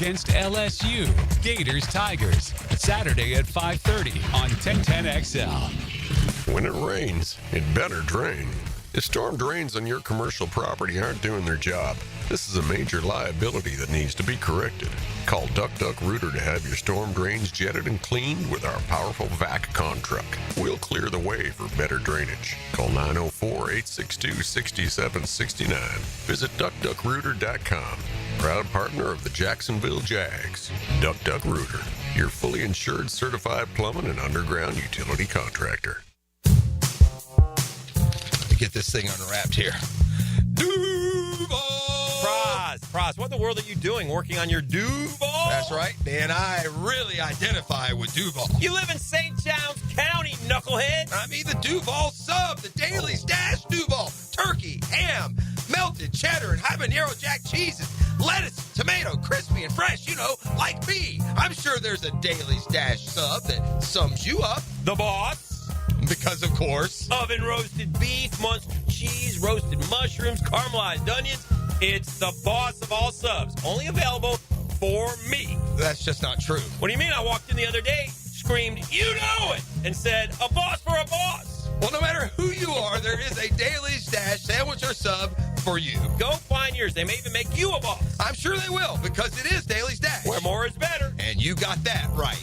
against LSU. Gators Tigers. Saturday at 5:30 on 1010XL. When it rains, it better drain. If storm drains on your commercial property aren't doing their job, this is a major liability that needs to be corrected. Call Duck Duck Rooter to have your storm drains jetted and cleaned with our powerful vac con truck. We'll clear the way for better drainage. Call 904-862-6769. Visit duckduckrooter.com. Proud partner of the Jacksonville Jags. Duck Duck Rooter, your fully insured certified plumbing and underground utility contractor. Get this thing unwrapped here. Duval! Praz, what in the world are you doing working on your Duval? That's right, Dan. I really identify with Duval. You live in St. Johns County, knucklehead. I mean the Duval sub, the Dailies Dash Duval. Turkey, ham, melted cheddar, and habanero jack cheeses. Lettuce, tomato, crispy and fresh, like me. I'm sure there's a Dailies Dash sub that sums you up. The boss. Because, of course, oven roasted beef, munched cheese, roasted mushrooms, caramelized onions. It's the boss of all subs. Only available for me. That's just not true. What do you mean? I walked in the other day, screamed, "You know it!" and said, "A boss for a boss." Well, no matter who you are, there is a Dailies Dash sandwich or sub for you. Go find yours. They may even make you a boss. I'm sure they will, because it is Dailies Dash. Where more is better. And you got that right.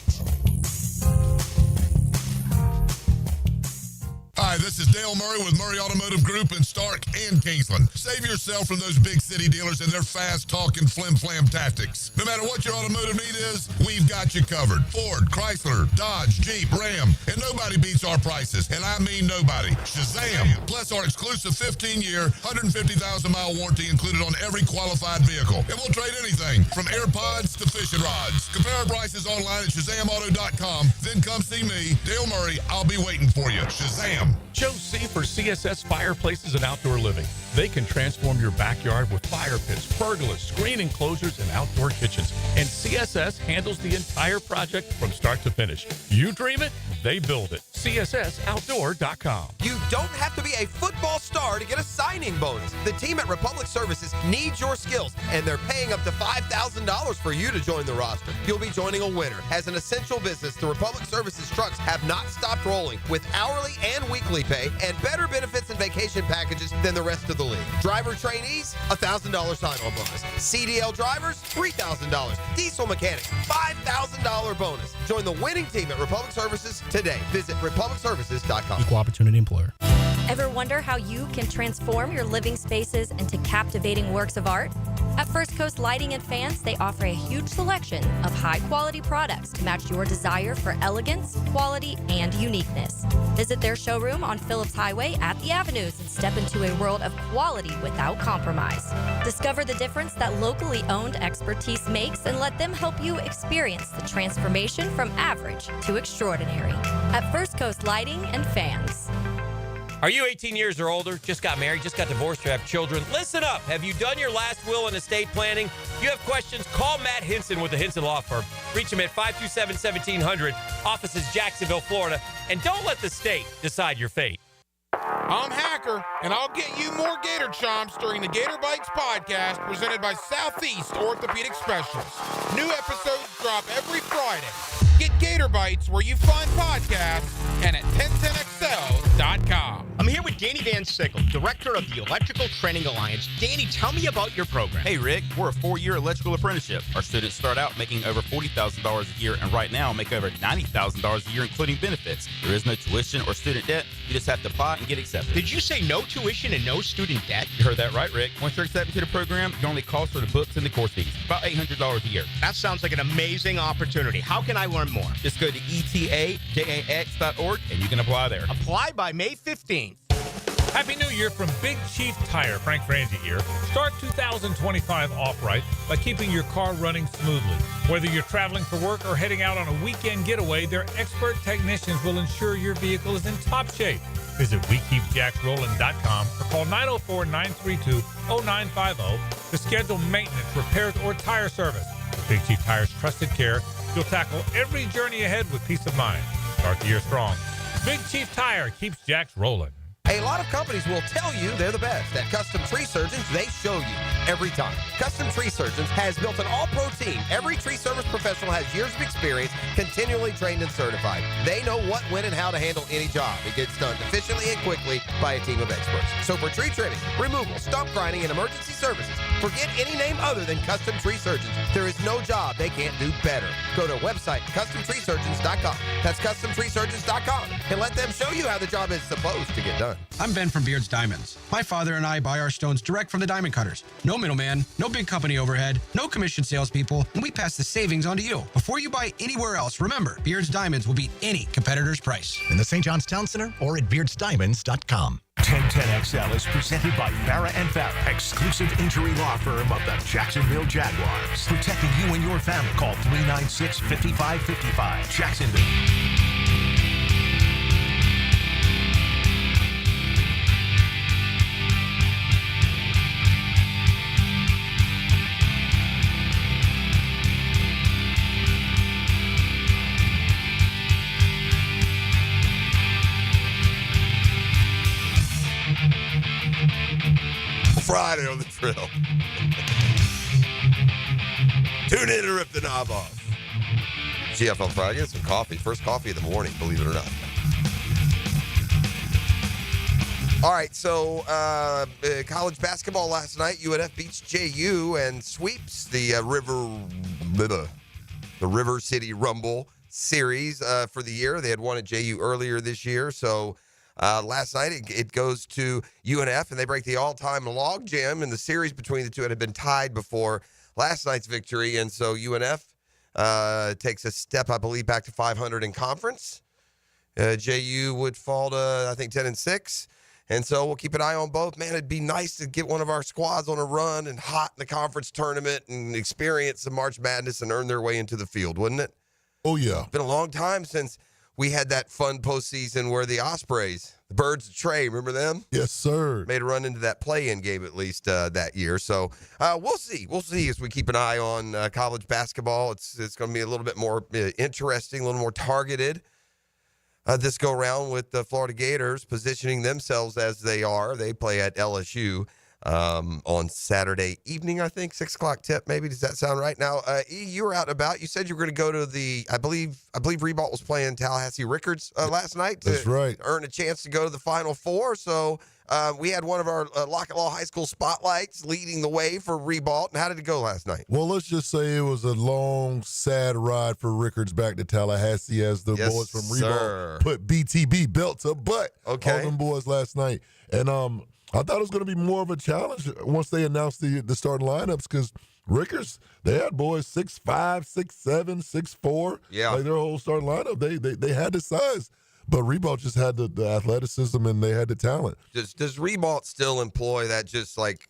Hi, this is Dale Murray with Murray Automotive Group in Stark and Kingsland. Save yourself from those big city dealers and their fast-talking flim-flam tactics. No matter what your automotive need is, we've got you covered. Ford, Chrysler, Dodge, Jeep, Ram, and nobody beats our prices, and I mean nobody. Shazam! Plus our exclusive 15-year, 150,000-mile warranty included on every qualified vehicle. And we'll trade anything from AirPods to fishing rods. Compare our prices online at ShazamAuto.com. Then come see me, Dale Murray. I'll be waiting for you. Shazam! Joe C. for CSS Fireplaces and Outdoor Living. They can transform your backyard with fire pits, pergolas, screen enclosures, and outdoor kitchens. And CSS handles the entire project from start to finish. You dream it, they build it. CSSOutdoor.com. You don't have to be a football star to get a signing bonus. The team at Republic Services needs your skills, and they're paying up to $5,000 for you to join the roster. You'll be joining a winner. As an essential business, the Republic Services trucks have not stopped rolling with hourly and weekly pay and better benefits and vacation packages than the rest of the league. Driver trainees, $1,000 sign-on bonus. CDL drivers, $3,000. Diesel mechanics, $5,000 bonus. Join the winning team at Republic Services today. Visit republicservices.com. Equal opportunity employer. Ever wonder how you can transform your living spaces into captivating works of art? At First Coast Lighting and Fans, they offer a huge selection of high-quality products to match your desire for elegance, quality, and uniqueness. Visit their showroom on Phillips Highway at the Avenues and step into a world of quality without compromise. Discover the difference that locally owned expertise makes and let them help you experience the transformation from average to extraordinary. At First Coast Lighting and Fans. Are you 18 years or older, just got married, just got divorced, or have children? Listen up. Have you done your last will and estate planning? If you have questions, call Matt Hinson with the Hinson Law Firm. Reach him at 527-1700, offices Jacksonville, Florida. And don't let the state decide your fate. I'm Hacker, and I'll get you more Gator chomps during the Gator Bites podcast presented by Southeast Orthopedic Specialists. New episodes drop every Friday. Get Gator Bites where you find podcasts and at 1010XL.com. I'm here with Danny Van Sickle, Director of the Electrical Training Alliance. Danny, tell me about your program. Hey, Rick, we're a 4-year electrical apprenticeship. Our students start out making over $40,000 a year and right now make over $90,000 a year, including benefits. There is no tuition or student debt. You just have to apply and get accepted. Did you say no tuition and no student debt? You heard that right, Rick. Once you're accepted to the program, your only cost are the books and the course fees. About $800 a year. That sounds like an amazing opportunity. How can I learn more? Just go to etajax.org and you can apply there. Apply by May 15th. Happy New Year from Big Chief Tire. Frank Frangie here. Start 2025 off right by keeping your car running smoothly. Whether you're traveling for work or heading out on a weekend getaway, their expert technicians will ensure your vehicle is in top shape. Visit WeKeepJacksRollin.com or call 904-932-0950 to schedule maintenance, repairs, or tire service. With Big Chief Tire's trusted care, you'll tackle every journey ahead with peace of mind. Start the year strong. Big Chief Tire keeps Jacks rolling. A lot of companies will tell you they're the best. At Custom Tree Surgeons, they show you. every time. Custom Tree Surgeons has built an all-pro team. Every tree service professional has years of experience, continually trained and certified. They know what, when, and how to handle any job. It gets done efficiently and quickly by a team of experts. So for tree trimming, removal, stump grinding, and emergency services, forget any name other than Custom Tree Surgeons. There is no job they can't do better. Go to our website, CustomTreeSurgeons.com. That's CustomTreeSurgeons.com. And let them show you how the job is supposed to get done. I'm Ben from Beard's Diamonds. My father and I buy our stones direct from the diamond cutters. No middleman, no big company overhead, no commission salespeople, and we pass the savings on to you. Before you buy anywhere else, remember, Beard's Diamonds will beat any competitor's price. In the St. John's Town Center or at BeardsDiamonds.com. 1010XL is presented by Farah & Farah, exclusive injury law firm of the Jacksonville Jaguars. Protecting you and your family. Call 396-5555. Jacksonville. Friday on the Drill. Tune in to rip the knob off. GF on Friday. Get some coffee. First coffee of the morning, believe it or not. All right, so college basketball last night. UNF beats JU and sweeps the River City Rumble series for the year. They had won at JU earlier this year, so last night it goes to UNF, and they break the all-time log jam in the series between the two. It had been tied before last night's victory, and so UNF takes a step, I believe, back to 500 in conference. JU would fall to, I think, 10-6. And so we'll keep an eye on both. Man, it'd be nice to get one of our squads on a run and hot in the conference tournament and experience some March Madness and earn their way into the field, wouldn't it? Oh, yeah. It's been a long time since we had that fun postseason where the Ospreys, the Birds of Trey, remember them? Yes, sir. Made a run into that play-in game at least that year. So we'll see. We'll see as we keep an eye on college basketball. It's going to be a little bit more interesting, a little more targeted. This go round with the Florida Gators positioning themselves as they are. They play at LSU on Saturday evening, I think, 6 o'clock tip. Maybe does that sound right? Now, E, you were out and about. You said you were going to go to the. I believe Reebok was playing Tallahassee Rickards last night. That's right. Earn a chance to go to the Final Four. So we had one of our Lockett Law High School spotlights leading the way for Reebok. And how did it go last night? Well, let's just say it was a long, sad ride for Rickards back to Tallahassee as the boys from Reebok put BTB belt to butt on them boys last night. And I thought it was going to be more of a challenge once they announced the starting lineups because Rickards, they had boys 6'5", 6'7", 6'4". Yeah. Like their whole starting lineup, they had the size. But Reebok just had the athleticism and they had the talent. Does Reebok still employ that just like,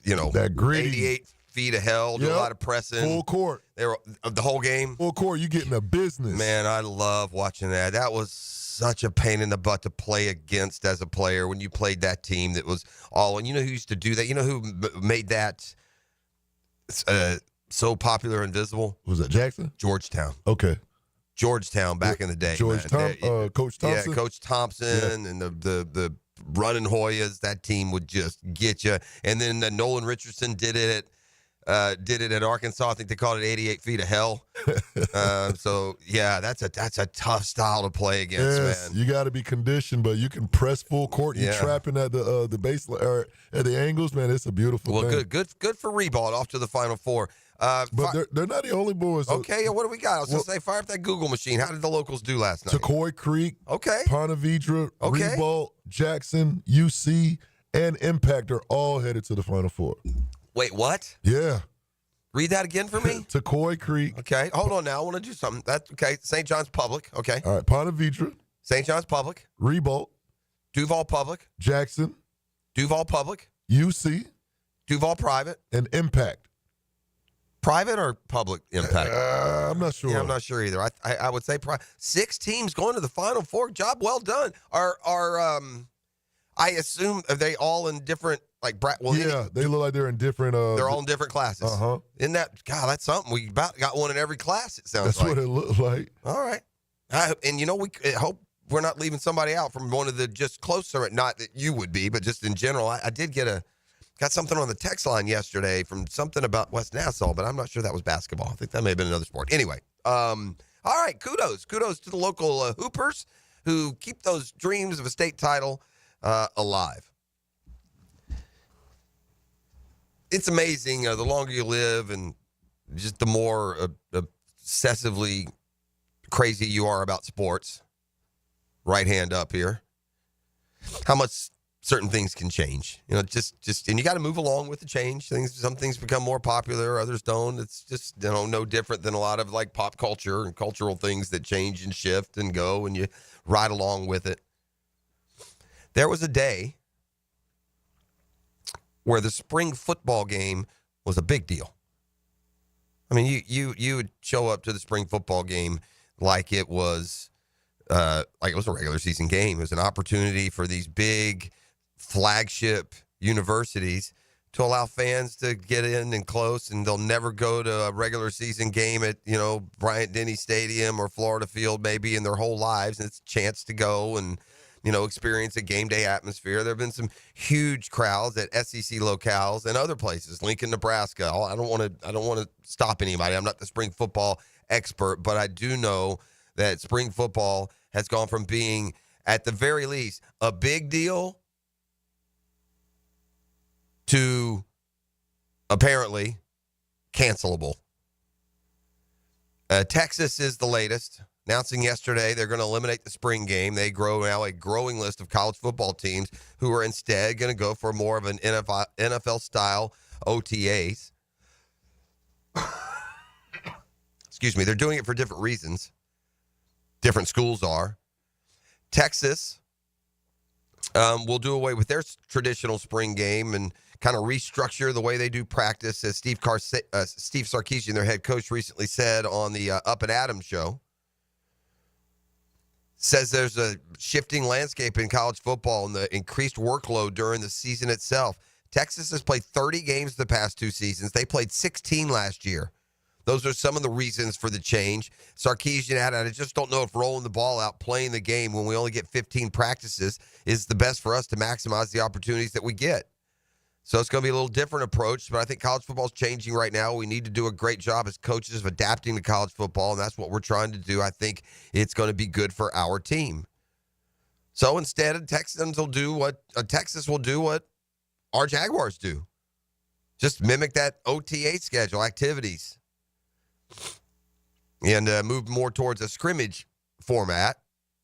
that gritty 88 feet of hell, do a lot of pressing? Full court. They were the whole game? Full court, you getting a business. Man, I love watching that. That was such a pain in the butt to play against as a player when you played that team that was all. And you know who used to do that? You know who made that so popular and visible? Was that Jackson? Georgetown. Okay. Georgetown back in the day. Coach Thompson? Yeah, Coach Thompson and the running Hoyas. That team would just get you. And then Nolan Richardson did it at Arkansas. I think they called it 88 feet of hell. So yeah, that's a tough style to play against, man. You got to be conditioned, but you can press full court. You're trapping at the base or at the angles, man. It's a beautiful thing. Well, good for Reebok off to the Final Four. But they're not the only boys. Okay, what do we got? I was going to say, fire up that Google machine. How did the locals do last night? Tacoy Creek, okay, Ponte Vedra, Reebok, Jackson, UC, and Impact are all headed to the Final Four. Wait, what? Yeah. Read that again for me. Tacoy Creek. Okay, hold on now. I want to do something. That's okay. St. John's Public. Okay. All right, Ponte Vedra. St. John's Public. Reebok. Duval Public. Jackson. Duval Public. UC. Duval Private. And Impact. Private or public Impact? I'm not sure. Yeah, I'm not sure either. I would say 6 teams going to the Final Four. Job well done. Are I assume are they all in different they look like they're in different. They're all in different classes. Isn't that that's something we about got one in every class? It sounds that's what it looked like. All right, and we hope we're not leaving somebody out from one of the just closer. Not that you would be, but just in general. I did get Got something on the text line yesterday from something about West Nassau, but I'm not sure that was basketball. I think that may have been another sport. Anyway, all right, kudos. Kudos to the local Hoopers who keep those dreams of a state title alive. It's amazing. The longer you live and just the more obsessively crazy you are about sports, right hand up here, how much certain things can change. And you got to move along with the change. Some things become more popular, others don't. It's just, no different than a lot of like pop culture and cultural things that change and shift and go, and you ride along with it. There was a day where the spring football game was a big deal. I mean, you would show up to the spring football game like it was a regular season game. It was an opportunity for these big flagship universities to allow fans to get in and close, and they'll never go to a regular season game at, Bryant-Denny Stadium or Florida Field maybe in their whole lives. And it's a chance to go and, experience a game day atmosphere. There have been some huge crowds at SEC locales and other places, Lincoln, Nebraska. I don't want to stop anybody. I'm not the spring football expert, but I do know that spring football has gone from being, at the very least, a big deal to apparently cancelable. Texas is the latest, announcing yesterday they're going to eliminate the spring game. They grow now a growing list of college football teams who are instead going to go for more of an NFL-style OTAs. Excuse me. They're doing it for different reasons. Different schools are. Texas will do away with their traditional spring game and kind of restructure the way they do practice, as Steve Sarkisian, their head coach, recently said on the Up and Adams show. Says there's a shifting landscape in college football and the increased workload during the season itself. Texas has played 30 games the past 2 seasons. They played 16 last year. Those are some of the reasons for the change. Sarkisian added, I just don't know if rolling the ball out, playing the game when we only get 15 practices is the best for us to maximize the opportunities that we get. So it's going to be a little different approach, but I think college football is changing right now. We need to do a great job as coaches of adapting to college football, and that's what we're trying to do. I think it's going to be good for our team. So instead, Texas will do what our Jaguars do. Just mimic that OTA schedule, activities, and move more towards a scrimmage format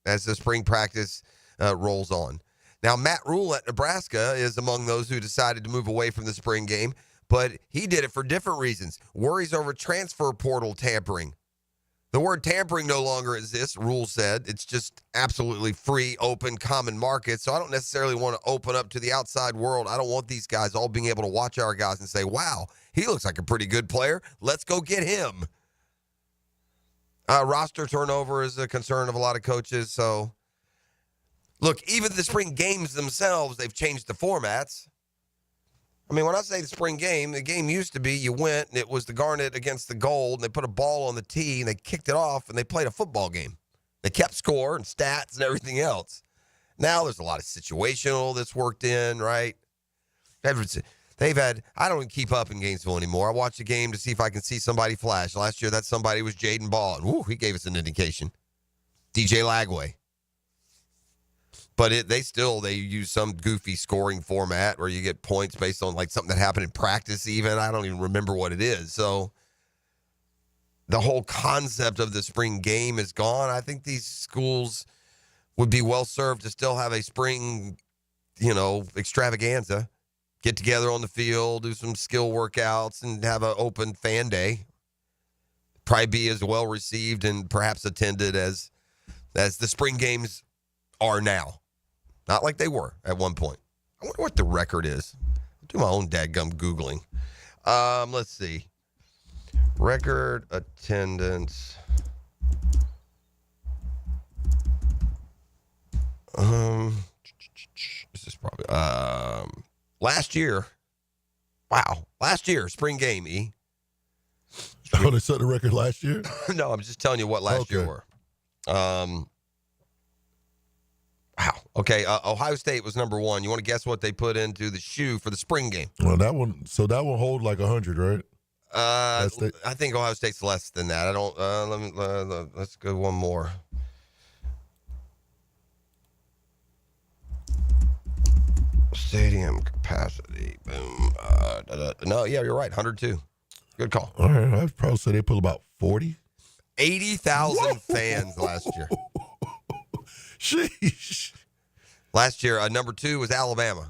as the spring practice rolls on. Now, Matt Rule at Nebraska is among those who decided to move away from the spring game, but he did it for different reasons. Worries over transfer portal tampering. The word tampering no longer exists, Rule said. It's just absolutely free, open, common market. So I don't necessarily want to open up to the outside world. I don't want these guys all being able to watch our guys and say, wow, he looks like a pretty good player. Let's go get him. Roster turnover is a concern of a lot of coaches, so look, even the spring games themselves, they've changed the formats. I mean, when I say the spring game, the game used to be you went and it was the Garnet against the Gold, and they put a ball on the tee and they kicked it off and they played a football game. They kept score and stats and everything else. Now there's a lot of situational that's worked in, right? They've had, I don't even keep up in Gainesville anymore. I watch a game to see if I can see somebody flash. Last year, that somebody was Jaden Ball. And, he gave us an indication. DJ Lagway. But they use some goofy scoring format where you get points based on like something that happened in practice even. I don't even remember what it is. So the whole concept of the spring game is gone. I think these schools would be well served to still have a spring, extravaganza. Get together on the field, do some skill workouts, and have an open fan day. Probably be as well received and perhaps attended as the spring games are now. Not like they were at one point. I wonder what the record is. I'll do my own dadgum Googling. Let's see. Record attendance. This is probably last year. Wow. Last year, spring game, E. Oh, they set the record last year? No, I'm just telling you what last year were. Wow. Okay, Ohio State was number 1. You want to guess what they put into the shoe for the spring game? Well, that one hold like 100, right? I think Ohio State's less than that. I don't. Let's go one more. Stadium capacity. Boom. No, yeah, you're right. 102. Good call. All right, I'd probably say they put about 40. 80,000 fans last year. Sheesh. Last year, number 2 was Alabama.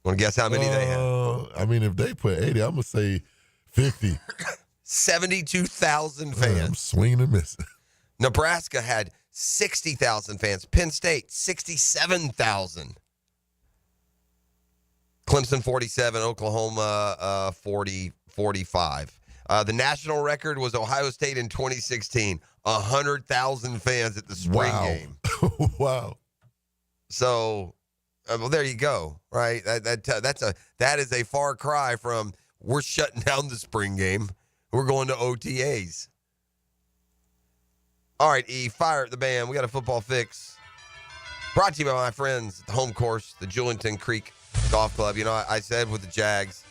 Want to guess how many they had? I mean, if they put 80, I'm going to say 50. 72,000 fans. I'm swinging and missing. Nebraska had 60,000 fans. Penn State, 67,000. Clemson, 47. Oklahoma, 45. The national record was Ohio State in 2016. 100,000 fans at the spring game. Wow. So, well, there you go. Right. That is a far cry from we're shutting down the spring game. We're going to OTAs. All right, E, fire up the band. We got a football fix. Brought to you by my friends at the home course, the Julington Creek Golf Club. You know, I said with the Jags,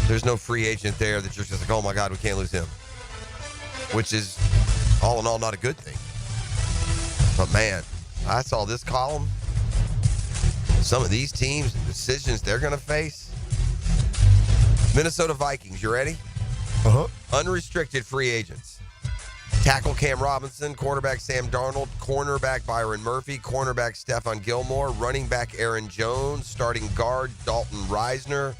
there's no free agent there that you're just like, oh my God, we can't lose him. Which is, all in all, not a good thing. But man, I saw this column. Some of these teams, the decisions they're going to face. Minnesota Vikings, you ready? Uh-huh. Unrestricted free agents. Tackle Cam Robinson, quarterback Sam Darnold, cornerback Byron Murphy, cornerback Stephon Gilmore, running back Aaron Jones, starting guard Dalton Reisner,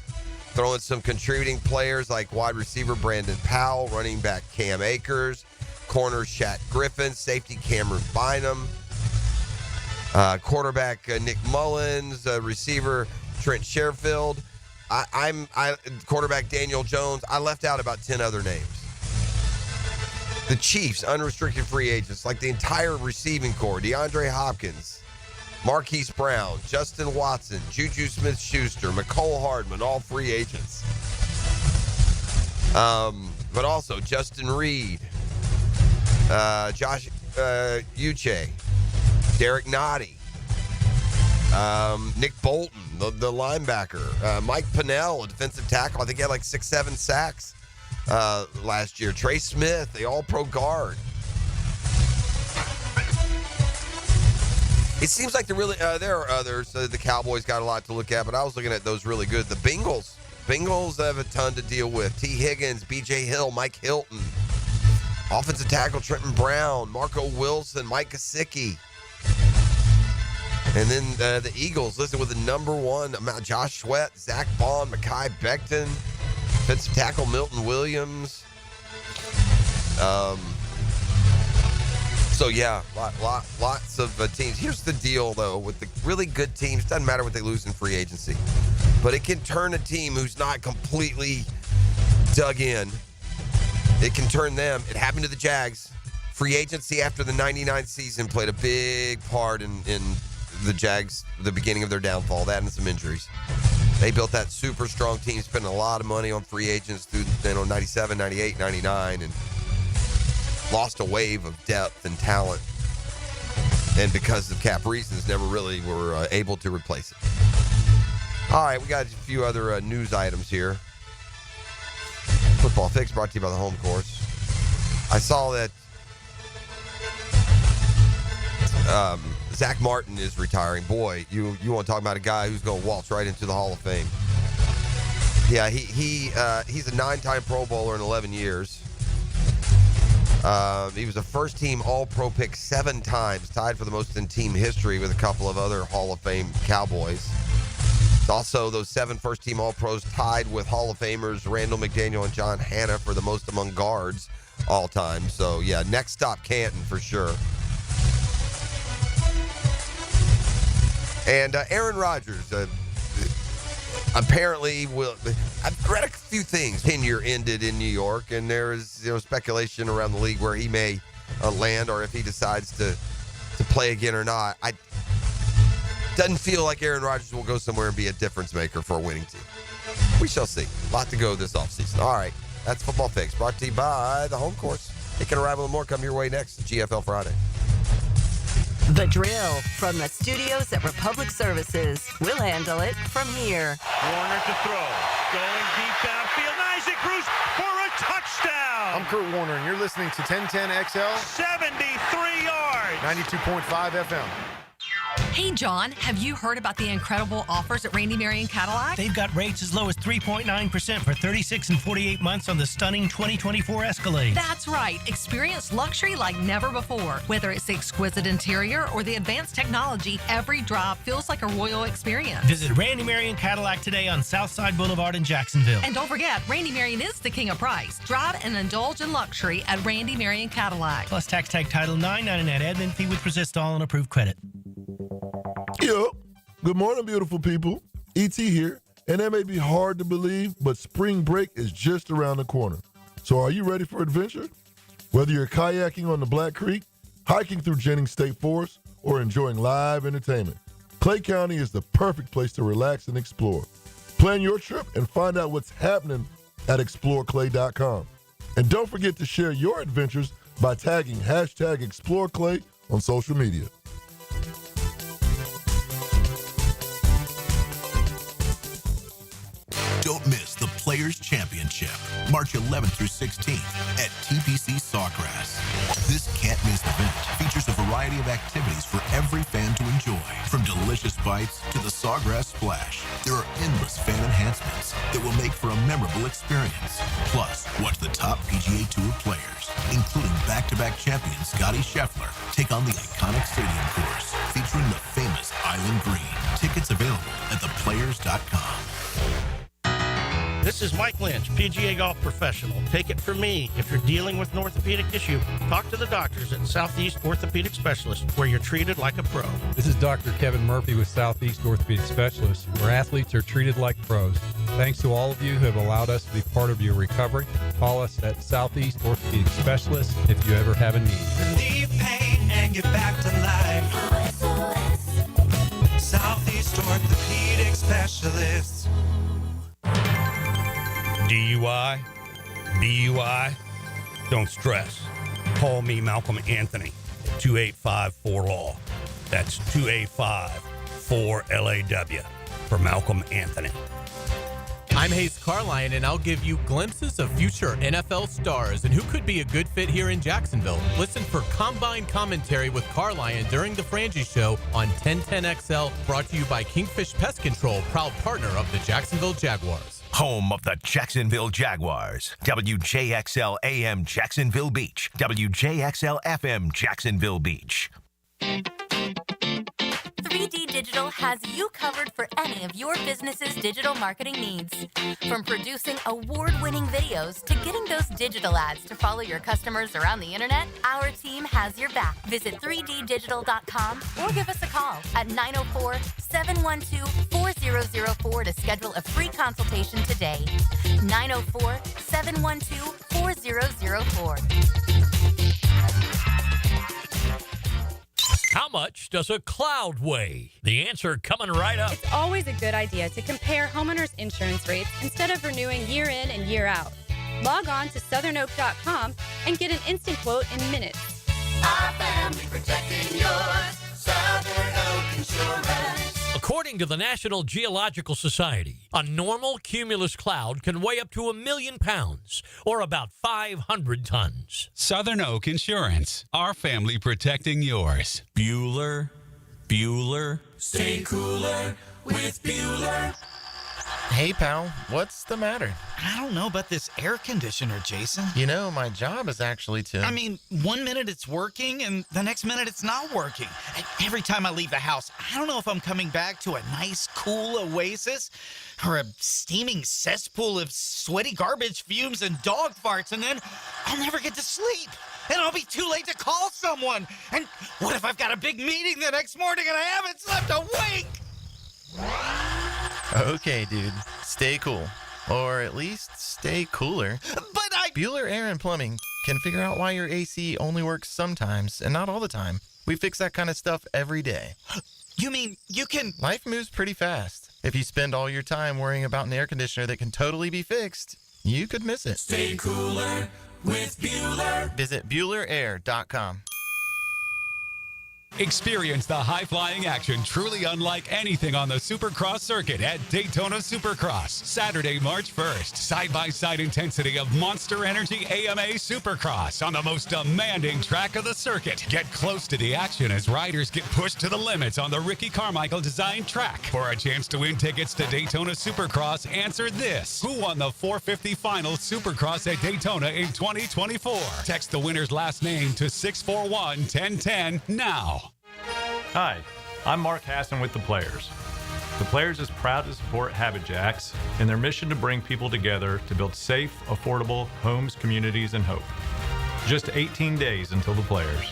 throwing some contributing players like wide receiver Brandon Powell, running back Cam Akers, corner Shaq Griffin, safety Cameron Bynum, quarterback Nick Mullins, receiver Trent Sherfield, quarterback Daniel Jones. I left out about 10 other names. The Chiefs, unrestricted free agents, like the entire receiving corps, DeAndre Hopkins, Marquise Brown, Justin Watson, Juju Smith-Schuster, McCole Hardman, all free agents. But also Justin Reed, Josh Uche, Derek Nottie, Nick Bolton, the linebacker, Mike Pennell, a defensive tackle. I think he had like 6-7 sacks last year. Trey Smith, the all-pro guard. It seems like there are others. The Cowboys got a lot to look at, but I was looking at those really good. The Bengals have a ton to deal with. T. Higgins, B.J. Hill, Mike Hilton. Offensive tackle Trenton Brown, Marco Wilson, Mike Gesicki. And then the Eagles, listen, with the number 1, Josh Sweat, Zach Bond, Mekhi Becton, defensive tackle Milton Williams. So, yeah, lots of teams. Here's the deal, though, with the really good teams. Doesn't matter what they lose in free agency. But it can turn a team who's not completely dug in. It can turn them. It happened to the Jags. Free agency after the 99 season played a big part in the Jags, the beginning of their downfall, that and some injuries. They built that super strong team, spending a lot of money on free agents through 97, 98, 99, and lost a wave of depth and talent. And because of cap reasons, never really were able to replace it. All right, we got a few other news items here. Football Fix brought to you by the home course. I saw that Zach Martin is retiring. Boy, you want to talk about a guy who's going to waltz right into the Hall of Fame. Yeah, he's a 9-time Pro Bowler in 11 years. He was a first-team All-Pro pick 7 times, tied for the most in team history with a couple of other Hall of Fame Cowboys. Also, those 7 first-team All-Pros tied with Hall of Famers Randall McDaniel and John Hanna for the most among guards all time. So, yeah, next stop Canton for sure. And Aaron Rodgers apparently will. I've read a few things. Tenure ended in New York, and there is speculation around the league where he may land, or if he decides to play again or not. Doesn't feel like Aaron Rodgers will go somewhere and be a difference maker for a winning team. We shall see. A lot to go this offseason. All right, that's Football Fix, brought to you by the home course. It can arrive with more. Come your way next. GFL Friday. The Drill from the studios at Republic Services. We'll handle it from here. Warner to throw. Going deep downfield. Isaac Cruz for a touchdown. I'm Kurt Warner, and you're listening to 1010XL. 73 yards. 92.5 FM. Hey, John, have you heard about the incredible offers at Randy Marion Cadillac? They've got rates as low as 3.9% for 36 and 48 months on the stunning 2024 Escalade. That's right. Experience luxury like never before. Whether it's the exquisite interior or the advanced technology, every drive feels like a royal experience. Visit Randy Marion Cadillac today on Southside Boulevard in Jacksonville. And don't forget, Randy Marion is the king of price. Drive and indulge in luxury at Randy Marion Cadillac. Plus tax tag title 999 admin fee with Resistol and approved credit. Yo, good morning, beautiful people. E.T. here, and that may be hard to believe, but spring break is just around the corner. So are you ready for adventure? Whether you're kayaking on the Black Creek, hiking through Jennings State Forest, or enjoying live entertainment, Clay County is the perfect place to relax and explore. Plan your trip and find out what's happening at exploreclay.com. And don't forget to share your adventures by tagging #ExploreClay on social media. Don't miss the Players' Championship, March 11th through 16th at TPC Sawgrass. This can't-miss event features a variety of activities for every fan to enjoy, from delicious bites to the Sawgrass Splash. There are endless fan enhancements that will make for a memorable experience. Plus, watch the top PGA Tour players, including back-to-back champion Scottie Scheffler, take on the iconic stadium course featuring the famous Island Green. Tickets available at theplayers.com. This is Mike Lynch, PGA Golf Professional. Take it from me, if you're dealing with an orthopedic issue, talk to the doctors at Southeast Orthopedic Specialists, where you're treated like a pro. This is Dr. Kevin Murphy with Southeast Orthopedic Specialists, where athletes are treated like pros. Thanks to all of you who have allowed us to be part of your recovery. Call us at Southeast Orthopedic Specialists if you ever have a need. Relieve pain and get back to life. Southeast Orthopedic Specialists. DUI? DUI? Don't stress. Call me, Malcolm Anthony, at 285-4LAW. That's 285-4LAW for Malcolm Anthony. I'm Hayes Carline, and I'll give you glimpses of future NFL stars and who could be a good fit here in Jacksonville. Listen for Combine Commentary with Carline during the Frangie Show on 1010XL, brought to you by Kingfish Pest Control, proud partner of the Jacksonville Jaguars. Home of the Jacksonville Jaguars. WJXL AM Jacksonville Beach. WJXL FM Jacksonville Beach. 3D Digital has you covered for any of your business's digital marketing needs. From producing award-winning videos to getting those digital ads to follow your customers around the internet, our team has your back. Visit 3ddigital.com or give us a call at 904-712-4004 to schedule a free consultation today. 904-712-4004. How much does a cloud weigh? The answer coming right up. It's always a good idea to compare homeowners' insurance rates instead of renewing year in and year out. Log on to southernoak.com and get an instant quote in minutes. Our family protecting yours. Southern Oak Insurance. According to the National Geological Society, a normal cumulus cloud can weigh up to 1 million pounds, or about 500 tons. Southern Oak Insurance, our family protecting yours. Bueller. Stay cooler with Bueller. Hey, pal, what's the matter? I don't know about this air conditioner, Jason. You know, my job is actually to... I mean, 1 minute it's working, and the next minute it's not working. And every time I leave the house, I don't know if I'm coming back to a nice, cool oasis or a steaming cesspool of sweaty garbage fumes and dog farts, and then I'll never get to sleep. And I'll be too late to call someone. And what if I've got a big meeting the next morning and I haven't slept a wink? Okay, dude, stay cool. Or at least stay cooler. But Bueller Air and Plumbing can figure out why your AC only works sometimes and not all the time. We fix that kind of stuff every day. You mean you can... Life moves pretty fast. If you spend all your time worrying about an air conditioner that can totally be fixed, you could miss it. Stay cooler with Bueller. Visit BuellerAir.com. Experience the high-flying action truly unlike anything on the Supercross circuit at Daytona Supercross. Saturday, March 1st. Side-by-side intensity of Monster Energy AMA Supercross on the most demanding track of the circuit. Get close to the action as riders get pushed to the limits on the Ricky Carmichael-designed track. For a chance to win tickets to Daytona Supercross, answer this. Who won the 450 final Supercross at Daytona in 2024? Text the winner's last name to 641-1010 now. Hi, I'm Mark Hassan with The Players. The Players is proud to support Habit Jacks in their mission to bring people together to build safe, affordable homes, communities, and hope. Just 18 days until The Players.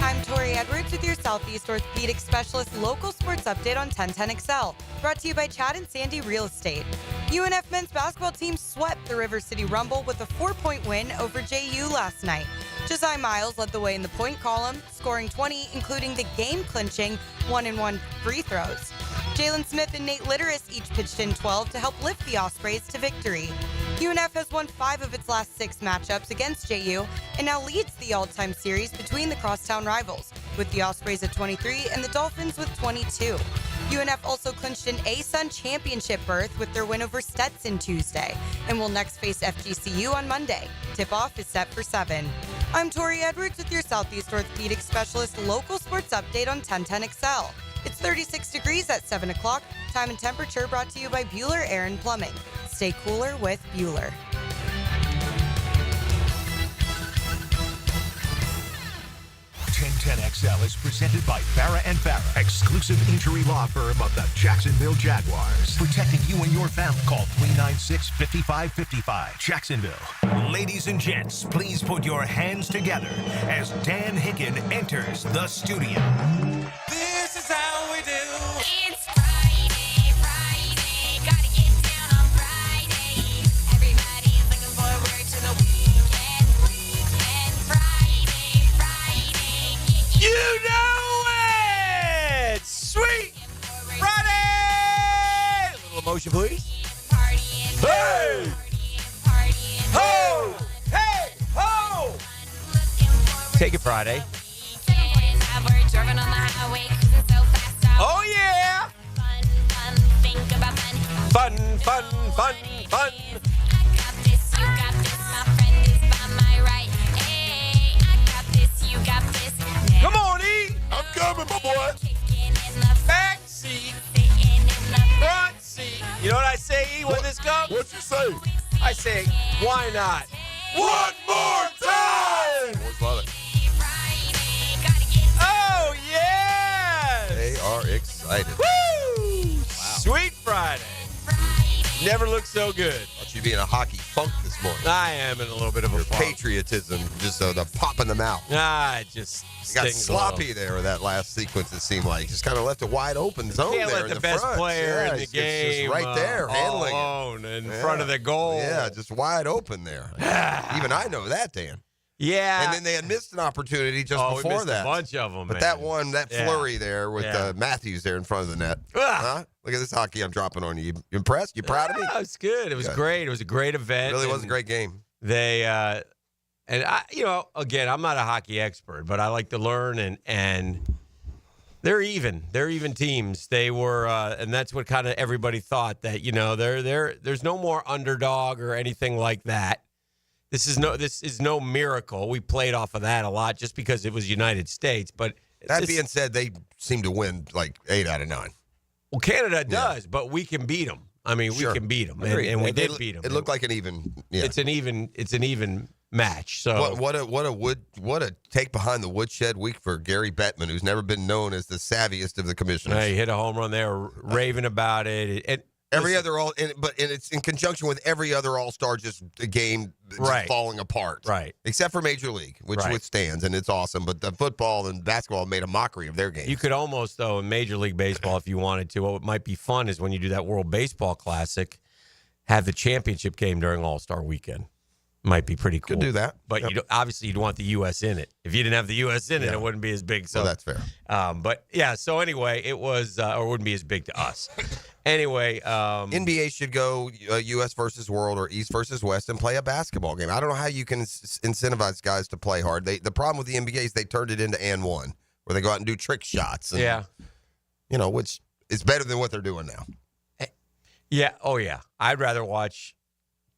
I'm Tori Edwards with your Southeast Orthopedic Specialist local sports update on 1010XL, brought to you by Chad and Sandy Real Estate. UNF men's basketball team swept the River City Rumble with a 4-point win over JU last night. Josiah Miles led the way in the point column, scoring 20, including the game-clinching 1-and-1 free throws. Jalen Smith and Nate Litteris each pitched in 12 to help lift the Ospreys to victory. UNF has won 5 of its last 6 matchups against JU and now leads the all-time series between the crosstown rivals, with the Ospreys at 23 and the Dolphins with 22. UNF also clinched an ASUN championship berth with their win over Stetson Tuesday and will next face FGCU on Monday. Tip-off is set for 7. I'm Tori Edwards with your Southeast Orthopedic Specialist local sports update on 1010XL. It's 36 degrees at 7 o'clock. Time and temperature brought to you by Bueller Air and Plumbing. Stay cooler with Bueller. 1010XL is presented by Farah & Farah, exclusive injury law firm of the Jacksonville Jaguars. Protecting you and your family. Call 396-5555. Jacksonville. Ladies and gents, please put your hands together as Dan Hicken enters the studio. This is how we do. It's gotta get down on Friday. Everybody's looking forward to the weekend. Friday. You know it! Sweet Friday! A little emotion, please. Hey! Ho! Hey! Ho! Take it Friday. Oh, yeah! Fun. Come on, E! I'm coming, my boy. Back seat. Front seat. You know what I say, E, when this comes? What you say? I say, why not? One more time! Boys love it. Oh, yeah! They are excited. Woo! Sweet Friday. Never looked so good. Thought you'd be in a hockey funk this morning. I am in a little bit of a funk. Patriotism, just the pop in the mouth. It just got stings sloppy there with that last sequence, it seemed like. Just kind of left a wide open zone Can't there let in the best front. player in the It's game just right there, handling alone it. in front of the goal. Yeah, just wide open there. Even I know that, Dan. Yeah. And then they had missed an opportunity just we before missed that. a bunch of them, But man. that one, that flurry there with Yeah. Matthews there in front of the net. Huh? Look at this hockey I'm dropping on you. You impressed? You proud of me? It was good. It was great. It was a great event. It really was a and great game. They, and I, again, I'm not a hockey expert, but I like to learn, and they're even. They're even teams. They were, and that's what kind of everybody thought that, there's no more underdog or anything like that. This is no miracle. We played off of that a lot just because it was United States. But that being said, they seem to win like 8 out of 9. Well, Canada does, but we can beat them. I mean, we can beat them, and we did beat them. It looked like an even. Yeah. It's an even match. So what a take behind the woodshed week for Gary Bettman, who's never been known as the savviest of the commissioners. He hit a home run there, raving about it. And it's in conjunction with every other All-Star game falling apart. Right. Except for Major League, which withstands, and it's awesome. But the football and basketball made a mockery of their games. You could almost, though, in Major League Baseball, if you wanted to, what might be fun is when you do that World Baseball Classic, have the championship game during All-Star weekend. might be pretty cool. Could do that. But Yep. you obviously you'd want the U.S. in it. If you didn't have the U.S. in it, it wouldn't be as big. So Well, that's fair. But yeah, so anyway, it was, or it wouldn't be as big to us. Anyway. NBA should go U.S. versus World or East versus West and play a basketball game. I don't know how you can incentivize guys to play hard. The problem with the NBA is they turned it into and one, where they go out and do trick shots. And, Yeah. You know, which is better than what they're doing now. Yeah. Oh, yeah. I'd rather watch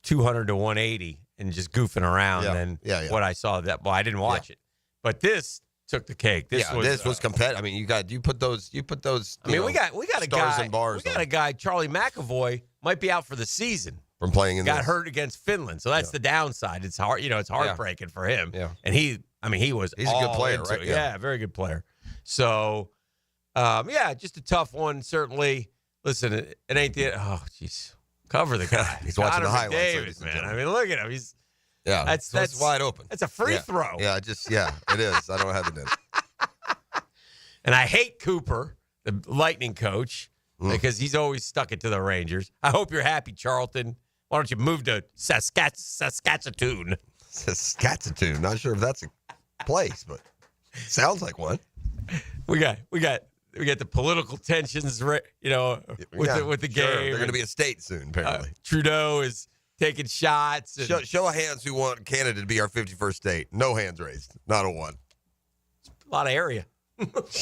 200 to 180 and just goofing around than what I saw. Well, I didn't watch it. But this took the cake. This was competitive. I mean, you put those. I mean, we got a stars guy. and bars We got a guy. Charlie McAvoy might be out for the season from playing in. Got hurt against Finland, so that's the downside. It's hard. It's heartbreaking for him. Yeah. And he's a good player, right? Yeah, very good player. So, just a tough one. Certainly. Listen, it ain't the. Oh, jeez. Cover the guy. He's watching the highlights. Davis, man. I mean, look at him. He's. Yeah, that's wide open. That's a free throw. Yeah, it is. I don't have it in. And I hate Cooper, the Lightning coach, because he's always stuck it to the Rangers. I hope you're happy, Charlton. Why don't you move to Saskatchewan? Saskatchewan. Not sure if that's a place, but sounds like one. We got the political tensions, with the game. They're going to be a state soon, apparently. Trudeau is taking shots. And show of hands who want Canada to be our 51st state. No hands raised. Not a one. A lot of area.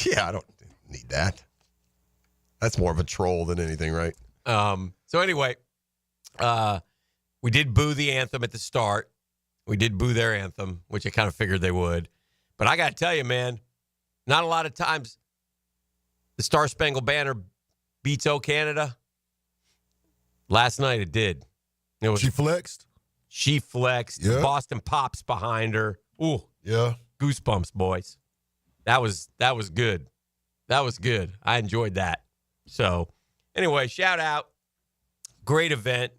Yeah, I don't need that. That's more of a troll than anything, right? So anyway, we did boo the anthem at the start. We did boo their anthem, which I kind of figured they would. But I got to tell you, man, not a lot of times the Star Spangled Banner beats O Canada. Last night it did. She flexed? She flexed. Yeah. Boston Pops behind her. Ooh. Yeah. Goosebumps, boys. That was good. That was good. I enjoyed that. So, anyway, shout out. Great event.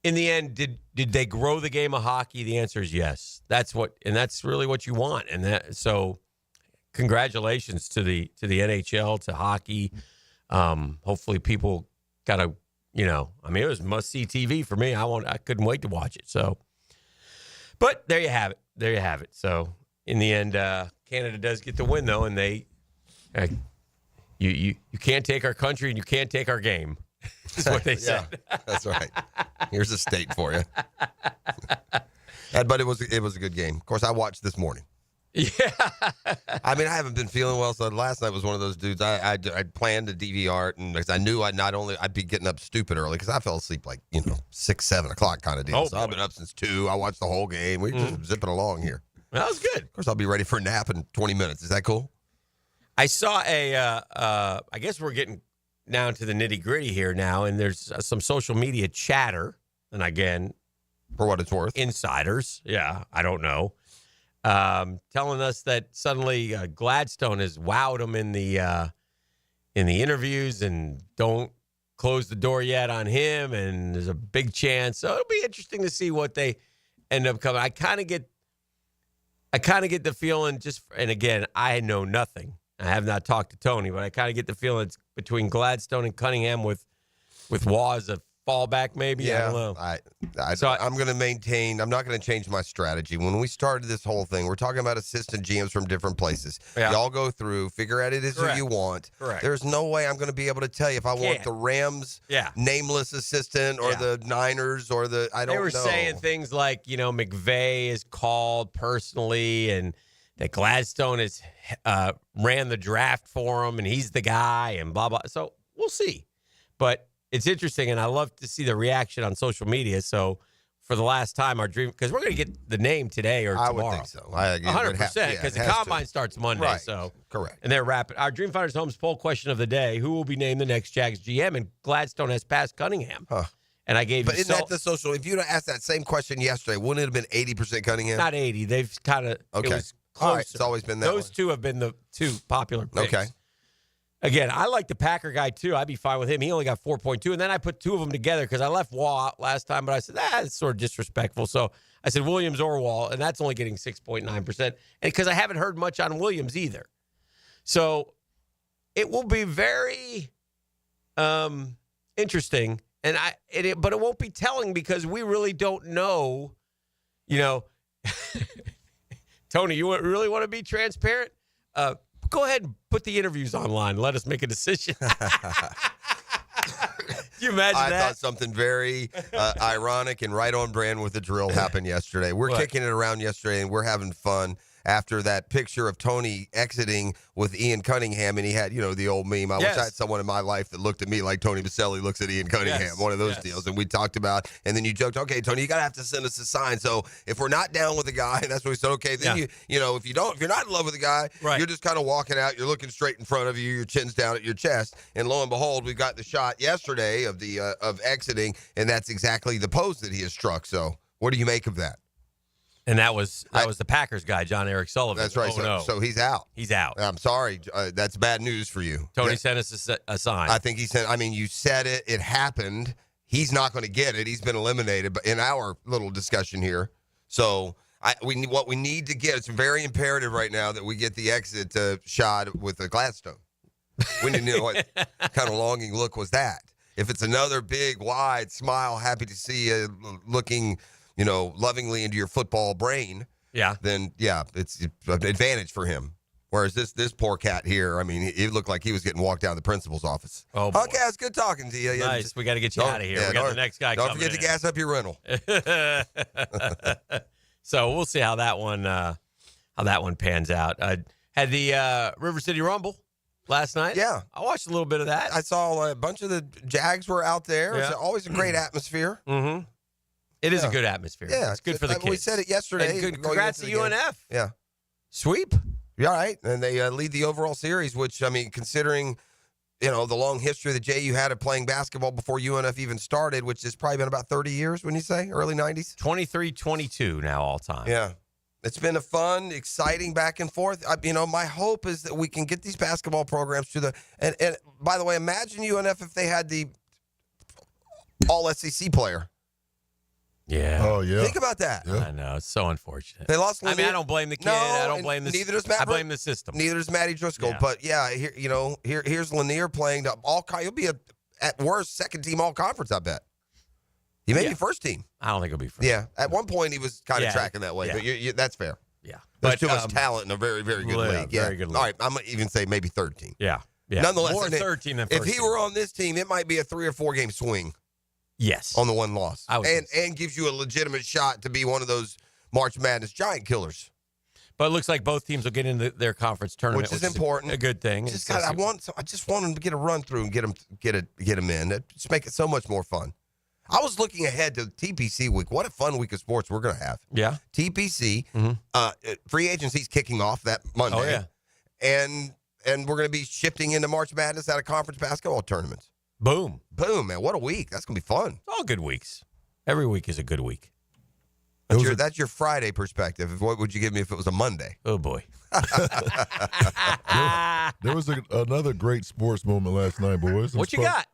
In the end, did they grow the game of hockey? The answer is yes. That's really what you want. And so congratulations to the NHL, to hockey. Hopefully people got a, it was must-see TV for me. I couldn't wait to watch it. So, but there you have it. So, in the end, Canada does get the win, though, and you can't take our country and you can't take our game. That's what they said. Yeah, that's right. Here's a state for you. But it was a good game. Of course, I watched this morning. Yeah. I mean, I haven't been feeling well, so last night was one of those dudes. I planned to DVR it, and because I knew I'd be getting up stupid early because I fell asleep 6, 7 o'clock kind of deal. So I've been up since 2. I watched the whole game. We're just zipping along here. That was good. Of course, I'll be ready for a nap in 20 minutes. Is that cool? I saw I guess we're getting down to the nitty gritty here now, and there's some social media chatter, and again, for what it's worth, insiders. Yeah, I don't know. Telling us that suddenly Gladstone has wowed them in the interviews and don't close the door yet on him, and there's a big chance. So it'll be interesting to see what they end up coming. I kind of get the feeling and again, I know nothing. I have not talked to Tony, but I kind of get the feeling it's between Gladstone and Cunningham with Waugh as a fallback, maybe. Yeah, I don't know. I'm going to maintain. I'm not going to change my strategy. When we started this whole thing, we're talking about assistant GMs from different places. Yeah. Y'all go through, figure out who you want. Correct. There's no way I'm going to be able to tell you if I want the Rams nameless assistant or the Niners or the I don't know. They were saying things like, McVay is called personally and that Gladstone has ran the draft for him and he's the guy and blah, blah. So we'll see. But it's interesting, and I love to see the reaction on social media. So for the last time, our dream, because we're going to get the name today or tomorrow. I would think so. 100%, because the combine starts Monday. Right. So correct. And they're rapid. Our Dream Finders Homes poll question of the day: who will be named the next Jags GM? And Gladstone has passed Cunningham. Huh. And I gave. But isn't that the social? If you'd have asked that same question yesterday, wouldn't it have been 80% Cunningham? Not 80. They've kind of okay. It was closer. All right. It's always been that. Those two have been the two popular picks. Okay. Again, I like the Packer guy, too. I'd be fine with him. He only got 4.2. And then I put two of them together because I left Wall out last time, but I said, it's sort of disrespectful. So I said Williams or Wall, and that's only getting 6.9%. And because I haven't heard much on Williams either. So it will be very interesting. But it won't be telling because we really don't know You know, Tony, you really want to be transparent? Go ahead and put the interviews online. Let us make a decision. Can you imagine I that? thought something very ironic and right on brand with the drill happened yesterday. We're kicking it around yesterday, and we're having fun after that picture of Tony exiting with Ian Cunningham, and he had, the old meme. I wish I had someone in my life that looked at me like Tony Baselli looks at Ian Cunningham, one of those deals. And we talked about, and then you joked, okay, Tony, you got to have to send us a sign. So if we're not down with the guy, that's what we said, okay, then if you're not in love with the guy, you're just kind of walking out, you're looking straight in front of you, your chin's down at your chest. And lo and behold, we got the shot yesterday of the of exiting, and that's exactly the pose that he has struck. So what do you make of that? And that was the Packers guy, John Eric Sullivan. That's right. So he's out. He's out. I'm sorry. That's bad news for you. Tony sent us a sign. I think he said, you said it. It happened. He's not going to get it. He's been eliminated in our little discussion here. So what we need to get, it's very imperative right now that we get the exit shot with the Gladstone. We need to know what kind of longing look was that. If it's another big, wide smile, happy to see you looking lovingly into your football brain, then it's an advantage for him. Whereas this poor cat here, he looked like he was getting walked down to the principal's office. Oh, boy. Okay, it's good talking to you. Nice. We got to get you out of here. We got the next guy coming in. Don't forget to gas up your rental. So we'll see how that one pans out. Had the River City Rumble last night. Yeah. I watched a little bit of that. I saw a bunch of the Jags were out there. Yeah. It's always a great atmosphere. Mm-hmm. It is a good atmosphere. Yeah. It's good for the kids. We said it yesterday. And congrats to UNF. Yeah. Sweep. Yeah, right. And they lead the overall series, which, considering, the long history that JU had of playing basketball before UNF even started, which has probably been about 30 years, wouldn't you say? Early 90s? 23-22 now all time. Yeah. It's been a fun, exciting back and forth. My hope is that we can get these basketball programs to the – and by the way, imagine UNF if they had the all-SEC player. Yeah. Oh, yeah. Think about that. Yeah. I know. It's so unfortunate. They lost. I don't blame the kid. No, I don't blame the. Neither does Matt. I blame the system. Neither does Matty Driscoll. Yeah. But here's Lanier playing he'll be at worst second team all conference. I bet. He may be first team. I don't think he'll be first. Yeah. At one point he was kind of tracking that way, but that's fair. Yeah. There's too much talent in a very, very good league. Yeah. Very good league. All right. I'm gonna even say maybe third team. Yeah. Yeah. Nonetheless, more third team than first if he team. were on this team, it might be a 3 or 4 game swing. Yes. On the one loss. And gives you a legitimate shot to be one of those March Madness giant killers. But it looks like both teams will get into their conference tournament, which is important. A good thing. I just want them to get a run through and get them in. Just make it so much more fun. I was looking ahead to TPC week. What a fun week of sports we're going to have. Yeah. TPC, free agency's kicking off that Monday. Oh, yeah. And we're going to be shifting into March Madness out of conference basketball tournaments. Boom, man! What a week! That's gonna be fun. All good weeks. Every week is a good week. That's your Friday perspective. What would you give me if it was a Monday? Oh boy. There was another great sports moment last night, boys. What you got?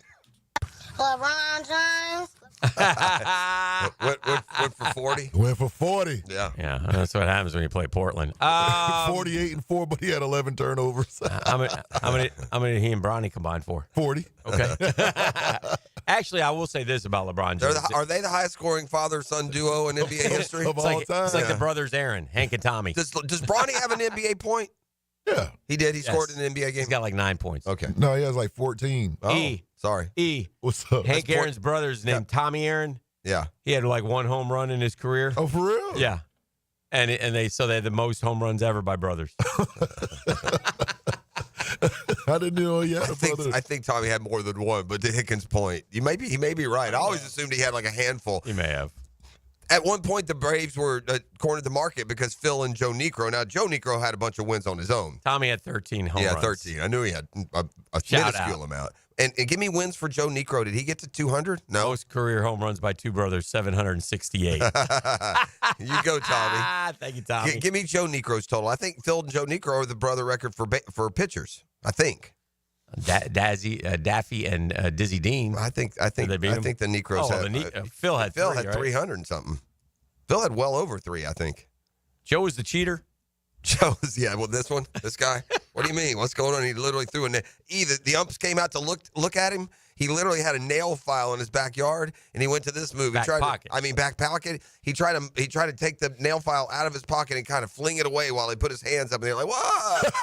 LeBron James. Went for 40. Went for 40. Yeah. Yeah. That's what happens when you play Portland. 48-4, but he had 11 turnovers. How many he and Bronny combined for? 40. Okay. Actually, I will say this about LeBron James. Are they the highest scoring father-son duo in NBA history? Of all time. It's like the brothers Aaron, Hank and Tommy. Does Bronny have an NBA point? Yeah. He did. He scored in an NBA game. He's got like 9 points. Okay. No, he has like 14. Oh, sorry. What's up? Hank Aaron's brother's named Tommy Aaron. Yeah. He had like 1 home run in his career. Oh, for real? Yeah. And they had the most home runs ever by brothers. I didn't know he had a brother. I think Tommy had more than one, but to Hicken's point, he may be right. I always assumed he had like a handful. He may have. At one point, the Braves were cornered the market because Phil and Joe Niekro. Now, Joe Niekro had a bunch of wins on his own. Tommy had 13 home runs. Yeah, 13. I knew he had a minuscule amount. And give me wins for Joe Niekro. Did he get to 200? No. Most career home runs by 2 brothers, 768. You go, Tommy. Thank you, Tommy. Give me Joe Niekro's total. I think Phil and Joe Niekro are the brother record for pitchers. I think. Daffy and Dizzy Dean. I think the Niekros had. Phil had 300 and something. Phil had well over 3, I think. Joe was the cheater. Joe's, this guy. What do you mean? What's going on? He literally threw in there. Either the umps came out to look at him. He literally had a nail file in his backyard, and he went to this move. Back pocket. Back pocket. He tried to take the nail file out of his pocket and kind of fling it away while he put his hands up, and they're like, "What?"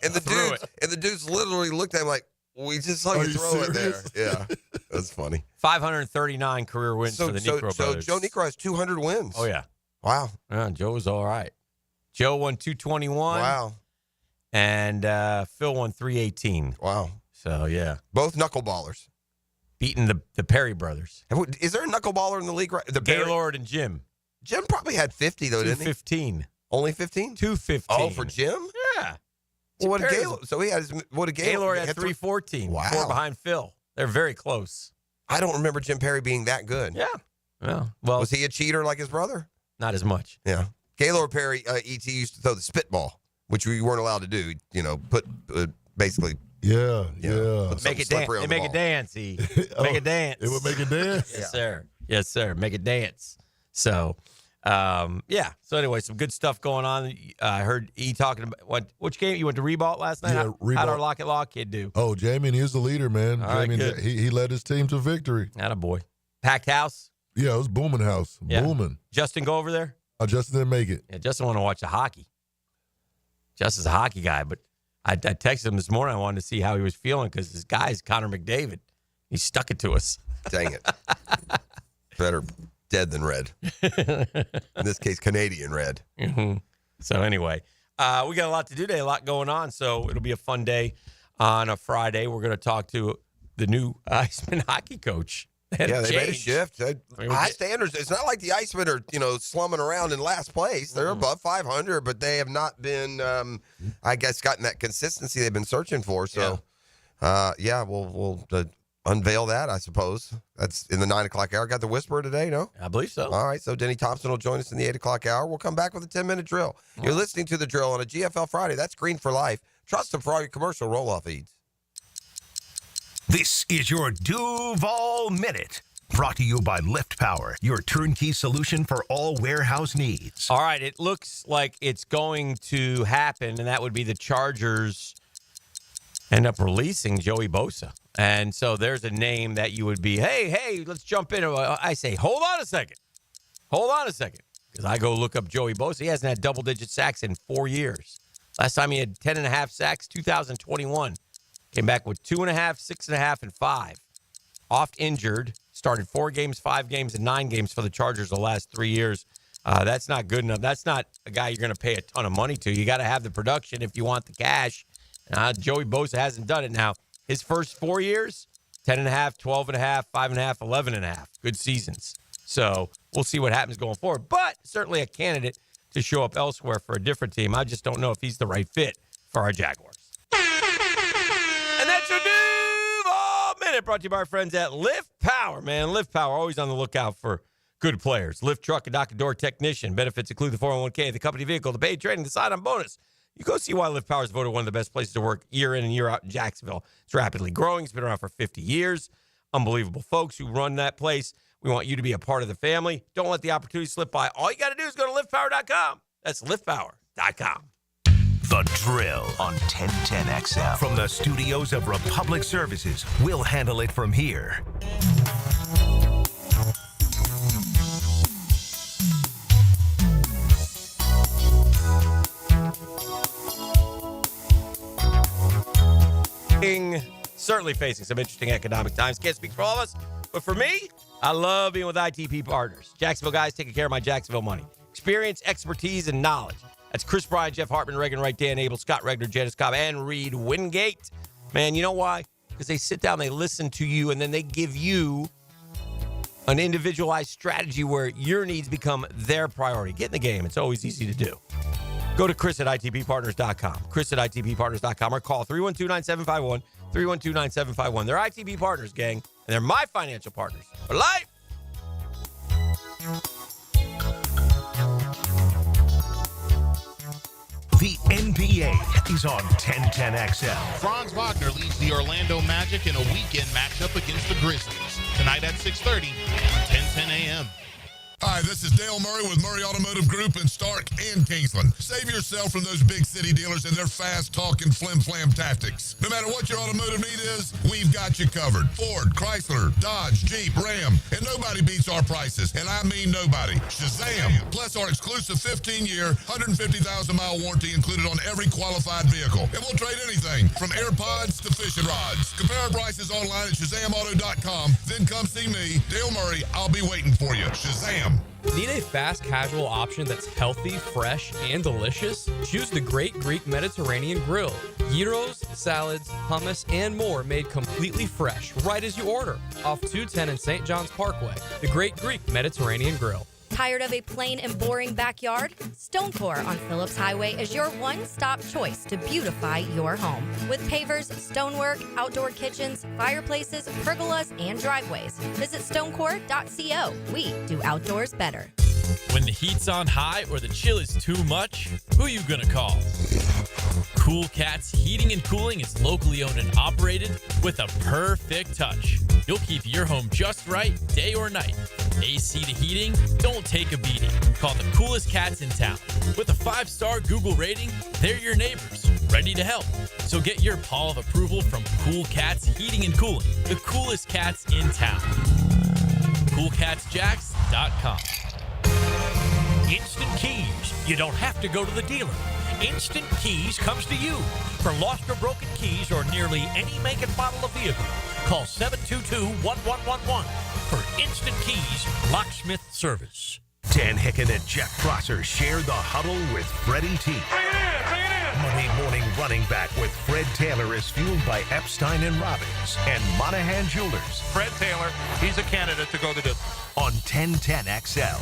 and the dudes literally looked at him like, "We just saw you throw it there." Yeah, that's funny. 539 career wins for the Necro brothers. So Joe Necro has 200 wins. Oh yeah. Wow. Yeah, Joe was all right. Joe won 221. Wow. And Phil won 318. Wow. So, yeah. Both knuckleballers. Beating the Perry brothers. Is there a knuckleballer in the league? The Gaylord and Jim. Jim probably had 50, though, didn't he? 215. Only 15? 215. Oh, for Jim? Yeah. Well, what did Gaylord? So he had what did Gaylord? Gaylord had 314. Wow. 4 behind Phil. They're very close. I don't remember Jim Perry being that good. Yeah. Well, was he a cheater like his brother? Not as much. Yeah. Gaylord Perry, E.T. used to throw the spitball, which we weren't allowed to do. Put basically. Yeah. Make it dance. Make it dance. Make it dance. It would make it dance. Yes, sir. Yes, sir. Make it dance. So, yeah. So anyway, some good stuff going on. I heard E talking about which game you went to Reebok last night. Yeah, How'd our Lock It Law kid do? Oh, Jamie, he was the leader, man. All right, Jamie, good. he led his team to victory. Attaboy. Packed house. Yeah, it was booming house. Yeah. Booming. Justin go over there? Justin didn't make it. Yeah, Justin wanted to watch the hockey. Justin's a hockey guy, but I texted him this morning. I wanted to see how he was feeling because his guy is Connor McDavid. He stuck it to us. Dang it. Better dead than red. In this case, Canadian red. Mm-hmm. So anyway, we got a lot to do today, a lot going on. So it'll be a fun day on a Friday. We're going to talk to the new Iceman hockey coach. They made a shift. High standards. It's not like the Icemen are, slumming around in last place. They're above 500, but they have not been, I guess, gotten that consistency they've been searching for. So, we'll unveil that, I suppose. That's in the 9 o'clock hour. Got the whisper today, no? I believe so. All right, so Denny Thompson will join us in the 8 o'clock hour. We'll come back with a 10-minute drill. You're listening to The Drill on a GFL Friday. That's Green for Life. Trust them for all your commercial roll-off feeds. This is your Duval Minute, brought to you by Lift Power, your turnkey solution for all warehouse needs. All right, it looks like it's going to happen, and that would be the Chargers end up releasing Joey Bosa. And so there's a name that you would be, hey, let's jump in. I say, hold on a second. Because I go look up Joey Bosa. He hasn't had double-digit sacks in 4 years. Last time he had 10.5 sacks, 2021. Came back with 2.5, 6.5, and 5. Oft injured. Started 4 games, 5 games, and 9 games for the Chargers the last 3 years. That's not good enough. That's not a guy you're going to pay a ton of money to. You got to have the production if you want the cash. Joey Bosa hasn't done it now. His first 4 years, 10.5, 12.5, 5.5, 11.5. Good seasons. So we'll see what happens going forward. But certainly a candidate to show up elsewhere for a different team. I just don't know if he's the right fit for our Jaguars. And that's your Duval Minute, brought to you by our friends at Lift Power, man. Lift Power, always on the lookout for good players. Lift truck and dock and door technician. Benefits include the 401k, the company vehicle, the paid training, the sign-on bonus. You go see why Lift Power is voted one of the best places to work year in and year out in Jacksonville. It's rapidly growing. It's been around for 50 years. Unbelievable folks who run that place. We want you to be a part of the family. Don't let the opportunity slip by. All you got to do is go to liftpower.com. That's liftpower.com. The Drill on 1010XL. From the studios of Republic Services, we'll handle it from here. Certainly facing some interesting economic times. Can't speak for all of us, but for me, I love being with ITP Partners. Jacksonville guys taking care of my Jacksonville money. Experience, expertise, and knowledge. That's Chris Bryan, Jeff Hartman, Reagan Wright, Dan Abel, Scott Regner, Janice Cobb, and Reed Wingate. Man, you know why? Because they sit down, they listen to you, and then they give you an individualized strategy where your needs become their priority. Get in the game. It's always easy to do. Go to Chris at ITPpartners.com. Chris at ITPpartners.com or call 312-9751, 312-9751. They're ITP Partners, gang, and they're my financial partners for life. The NBA is on 1010XL. Franz Wagner leads the Orlando Magic in a weekend matchup against the Grizzlies. Tonight at 6:30 on 1010 a.m. Hi, this is Dale Murray with Murray Automotive Group in Stark and Kingsland. Save yourself from those big city dealers and their fast-talking flim-flam tactics. No matter what your automotive need is, we've got you covered. Ford, Chrysler, Dodge, Jeep, Ram, and nobody beats our prices, and I mean nobody. Shazam! Plus our exclusive 15-year, 150,000-mile warranty included on every qualified vehicle. And we'll trade anything from AirPods to fishing rods. Compare our prices online at ShazamAuto.com. Then come see me, Dale Murray. I'll be waiting for you. Shazam! Need a fast casual option that's healthy, fresh, and delicious? Choose the Great Greek Mediterranean Grill. Gyros, salads, hummus, and more made completely fresh right as you order. Off 210 in St. John's Parkway. The Great Greek Mediterranean Grill. Tired of a plain and boring backyard? Stonecore on Phillips Highway is your one-stop choice to beautify your home. With pavers, stonework, outdoor kitchens, fireplaces, pergolas, and driveways. Visit stonecore.co. We do outdoors better. When the heat's on high or the chill is too much, who you gonna call? Cool Cats Heating and Cooling is locally owned and operated with a perfect touch. You'll keep your home just right, day or night. AC to heating, don't take a beating. Call the coolest cats in town. With a 5-star Google rating, they're your neighbors, ready to help. So get your paw of approval from Cool Cats Heating and Cooling, the coolest cats in town. CoolCatsJacks.com. Instant Keys. You don't have to go to the dealer. Instant Keys comes to you. For lost or broken keys or nearly any make and model of vehicle, call 722-1111 for Instant Keys locksmith service. Dan Hicken and Jeff Prosser share the huddle with Freddie T. Monday morning running back with Fred Taylor is fueled by Epstein and Robbins and Monahan Jewelers. Fred Taylor, he's a candidate to go the distance. On 1010XL.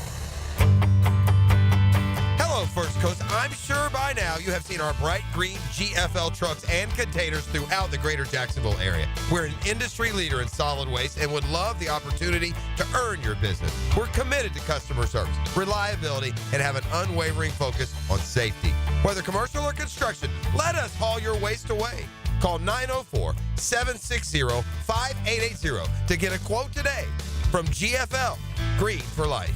Hello, First Coast. I'm sure by now you have seen our bright green GFL trucks and containers throughout the greater Jacksonville area. We're an industry leader in solid waste and would love the opportunity to earn your business. We're committed to customer service, reliability, and have an unwavering focus on safety. Whether commercial or construction, let us haul your waste away. Call 904-760-5880 to get a quote today from GFL, Green for Life.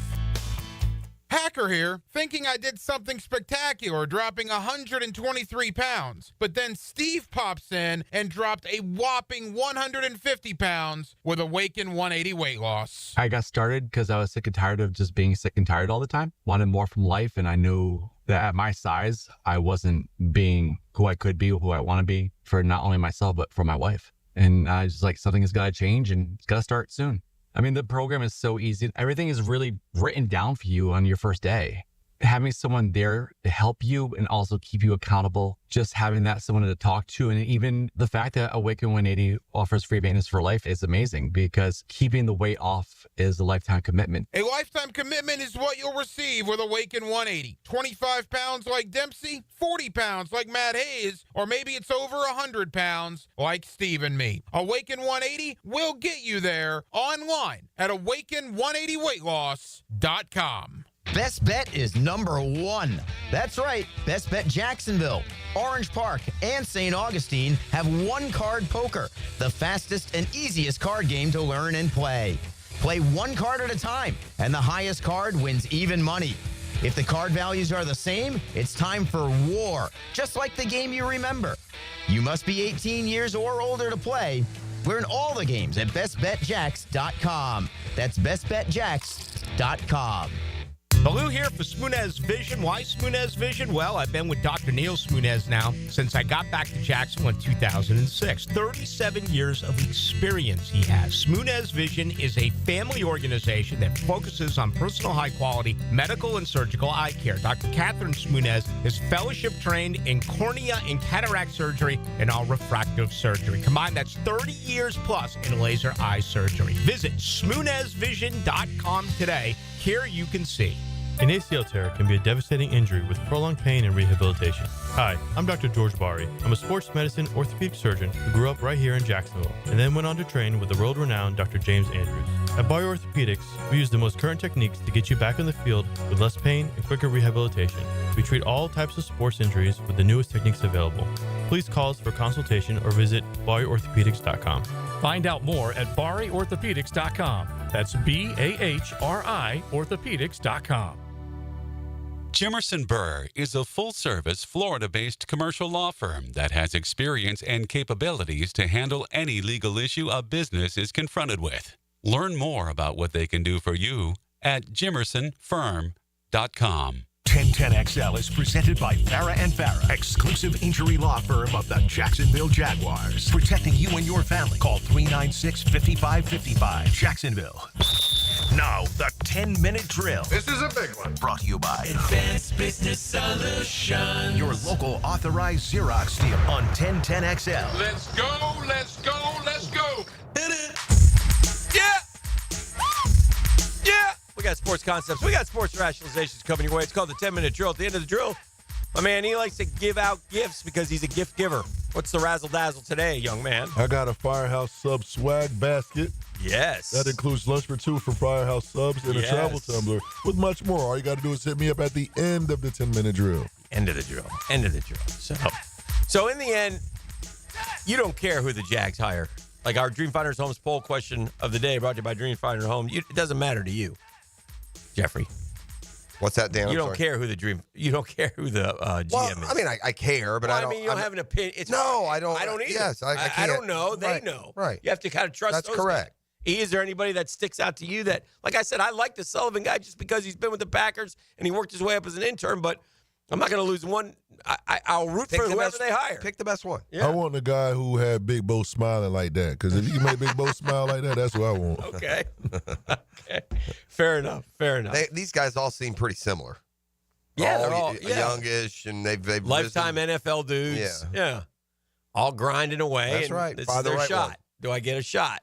Hacker here, thinking I did something spectacular, dropping 123 pounds. But then Steve pops in and dropped a whopping 150 pounds with Awaken 180 weight loss. I got started because I was sick and tired of just being sick and tired all the time. Wanted more from life, and I knew that at my size, I wasn't being who I could be, who I want to be for not only myself, but for my wife. And I was like, something has got to change, and it's got to start soon. I mean, the program is so easy. Everything is really written down for you on your first day. Having someone there to help you and also keep you accountable, just having that someone to talk to, and even the fact that Awaken 180 offers free maintenance for life is amazing because keeping the weight off is a lifetime commitment. A lifetime commitment is what you'll receive with Awaken 180. 25 pounds like Dempsey, 40 pounds like Matt Hayes, or maybe it's over 100 pounds like Steve and me. Awaken 180 will get you there online at awaken180weightloss.com. Best Bet is #1. That's right, Best Bet Jacksonville, Orange Park, and St. Augustine have one-card poker, the fastest and easiest card game to learn and play. Play one card at a time, and the highest card wins even money. If the card values are the same, it's time for war, just like the game you remember. You must be 18 years or older to play. Learn all the games at bestbetjacks.com. That's bestbetjacks.com. Baloo here for Smunez Vision. Why Smunez Vision? Well, I've been with Dr. Neil Smunez now since I got back to Jacksonville in 2006. 37 years of experience he has. Smunez Vision is a family organization that focuses on personal high-quality medical and surgical eye care. Dr. Catherine Smunez is fellowship trained in cornea and cataract surgery and all refractive surgery. Combined, that's 30 years plus in laser eye surgery. Visit SmunezVision.com today. Here you can see. An ACL tear can be a devastating injury with prolonged pain and rehabilitation. Hi, I'm Dr. George Bari. I'm a sports medicine orthopedic surgeon who grew up right here in Jacksonville and then went on to train with the world-renowned Dr. James Andrews. At Bari Orthopedics, we use the most current techniques to get you back in the field with less pain and quicker rehabilitation. We treat all types of sports injuries with the newest techniques available. Please call us for consultation or visit BariOrthopedics.com. Find out more at BariOrthopedics.com. That's BAHRI orthopedics.com. Jimerson Burr is a full-service, Florida-based commercial law firm that has experience and capabilities to handle any legal issue a business is confronted with. Learn more about what they can do for you at jimersonfirm.com. 1010XL is presented by Farah & Farah, exclusive injury law firm of the Jacksonville Jaguars. Protecting you and your family. Call 396-5555. Jacksonville. Now, the 10-minute drill. This is a big one. Brought to you by Advanced Business Solutions. your local authorized Xerox dealer on 1010XL. Let's go, let's go, let's go. Hit it. Yeah. Yeah. We got sports concepts. We got sports rationalizations coming your way. It's called the 10-minute drill. At the end of the drill, my man, he likes to give out gifts because he's a gift giver. What's the razzle-dazzle today, young man? I got a Firehouse Sub swag basket. Yes. That includes lunch for two from Firehouse Subs and a travel tumbler with much more. All you got to do is hit me up at the end of the 10-minute drill. End of the drill. End of the drill. So in the end, you don't care who the Jags hire. Like our Dreamfinders Homes poll question of the day brought to you by Dreamfinder Home. It doesn't matter to you, Jeffrey. What's that, Dan? You don't care who the GM is. I mean, I care, but I don't. you don't have an opinion. I don't. I don't either. Yes, I can't. I don't know. They Right, know. Right. You have to kind of trust. That's those correct. guys. Is there anybody that sticks out to you that, like I said, I like the Sullivan guy just because he's been with the Packers and he worked his way up as an intern, but I'm not going to lose one. I'll root for whoever they hire. Pick the best one. I want the guy who had Big Bo smiling like that. Because if you can make Big Bo smile like that, that's what I want. Okay. Okay. Fair enough. These guys all seem pretty similar. Yeah, they're all youngish, and they've lifetime risen. NFL dudes. Yeah. All grinding away. That's and right. This Find is the their right shot. one. Do I get a shot?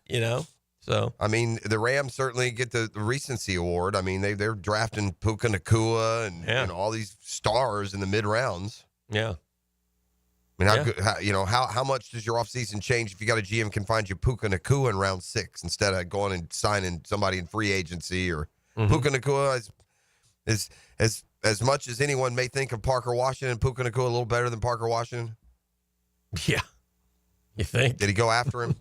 So I mean, the Rams certainly get the recency award. I mean, they're drafting Puka Nacua and all these stars in the mid rounds. Yeah. I mean, how much does your offseason change if you got a GM can find you Puka Nacua in round 6 instead of going and signing somebody in free agency or Puka Nacua is as much as anyone may think of Parker Washington, Puka Nacua a little better than Parker Washington? Yeah. You think? Did he go after him?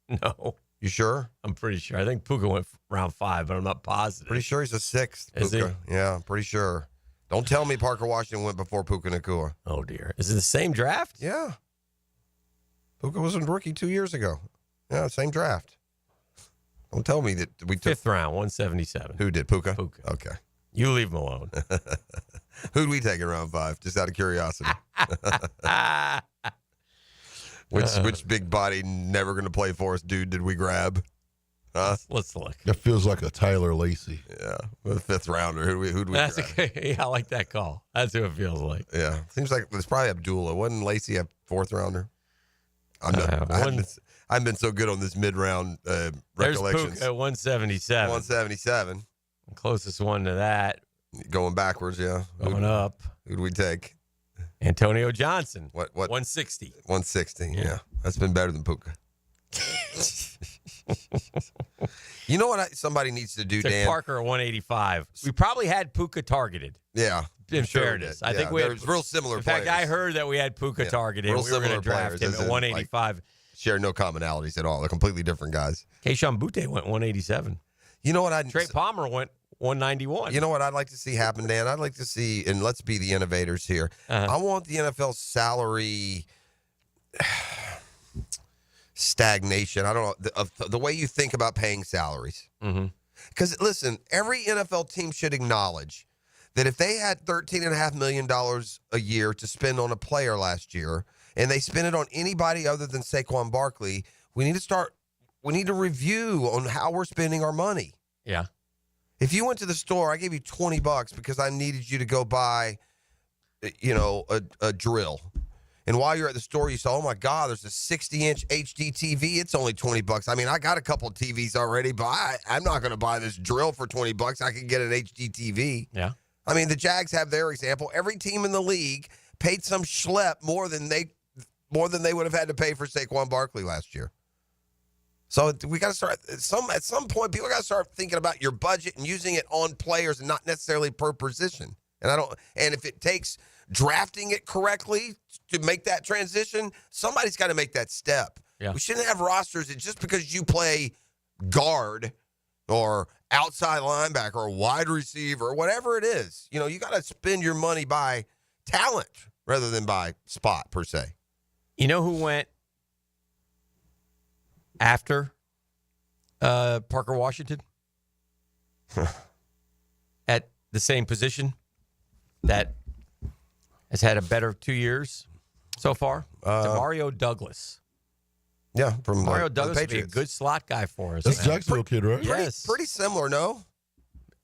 No. You sure? I'm pretty sure. I think Puka went round 5, but I'm not positive. Pretty sure he's a 6th. Is Puka. he? Yeah, pretty sure. Don't tell me Parker Washington went before Puka Nacua. Oh, dear. Is it the same draft? Yeah. Puka was a rookie 2 years ago. Yeah, same draft. Don't tell me that we took 5th round, 177. Who did? Puka? Puka. Okay. You leave him alone. Who'd we take in round 5? Just out of curiosity. Which big body, never going to play for us dude did we grab? Huh? Let's look. That feels like a Tyler Lacey. Yeah. The 5th rounder. Who'd we grab? Yeah, I like that call. That's who it feels like. Yeah. Seems like it's probably Abdullah. Wasn't Lacey a 4th rounder? I haven't been so good on this mid-round recollections. There's Puka at 177. 177. Closest one to that. Going backwards, yeah. Going up. Who'd we take? Antonio Johnson. What? 160. 160, yeah. That's been better than Puka. You know what somebody needs to do, Took Dan? Parker at 185. We probably had Puka targeted. Yeah. In sure fairness. we did. I think we had real similar in players. fact, I heard that we had Puka targeted. Real We were going to similar draft players, him at 185. Share no commonalities at all. They're completely different guys. Keyshawn Butte went 187. You know what? Trey Palmer went 191. You know what I'd like to see happen, Dan? I'd like to see, and let's be the innovators here. I want the NFL salary stagnation. I don't know, the way you think about paying salaries. Because, listen, every NFL team should acknowledge that if they had $13.5 million a year to spend on a player last year, and they spend it on anybody other than Saquon Barkley, we need to review on how we're spending our money. Yeah. If you went to the store, I gave you $20 because I needed you to go buy, a drill. And while you're at the store, you saw, oh my God, there's a 60-inch HD TV. It's only $20. I mean, I got a couple of TVs already, but I'm not going to buy this drill for $20. I can get an HD TV. Yeah. I mean, the Jags have their example. Every team in the league paid some schlep more than they would have had to pay for Saquon Barkley last year. So we got to start at some point. People got to start thinking about your budget and using it on players and not necessarily per position. And if it takes drafting it correctly to make that transition, somebody's got to make that step. Yeah. We shouldn't have rosters that just because you play guard or outside linebacker or wide receiver, whatever it is. You know, you got to spend your money by talent rather than by spot per se. You know who went after Parker Washington at the same position that has had a better 2 years so far? Demario Douglas. Yeah, from Mario the Douglas would be a Patriots. good slot guy for us. That's man. Jacksonville kid, right? Yes. Pretty similar, no?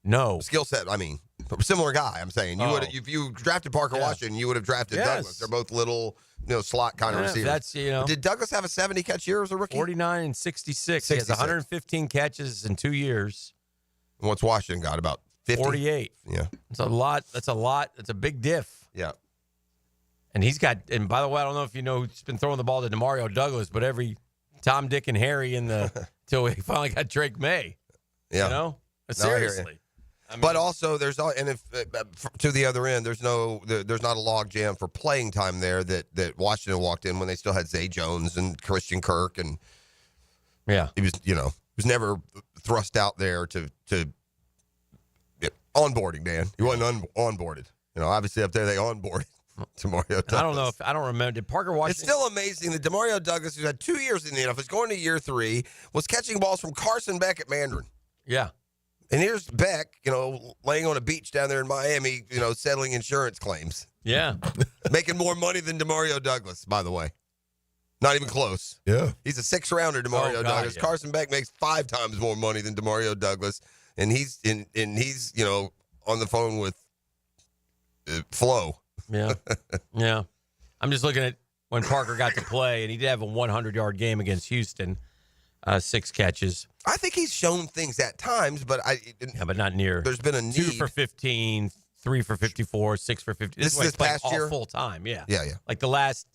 No. Skill set, I mean. Similar guy, I'm saying. You would, if you drafted Parker Washington, you would have drafted Douglas. They're both little, slot kind of receivers. That's, Did Douglas have a 70-catch year as a rookie? 49 and 66. He has 115 catches in 2 years. And what's Washington got? About 50? 48. Yeah. It's a lot. That's a lot. That's a big diff. Yeah. And he's got, and by the way, I don't know if you know who's been throwing the ball to Demario Douglas, but every Tom, Dick, and Harry till we finally got Drake May. Yeah. You know? No, I hear Seriously. you. I mean, But also, there's and if to the other end, there's not a log jam for playing time there that Washington walked in when they still had Zay Jones and Christian Kirk, and he was never thrust out there to onboarding. Dan, he wasn't onboarded. Obviously up there they onboarded Demario Douglas. I don't remember. Did Parker Washington? It's still amazing that Demario Douglas, who's had 2 years in the NFL, is going to year 3, was catching balls from Carson Beck at Mandarin. Yeah. And here's Beck, laying on a beach down there in Miami, settling insurance claims. Yeah. Making more money than Demario Douglas, by the way. Not even close. Yeah. He's a 6rounder, Demario Douglas. Yeah. Carson Beck makes 5 times more money than Demario Douglas. And he's on the phone with Flo. Yeah. Yeah. I'm just looking at when Parker got to play, and he did have a 100-yard game against Houston, 6 catches. I think he's shown things at times, but but not near. There's been a need. 2 for 15, 3 for 54, 6 for 50. This is like past all year? full time. Yeah. Yeah. Like the last.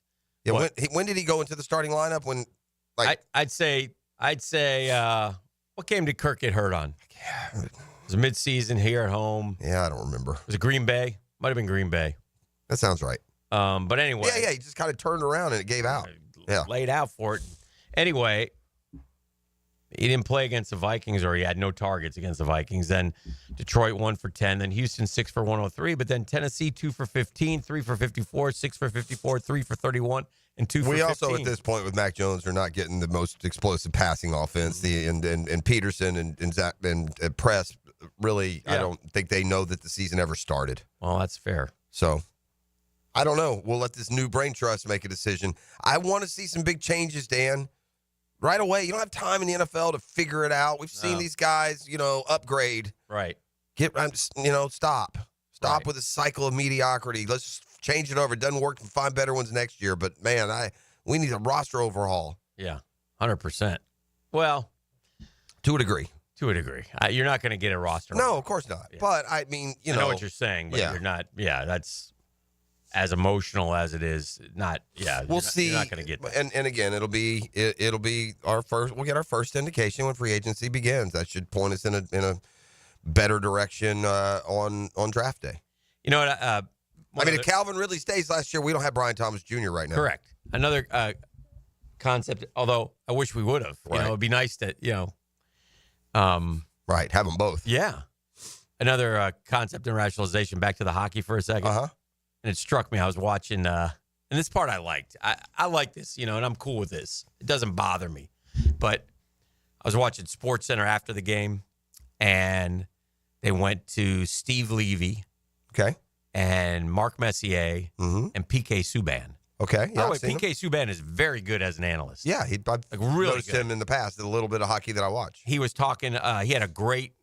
Yeah. When did he go into the starting lineup? When, I'd say. What game did Kirk get hurt on? It was midseason here at home. Yeah, I don't remember. Was it Green Bay? Might have been Green Bay. That sounds right. But anyway. Yeah. He just kind of turned around and it gave out. Yeah. Laid out for it. Anyway, he didn't play against the Vikings, or he had no targets against the Vikings. Then Detroit 1 for 10. Then Houston 6 for 103. But then Tennessee 2 for 15, 3 for 54, 6 for 54, 3 for 31, and 2 for 15. We also, at this point with Mac Jones, are not getting the most explosive passing offense. And Peterson and Zach and Press really, I don't think they know that the season ever started. Well, that's fair. So I don't know. We'll let this new brain trust make a decision. I want to see some big changes, Dan. Right away. You don't have time in the NFL to figure it out. We've seen these guys, upgrade. Right. Stop. Stop with a cycle of mediocrity. Let's just change it over. It doesn't work and find better ones next year. But, man, we need a roster overhaul. Yeah, 100%. Well. To a degree. You're not going to get a roster. No, of course not. Yeah. But, I mean, I know what you're saying, but you're not. Yeah, that's as emotional as it is. Not, we'll see. You're not going to get that. And again, it'll be our first. We'll get our first indication when free agency begins. That should point us in a better direction on draft day. You know what? if Calvin Ridley stays last year, we don't have Brian Thomas Jr. right now. Correct. Another concept. Although I wish we would have. Right. It'd be nice to right, have them both. Yeah. Another concept and rationalization. Back to the hockey for a second. And it struck me. I was watching, and this part I liked. I like this, and I'm cool with this. It doesn't bother me. But I was watching SportsCenter after the game, and they went to Steve Levy. Okay. And Mark Messier and P.K. Subban. Okay. By the way, P.K. Subban is very good as an analyst. Yeah, I've really noticed him in the past, a little bit of hockey that I watch. He was talking, he had a great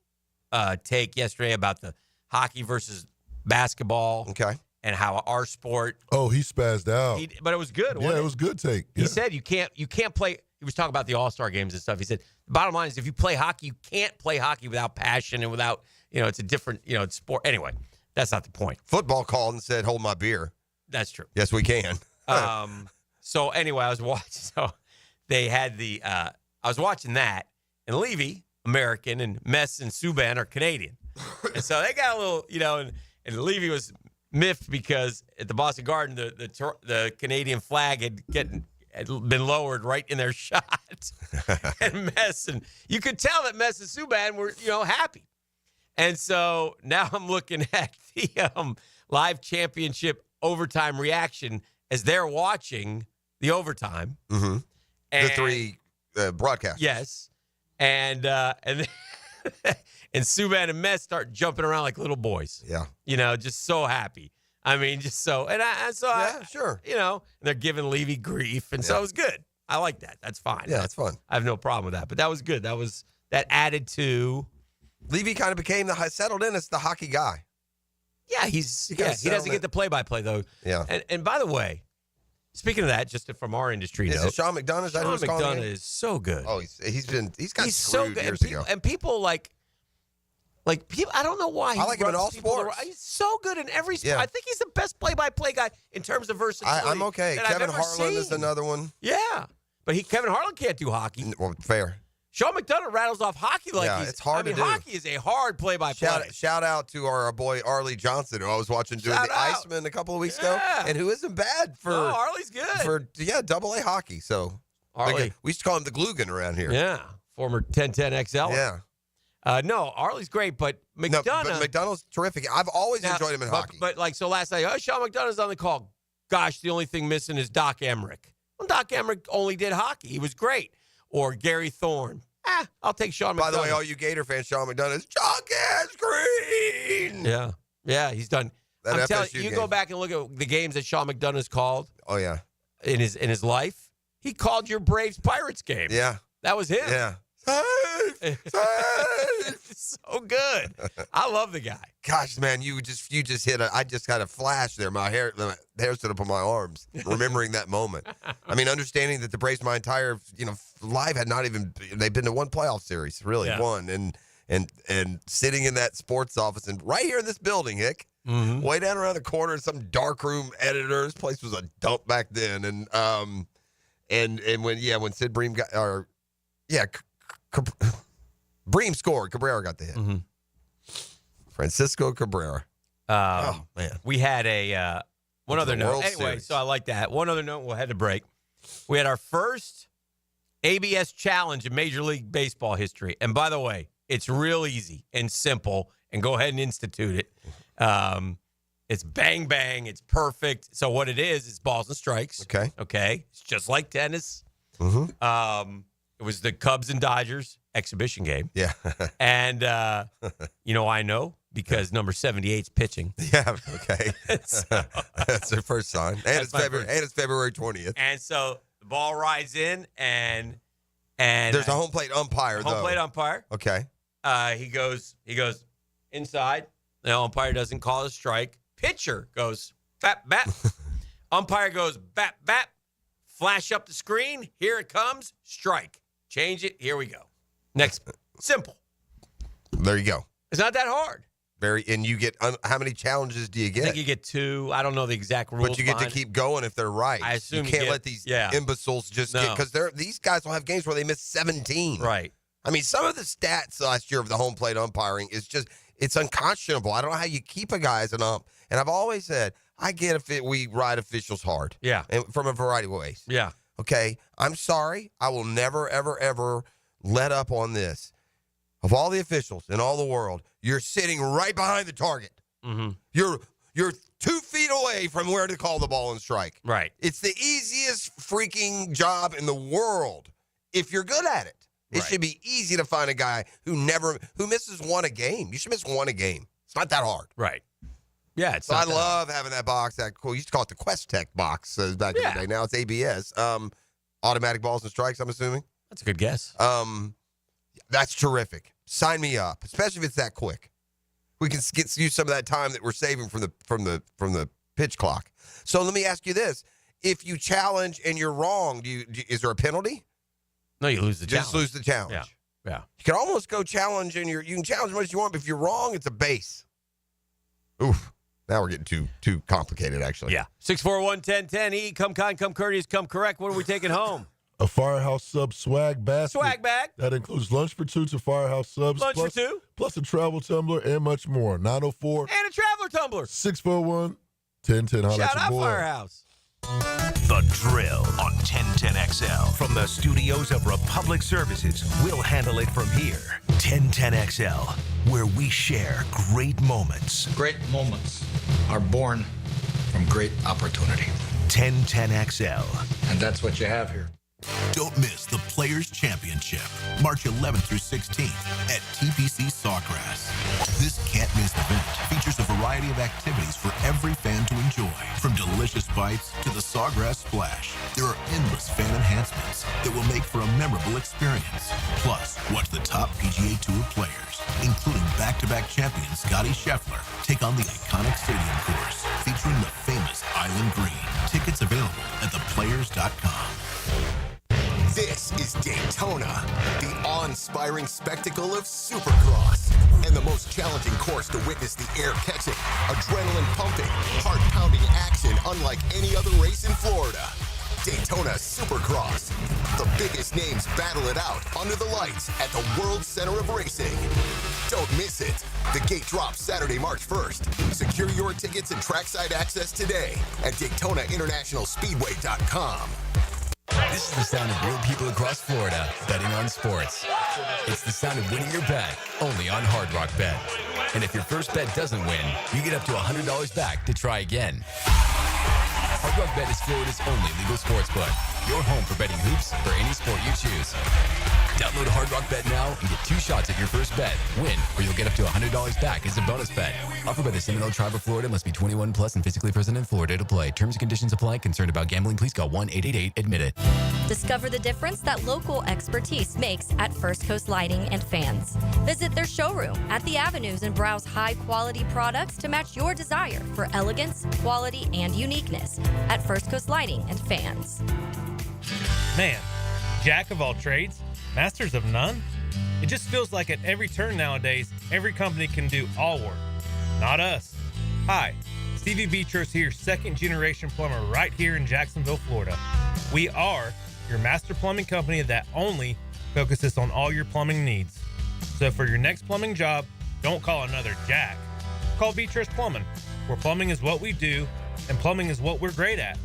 take yesterday about the hockey versus basketball. Okay. And how our sport. Oh, he spazzed out. But it was good. Yeah, it was a good take. He said you can't play. He was talking about the All-Star games and stuff. He said the bottom line is if you play hockey, you can't play hockey without passion and without, it's a different, it's sport. Anyway, that's not the point. Football called and said, hold my beer. That's true. Yes, we can. So anyway, I was watching. So they had I was watching that, and Levy, American, and Mess and Subban are Canadian. And so they got a little, and Levy was miffed because at the Boston Garden, the Canadian flag had been lowered right in their shot. And Mess, and you could tell that Mess and Subban were, happy. And so now I'm looking at the live championship overtime reaction as they're watching the overtime. Mm-hmm. The three broadcasts. Yes. And and Subban and Mess start jumping around like little boys. Yeah. Just so happy. I mean, just so. Sure. They're giving Levy grief. And so it was good. I like that. That's fine. Yeah, that's fun. I have no problem with that. But that was good. That added to. Levy kind of became settled in as the hockey guy. Yeah, he doesn't get the play-by-play, though. Yeah. And by the way, speaking of that, just from our industry Is note. it Sean McDonough? Sean McDonough is so good. Oh, he's got he's screwed so good. years ago. And people like people, I don't know why. I like him in all sports. He's so good in every sport. Yeah. I think he's the best play-by-play guy in terms of versatility. I'm okay. that Kevin I've ever Harlan is seen. another one. Yeah. But Kevin Harlan can't do hockey. Well, fair. Sean McDonough rattles off hockey like it's hard to do. Hockey is a hard play-by-play. Shout out to our boy Arlie Johnson, who I was watching doing the Iceman a couple of weeks ago, and who isn't bad for. No, Arlie's good for AA hockey. So Arlie, we used to call him the Glugan around here. Yeah, former 1010 XL. Yeah. No, Arlie's great, but McDonough. No, but McDonough's terrific. I've always enjoyed him in hockey. But so last night, Sean McDonough's on the call. Gosh, the only thing missing is Doc Emmerich. Well, Doc Emmerich only did hockey. He was great. Or Gary Thorne. I'll take Sean McDonough. By the way, all you Gator fans, Sean McDonough is chalk as green. Yeah, he's done. That I'm telling you, FSU go game. back and look at the games that Sean McDonough's called. Oh yeah, in his life, he called your Braves Pirates game. Yeah, that was him. Yeah, safe. So good. I love the guy. Gosh, man, you just hit I just got a flash there. My hair stood up on my arms, remembering that moment. I mean, understanding that the Braves, my entire life had not even they've been to one playoff series, really one, and sitting in that sports office and right here in this building, Hick, way down around the corner in some dark room editor. This place was a dump back then, and when Sid Bream got Bream scored, Cabrera got the hit. Francisco Cabrera. Oh man, we had a one other note. Anyway, Series. so I like that. One other note. We'll head to break. We had our first ABS challenge in Major League Baseball history, and by the way, it's real easy and simple. And go ahead and institute it. It's bang bang. It's perfect. So what it is balls and strikes. Okay. It's just like tennis. It was the Cubs and Dodgers exhibition game. Yeah. And, I know because number 78's pitching. Yeah, okay. That's their first sign. And it's February 20th. And so the ball rides in and there's a home plate umpire, though. Home plate umpire. Okay. He goes inside. The umpire doesn't call a strike. Pitcher goes, bap, bap. Umpire goes, bap, bap. Flash up the screen. Here it comes. Strike. Change it. Here we go. Next. Simple. There you go. It's not that hard. And you get, how many challenges do you get? I think you get 2. I don't know the exact rules. But you get to keep going if they're right. I assume you can't let these imbeciles just get, because these guys will have games where they miss 17. Right. I mean, some of the stats last year of the home plate umpiring is just, it's unconscionable. I don't know how you keep a guy as an ump. And I've always said, I get we ride officials hard. Yeah. And from a variety of ways. Yeah. Okay. I'm sorry. I will never, ever, ever let up on this. Of all the officials in all the world, you're sitting right behind the target. Mm-hmm. You're 2 feet away from where to call the ball and strike. Right. It's the easiest freaking job in the world if you're good at it. It should be easy to find a guy who misses one a game. You should miss one a game. It's not that hard. Right. Yeah. So I love having that box. We used to call it the Quest Tech box back in the day. Now it's ABS. Automatic balls and strikes, I'm assuming. That's a good guess. That's terrific. Sign me up, especially if it's that quick. We can use some of that time that we're saving from the pitch clock. So let me ask you this: if you challenge and you're wrong, is there a penalty? No, you lose the challenge. Just lose the challenge. Yeah. You can almost go challenge, and you can challenge as much as you want, but if you're wrong, it's a base. Oof. Now we're getting too complicated, actually. Yeah. 641-1010-E. Come kind, come courteous, come correct. What are we taking home? A Firehouse Sub swag basket. Swag bag. That includes lunch for 2 to Firehouse Subs. Lunch for 2. Plus a travel tumbler and much more. 904. And a traveler tumbler. 641-1010. Holla Shout at your out boy. Firehouse. The The Drill on 1010XL. From the studios of Republic Services, we'll handle it from here. 1010XL, where we share great moments. Great moments are born from great opportunity. 1010XL. And that's what you have here. Don't miss the Players' Championship, March 11th through 16th at TPC Sawgrass. This can't-miss event features a variety of activities for every fan to enjoy, from delicious bites to the Sawgrass Splash. There are endless fan enhancements that will make for a memorable experience. Plus, watch the top PGA Tour players, including back-to-back champion Scotty Scheffler, take on the iconic stadium course featuring the famous Island Green. Tickets available at theplayers.com. This is Daytona, the awe-inspiring spectacle of Supercross, and the most challenging course to witness the air-catching, adrenaline-pumping, heart-pounding action unlike any other race in Florida. Daytona Supercross. The biggest names battle it out under the lights at the World Center of Racing. Don't miss it. The gate drops Saturday, March 1st. Secure your tickets and trackside access today at DaytonaInternationalSpeedway.com. This is the sound of real people across Florida betting on sports. It's the sound of winning your bet, only on Hard Rock Bet. And if your first bet doesn't win, you get up to $100 back to try again. Hard Rock Bet is Florida's only legal sports book. Your home for betting hoops for any sport you choose. Download Hard Rock Bet now and get 2 shots at your first bet. Win, or you'll get up to $100 back as a bonus bet. Offered by the Seminole Tribe of Florida. Must be 21 plus and physically present in Florida to play. Terms and conditions apply. Concerned about gambling? Please call 1-888-ADMIT-IT. Discover the difference that local expertise makes at First Coast Lighting and Fans. Visit their showroom at the Avenues and browse high-quality products to match your desire for elegance, quality, and uniqueness at First Coast Lighting and Fans. Man, jack of all trades, masters of none? It just feels like at every turn nowadays, every company can do all work. Not us. Hi, Stevie Beatrice here, second-generation plumber right here in Jacksonville, Florida. We are your master plumbing company that only focuses on all your plumbing needs. So for your next plumbing job, don't call another Jack. Call Beatrice Plumbing, where plumbing is what we do and plumbing is what we're great at.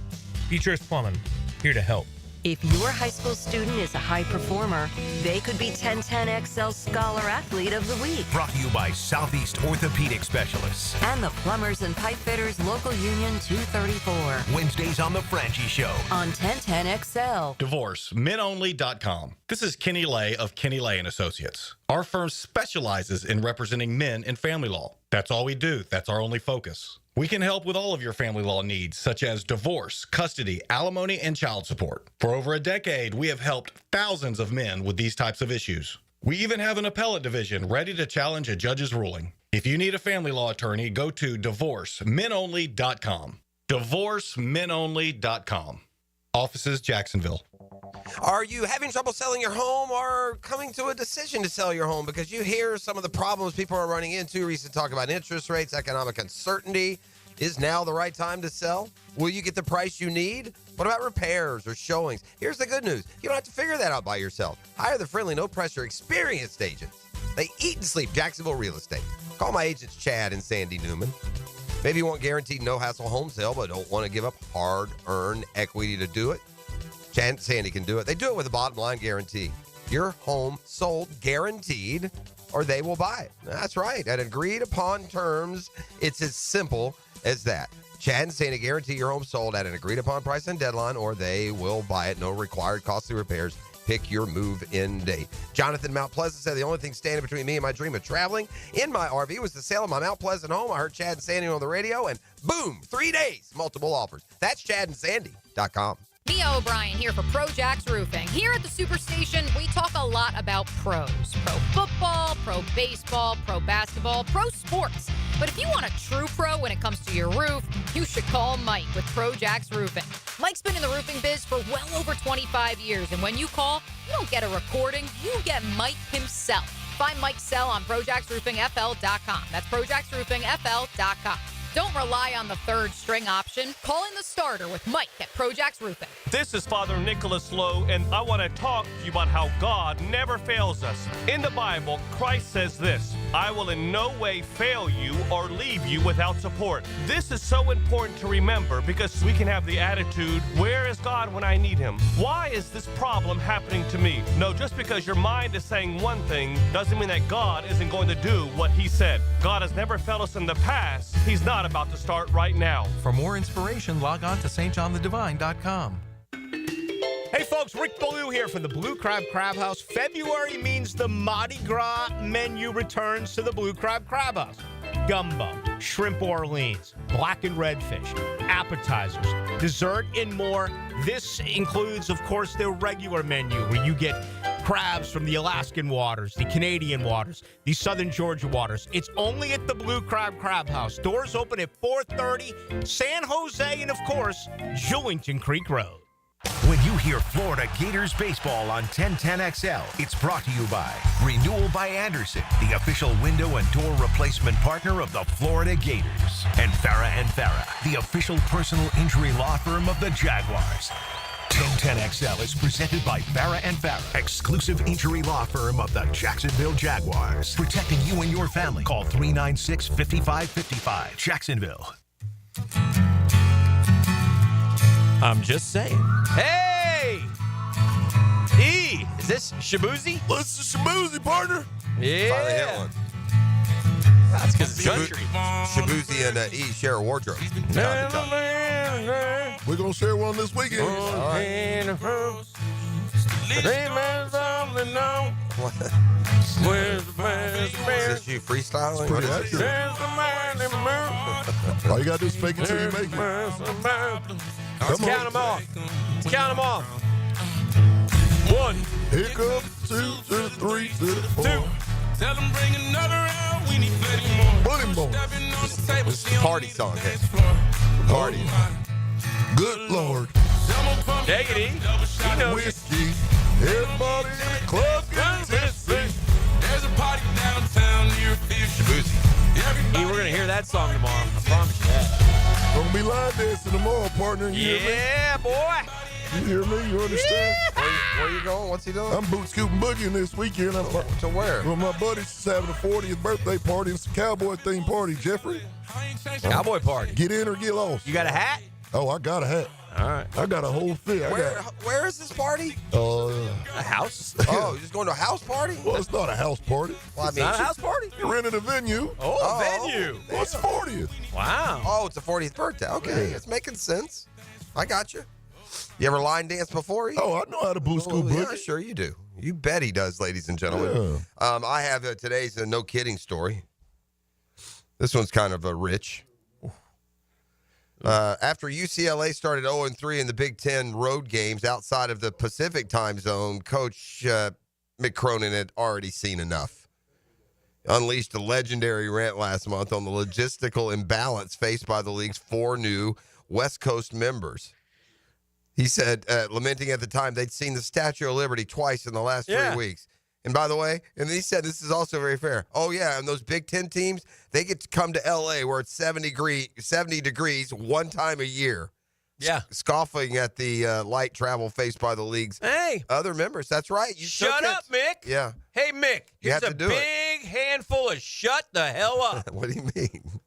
Beatrice Plumbing, here to help. If your high school student is a high performer, they could be 1010XL Scholar Athlete of the Week. Brought to you by Southeast Orthopedic Specialists. And the Plumbers and Pipe Fitters Local Union 234. Wednesdays on The Frangie Show. On 1010XL. DivorceMenOnly.com. This is Kenny Lay of Kenny Lay & Associates. Our firm specializes in representing men in family law. That's all we do. That's our only focus. We can help with all of your family law needs, such as divorce, custody, alimony, and child support. For over a decade, we have helped thousands of men with these types of issues. We even have an appellate division ready to challenge a judge's ruling. If you need a family law attorney, go to DivorceMenOnly.com. DivorceMenOnly.com. Offices, Jacksonville. Are you having trouble selling your home or coming to a decision to sell your home because you hear some of the problems people are running into? Recent talk about interest rates, economic uncertainty. Is now the right time to sell? Will you get the price you need? What about repairs or showings? Here's the good news. You don't have to figure that out by yourself. Hire the friendly, no-pressure, experienced agents. They eat and sleep Jacksonville real estate. Call my agents Chad and Sandy Newman. Maybe you want guaranteed no-hassle home sale but don't want to give up hard-earned equity to do it. Chad and Sandy can do it. They do it with a bottom-line guarantee. Your home sold guaranteed, or they will buy it. That's right. At agreed-upon terms, it's as simple as that. Chad and Sandy guarantee your home sold at an agreed-upon price and deadline, or they will buy it. No required costly repairs. Pick your move-in date. Jonathan Mount Pleasant said the only thing standing between me and my dream of traveling in my RV was the sale of my Mount Pleasant home. I heard Chad and Sandy on the radio, and boom, 3 days, multiple offers. That's ChadandSandy.com. Mia O'Brien here for Pro Jacks Roofing. Here at the Superstation, we talk a lot about pros. Pro football, pro baseball, pro basketball, pro sports. But if you want a true pro when it comes to your roof, you should call Mike with Pro Jacks Roofing. Mike's been in the roofing biz for well over 25 years, and when you call, you don't get a recording, you get Mike himself. Find Mike's cell on ProJacksRoofingFL.com. That's ProJacksRoofingFL.com. Don't rely on the third string option. Call in the starter with Mike at Pro Jacks Roofing. This is Father Nicholas Lowe, and I want to talk to you about how God never fails us. In the Bible, Christ says this: I will in no way fail you or leave you without support. This is so important to remember because we can have the attitude, where is God when I need him? Why is this problem happening to me? No, just because your mind is saying one thing doesn't mean that God isn't going to do what he said. God has never failed us in the past. He's not about to start right now. For more inspiration, log on to stjohnthedivine.com. Hey folks, Rick Ballou here from the Blue Crab Crab House. February means the Mardi Gras menu returns to the Blue Crab Crab House. Gumbo, shrimp Orleans, black and red fish, appetizers, dessert, and more. This includes, of course, their regular menu where you get crabs from the Alaskan waters, the Canadian waters, the Southern Georgia waters. It's only at the Blue Crab Crab House. Doors open at 4:30, San Jose, and, of course, Julington Creek Road. When you hear Florida Gators baseball on 1010XL, it's brought to you by Renewal by Anderson, the official window and door replacement partner of the Florida Gators, and Farah & Farah, the official personal injury law firm of the Jaguars. 1010XL is presented by Farah & Farah, exclusive injury law firm of the Jacksonville Jaguars. Protecting you and your family. Call 396-5555. Jacksonville. I'm just saying. Hey! E! Is this Shabuzi? This is Shabuzi, partner. Yeah. Finally hit one. That's because it's country. Shabuzi and E share a wardrobe. We're going to share one this weekend. All right. Where's the man? Is this you freestyling? Pretty accurate. All you got to do is fake it till you make it. Let's count them off. Let's count them off. 1. Here comes 2 to the 3 to the 4. 2. Tell them bring another round. We need plenty more. Plenty more. This is a party song. Hey. Party. Good Lord. Take it easy. You know Whiskey. Everybody in the club gets tipsy. There's a party downtown near Shabuzi. Hey, we're going to hear that song tomorrow. I promise you that. Gonna be line dancing tomorrow, partner. You hear me? Yeah, boy. You hear me? You understand? Where you going? What's he doing? I'm boot scooting boogieing this weekend. To where? Well, my buddy's is having a 40th birthday party. It's a cowboy themed party, Jeffrey. Cowboy party. Get in or get lost. You got a hat? Oh, I got a hat. All right. I got a whole fit. Where is this party? A house? Oh, you're just going to a house party? Well, it's not a house party. Well, It's not a house party? You rented a venue. Oh, venue. Well, it's 40th. Wow. Oh, it's a 40th birthday. Okay, it's making sense. I got you. You ever line dance before? Oh, I know how to boot scoot Yeah, boogie. sure you do. You bet he does, ladies and gentlemen. Yeah. I have today's no kidding story. This one's kind of rich. After UCLA started 0-3 in the Big Ten road games outside of the Pacific time zone, Coach Mick Cronin had already seen enough. Unleashed a legendary rant last month on the logistical imbalance faced by the league's 4 new West Coast members. He said, lamenting at the time, they'd seen the Statue of Liberty twice in the last 3 weeks. And by the way, and he said this is also very fair. Oh, yeah, and those Big Ten teams, they get to come to L.A. where it's 70 degrees one time a year. Yeah. Scoffing at the light travel faced by the league's other members. That's right. You Shut up, Mick. Yeah. Hey, Mick. You have Here's to do a it. big handful of shut the hell up. What do you mean?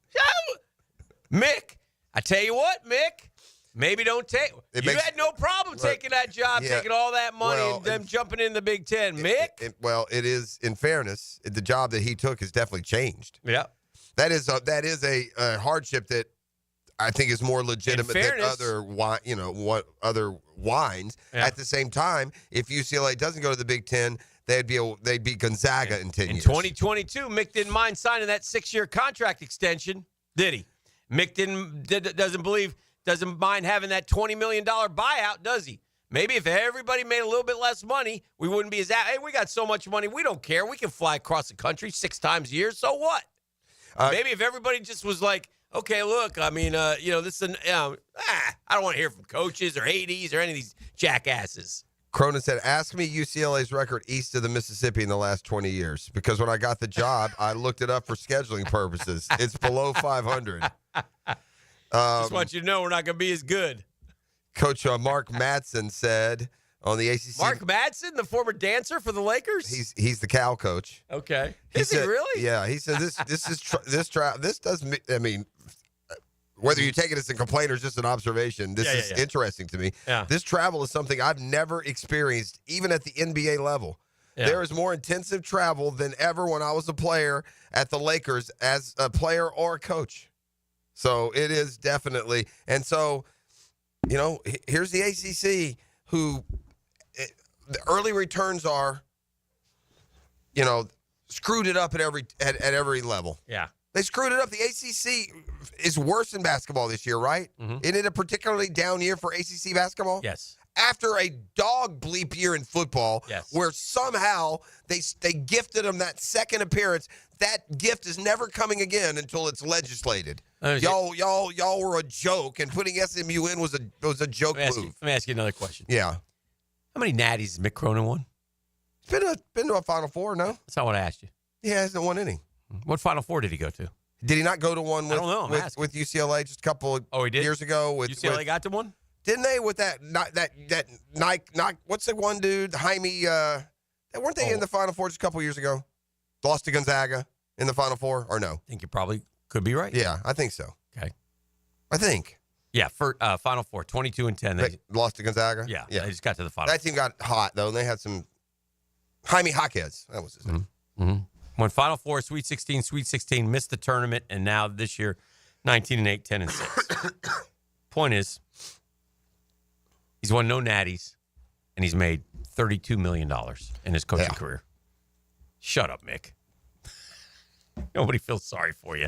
Mick, I tell you what, Mick. Maybe don't take. You had no problem taking that job, Yeah. taking all that money, Well, and them jumping in the Big Ten. Mick? It is, in fairness, the job that he took has definitely changed. Yeah. That is a hardship that I think is more legitimate than other wines. Yeah. At the same time, if UCLA doesn't go to the Big Ten, they'd be Gonzaga in 10 In years. 2022, Mick didn't mind signing that 6-year contract extension, did he? Mick doesn't mind having that $20 million buyout, does he? Maybe if everybody made a little bit less money, we wouldn't be hey, we got so much money, we don't care. We can fly across the country 6 times a year, so what? Maybe if everybody just was like, okay, look, I mean, this is I don't want to hear from coaches or ADs or any of these jackasses. Cronin said, ask me UCLA's record east of the Mississippi in the last 20 years, because when I got the job, I looked it up for scheduling purposes. It's below 500. Just want you to know we're not going to be as good. Coach Mark Madsen said, on the ACC. Mark Madsen, the former dancer for the Lakers? He's the Cal coach. Okay. He Is he really? Yeah, he said this does, I mean, whether you take it as a complaint or just an observation, this is interesting to me. Yeah. This travel is something I've never experienced, even at the NBA level. Yeah. There is more intensive travel than ever when I was a player at the Lakers as a player or a coach. So it is definitely. And so, here's the ACC who the early returns are, screwed it up at every level. Yeah. They screwed it up. The ACC is worse in basketball this year, right? Mm-hmm. Isn't it a particularly down year for ACC basketball? Yes. After a dog bleep year in football, where somehow they gifted them that second appearance, that gift is never coming again until it's legislated. Y'all were a joke, and putting SMU in was a joke move. Let me ask you another question. Yeah. How many natties has Mick Cronin won? Been to a Final Four, no? That's not what I asked you. Yeah, hasn't won any. What Final Four did he go to? Did he not go to one with, I don't know. with UCLA just a couple of years ago? UCLA got to one? Didn't they with that Nike, what's the one dude, Jaime, weren't they in the Final Four just a couple years ago? Lost to Gonzaga in the Final Four, or no? I think you probably could be right. Yeah, I think so. Okay. I think. Yeah, for Final Four, 22-10. They lost to Gonzaga? Yeah, they just got to the Final That team got hot, though, and they had some Jaime Jaquez. That was his name. Mm-hmm. Won Final Four, Sweet 16, missed the tournament, and now this year, 19-8, 10-6. Point is, he's won no natties, and he's made $32 million in his coaching career. Shut up, Mick. Nobody feels sorry for you.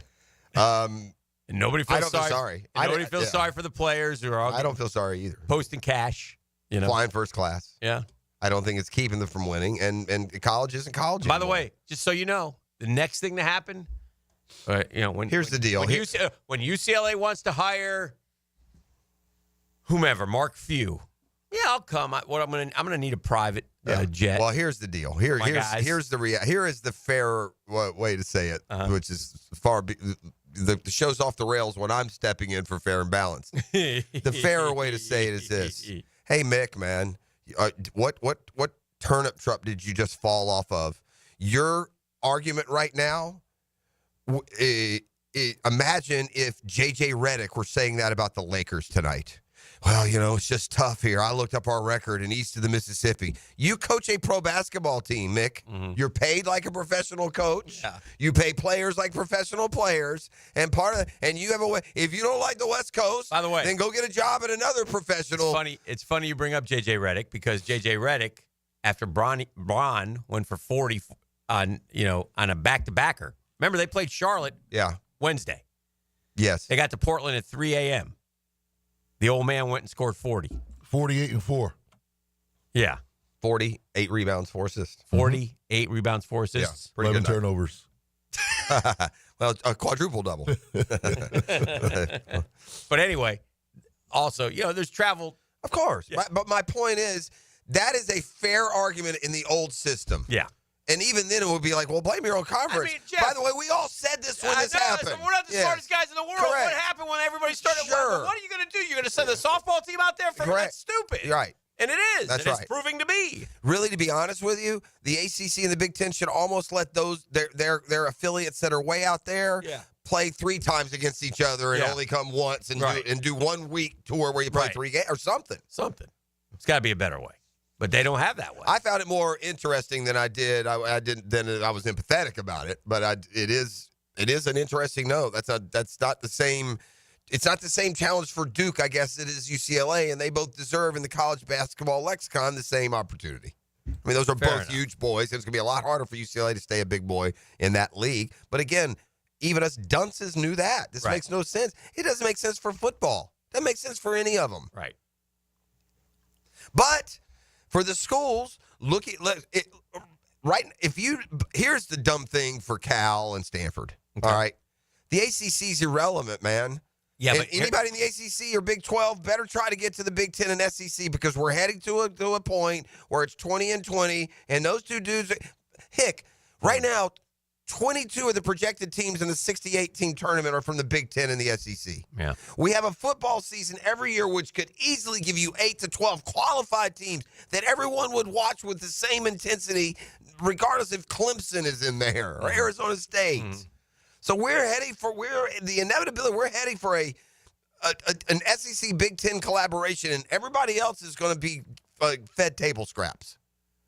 And nobody feels I don't feel sorry. Nobody feels sorry for the players who are all I don't feel sorry either. Posting cash, flying first class. Yeah. I don't think it's keeping them from winning, and college isn't college By the anymore. way, just so you know, the next thing to happen, here's the deal. When UCLA wants to hire whomever, Mark Few, I'll come. I'm gonna need a private jet. Well, here's the deal. Here is the fair way to say it, which is the show's off the rails when I'm stepping in for fair and balanced. The fairer way to say it is this: Hey, Mick, man. What turnip truck did you just fall off of? Your argument right now, imagine if J.J. Redick were saying that about the Lakers tonight. Well, it's just tough here. I looked up our record in east of the Mississippi. You coach a pro basketball team, Mick. Mm-hmm. You're paid like a professional coach. Yeah. You pay players like professional players. And you have a way. If you don't like the West Coast, by the way, then go get a job at another professional. It's funny you bring up J.J. Redick because J.J. Redick, after Braun went for 40 on a back-to-backer. Remember, they played Charlotte Wednesday. Yes. They got to Portland at 3 a.m. The old man went and scored 40. 48 and 4. Yeah. 40, 8 rebounds, 4 assists. 40, 8 rebounds, 4 assists. Yeah, 11 turnovers. Well, a quadruple double. But anyway, also, there's travel. Of course. Yeah. But my point is, that is a fair argument in the old system. Yeah. And even then, it would be like, well, blame your own conference. I mean, Jeff, by the way, we all said this when this happened. So we're not the smartest guys in the world. Correct. What happened when everybody started? Sure. What are you going to do? You're going to send the softball team out there? That's stupid. Right. And it is. That's It's proving to be. Really, to be honest with you, the ACC and the Big Ten should almost let their affiliates that are way out there play 3 times against each other and only come once and do 1 week tour where you play 3 games or something. It's got to be a better way. But they don't have that way. I found it more interesting than I did. I was empathetic about it, but it is an interesting note. That's not the same. It's not the same challenge for Duke, I guess, it is UCLA, and they both deserve in the college basketball lexicon the same opportunity. I mean, those are both huge boys. It's going to be a lot harder for UCLA to stay a big boy in that league. But again, even us dunces knew that. This makes no sense. It doesn't make sense for football. That makes sense for any of them. Right. But for the schools, here's the dumb thing for Cal and Stanford. Okay. All right. The ACC is irrelevant, man. Yeah, and but anybody in the ACC or Big 12 better try to get to the Big 10 and SEC because we're heading to a point where it's 20 and 20, and those two dudes, right now, 22 of the projected teams in the 68-team tournament are from the Big Ten and the SEC. Yeah. We have a football season every year which could easily give you 8 to 12 qualified teams that everyone would watch with the same intensity, regardless if Clemson is in there or Arizona State. So we're heading for an SEC Big Ten collaboration, and everybody else is going to be fed table scraps.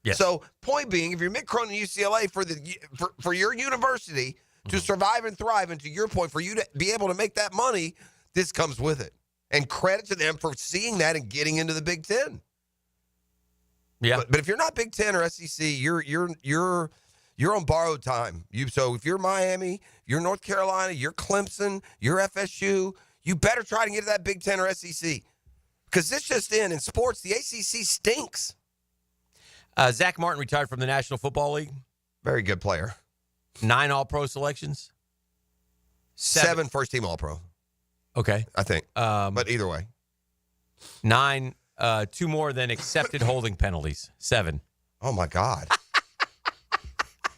Yes. So, point being, if you're Mick Cronin and UCLA, for your university to survive and thrive, and to your point, for you to be able to make that money, this comes with it. And credit to them for seeing that and getting into the Big Ten. Yeah. But if you're not Big Ten or SEC, you're on borrowed time. So if you're Miami, you're North Carolina, you're Clemson, you're FSU, you better try to get to that Big Ten or SEC. Because this just in sports, the ACC stinks. Zach Martin retired from the National Football League. Very good player. 9 All-Pro selections. 7 first-team All-Pro. Okay. I think. But either way. 9, 2 more than accepted holding penalties. 7. Oh, my God.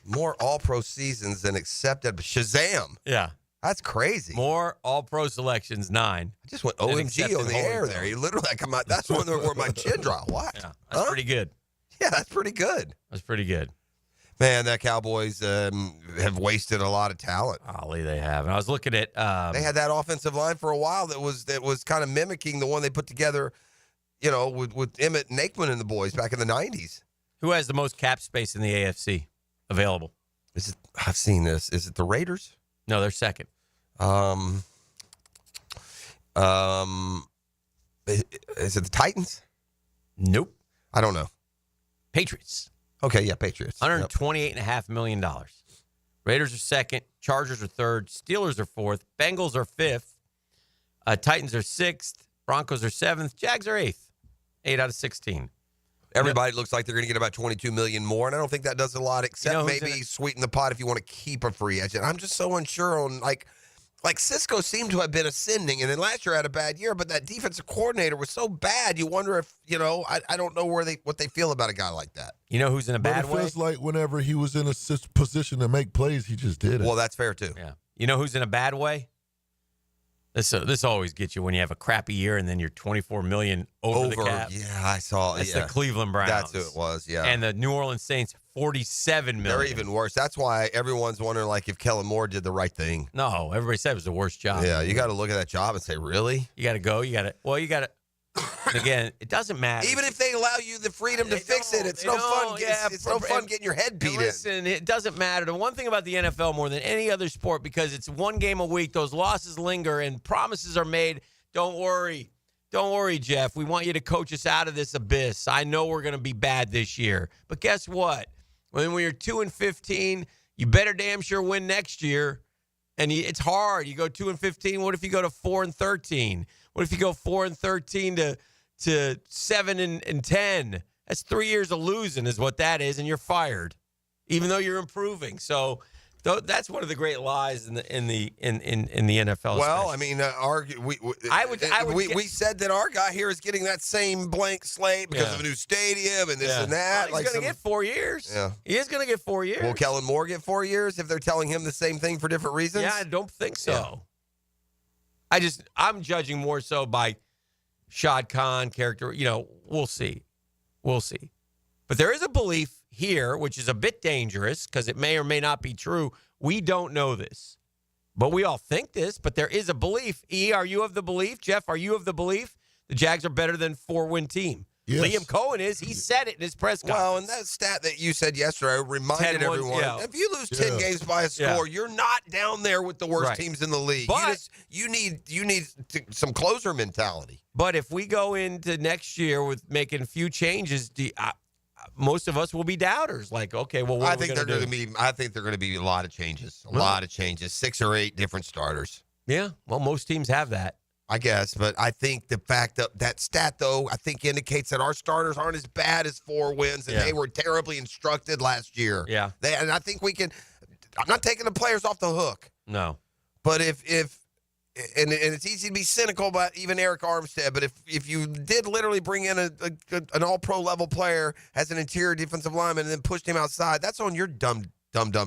More All-Pro seasons than accepted. Shazam. Yeah. That's crazy. More All-Pro selections, 9. I just went OMG on the air there. You literally come out. That's one where my chin dropped. What? Yeah, that's pretty good. Yeah, that's pretty good. That's pretty good. Man, that Cowboys have wasted a lot of talent. Golly, they have. And I was looking at they had that offensive line for a while that was kind of mimicking the one they put together, with Emmett and Aikman and the boys back in the 90s. Who has the most cap space in the AFC available? I've seen this. Is it the Raiders? No, they're second. Is it the Titans? Nope. I don't know. Patriots. Okay, yeah, Patriots. $128.5 million. Raiders are second. Chargers are third. Steelers are fourth. Bengals are fifth. Titans are sixth. Broncos are seventh. Jags are eighth. 8 out of 16. Everybody looks like they're going to get about $22 million more, and I don't think that does a lot, except maybe sweeten the pot if you want to keep a free agent. I'm just so unsure on, like Cisco seemed to have been ascending, and then last year had a bad year, but that defensive coordinator was so bad, you wonder if, I don't know what they feel about a guy like that. You know who's in a bad way? It feels like whenever he was in a position to make plays, he just did it. Well, that's fair, too. Yeah. You know who's in a bad way? This always gets you when you have a crappy year and then you're $24 million over the cap. Yeah, I saw. That's the Cleveland Browns. That's who it was. Yeah, and the New Orleans Saints, $47 million. They're even worse. That's why everyone's wondering, if Kellen Moore did the right thing. No, everybody said it was the worst job. Yeah, you got to look at that job and say, really? You got to go. You got to. Again, it doesn't matter. Even if they allow you the freedom to fix it, it's no fun. It's no fun getting your head beat in. Listen, it doesn't matter. The one thing about the NFL more than any other sport, because it's one game a week, those losses linger and promises are made. Don't worry. Don't worry, Jeff. We want you to coach us out of this abyss. I know we're going to be bad this year. But guess what? When you're 2-15, you better damn sure win next year. And it's hard. You go 2-15. What if you go to 4-13? What if you go 4-13 to 7-10? That's 3 years of losing, is what that is, and you're fired, even though you're improving. So that's one of the great lies in the NFL. Well, especially. I mean, we said that our guy here is getting that same blank slate because of a new stadium and this and that. Well, he's going to get 4 years. Yeah, he is going to get 4 years. Will Kellen Moore get 4 years if they're telling him the same thing for different reasons? Yeah, I don't think so. Yeah. I'm judging more so by Shad Khan character. We'll see. But there is a belief here, which is a bit dangerous because it may or may not be true. We don't know this, but we all think this. But there is a belief. E, are you of the belief? Jeff, are you of the belief the Jags are better than 4-win team? Yes. Liam Cohen is. He said it in his press conference. Well, and that stat that you said yesterday reminded everyone, if you lose 10 games by a score, you're not down there with the worst teams in the league. But you need some closer mentality. But if we go into next year with making a few changes, most of us will be doubters. Like, okay, well, I think they're going to be a lot of changes. A lot of changes. 6 or 8 different starters. Yeah. Well, most teams have that. I guess, but I think the fact that stat, though, I think indicates that our starters aren't as bad as 4 wins, and they were terribly instructed last year. Yeah. And I think we can – I'm not taking the players off the hook. No. But if and it's easy to be cynical about even Eric Armstead, but if you did literally bring in an all-pro level player as an interior defensive lineman and then pushed him outside, that's on your dumb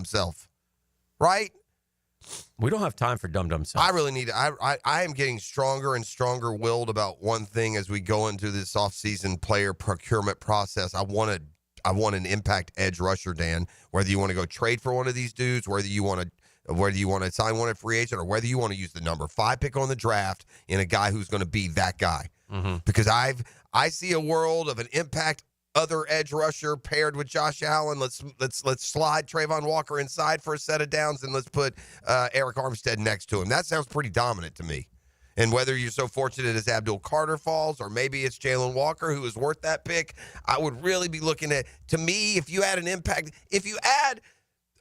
self. right? We don't have time for dum-dum stuff. I really need to. I am getting stronger and stronger willed about one thing as we go into this offseason player procurement process. I want an impact edge rusher, Dan. Whether you want to go trade for one of these dudes, whether you want to sign one at free agent, or whether you want to use the number 5 pick on the draft in a guy who's going to be that guy. Mm-hmm. Because I see a world of an impact other edge rusher paired with Josh Allen. Let's slide Trayvon Walker inside for a set of downs, and let's put Eric Armstead next to him. That sounds pretty dominant to me. And whether you're so fortunate as Abdul Carter falls, or maybe it's Jalen Walker who is worth that pick, I would really be looking at, to me, if you add an impact, if you add,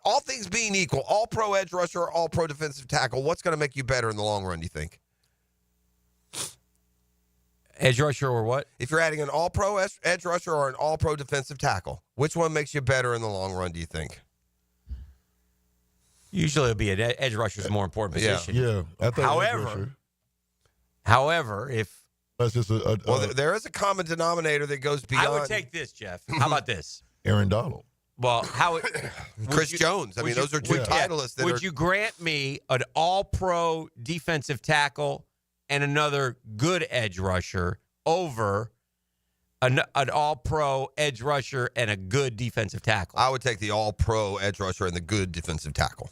all things being equal, all-pro edge rusher, all-pro defensive tackle, what's going to make you better in the long run, do you think? Edge rusher or what? If you're adding an all-pro edge rusher or an all-pro defensive tackle, which one makes you better in the long run, do you think? Usually it'll be an edge rusher is a more important position. Yeah. I think However, if that's just there is a common denominator that goes beyond. I would take this, Jeff. How about this? Aaron Donald. Well, Chris Jones. I mean, those are two titleists. Would you grant me an all-pro defensive tackle and another good edge rusher over an all-pro edge rusher and a good defensive tackle? I would take the all-pro edge rusher and the good defensive tackle.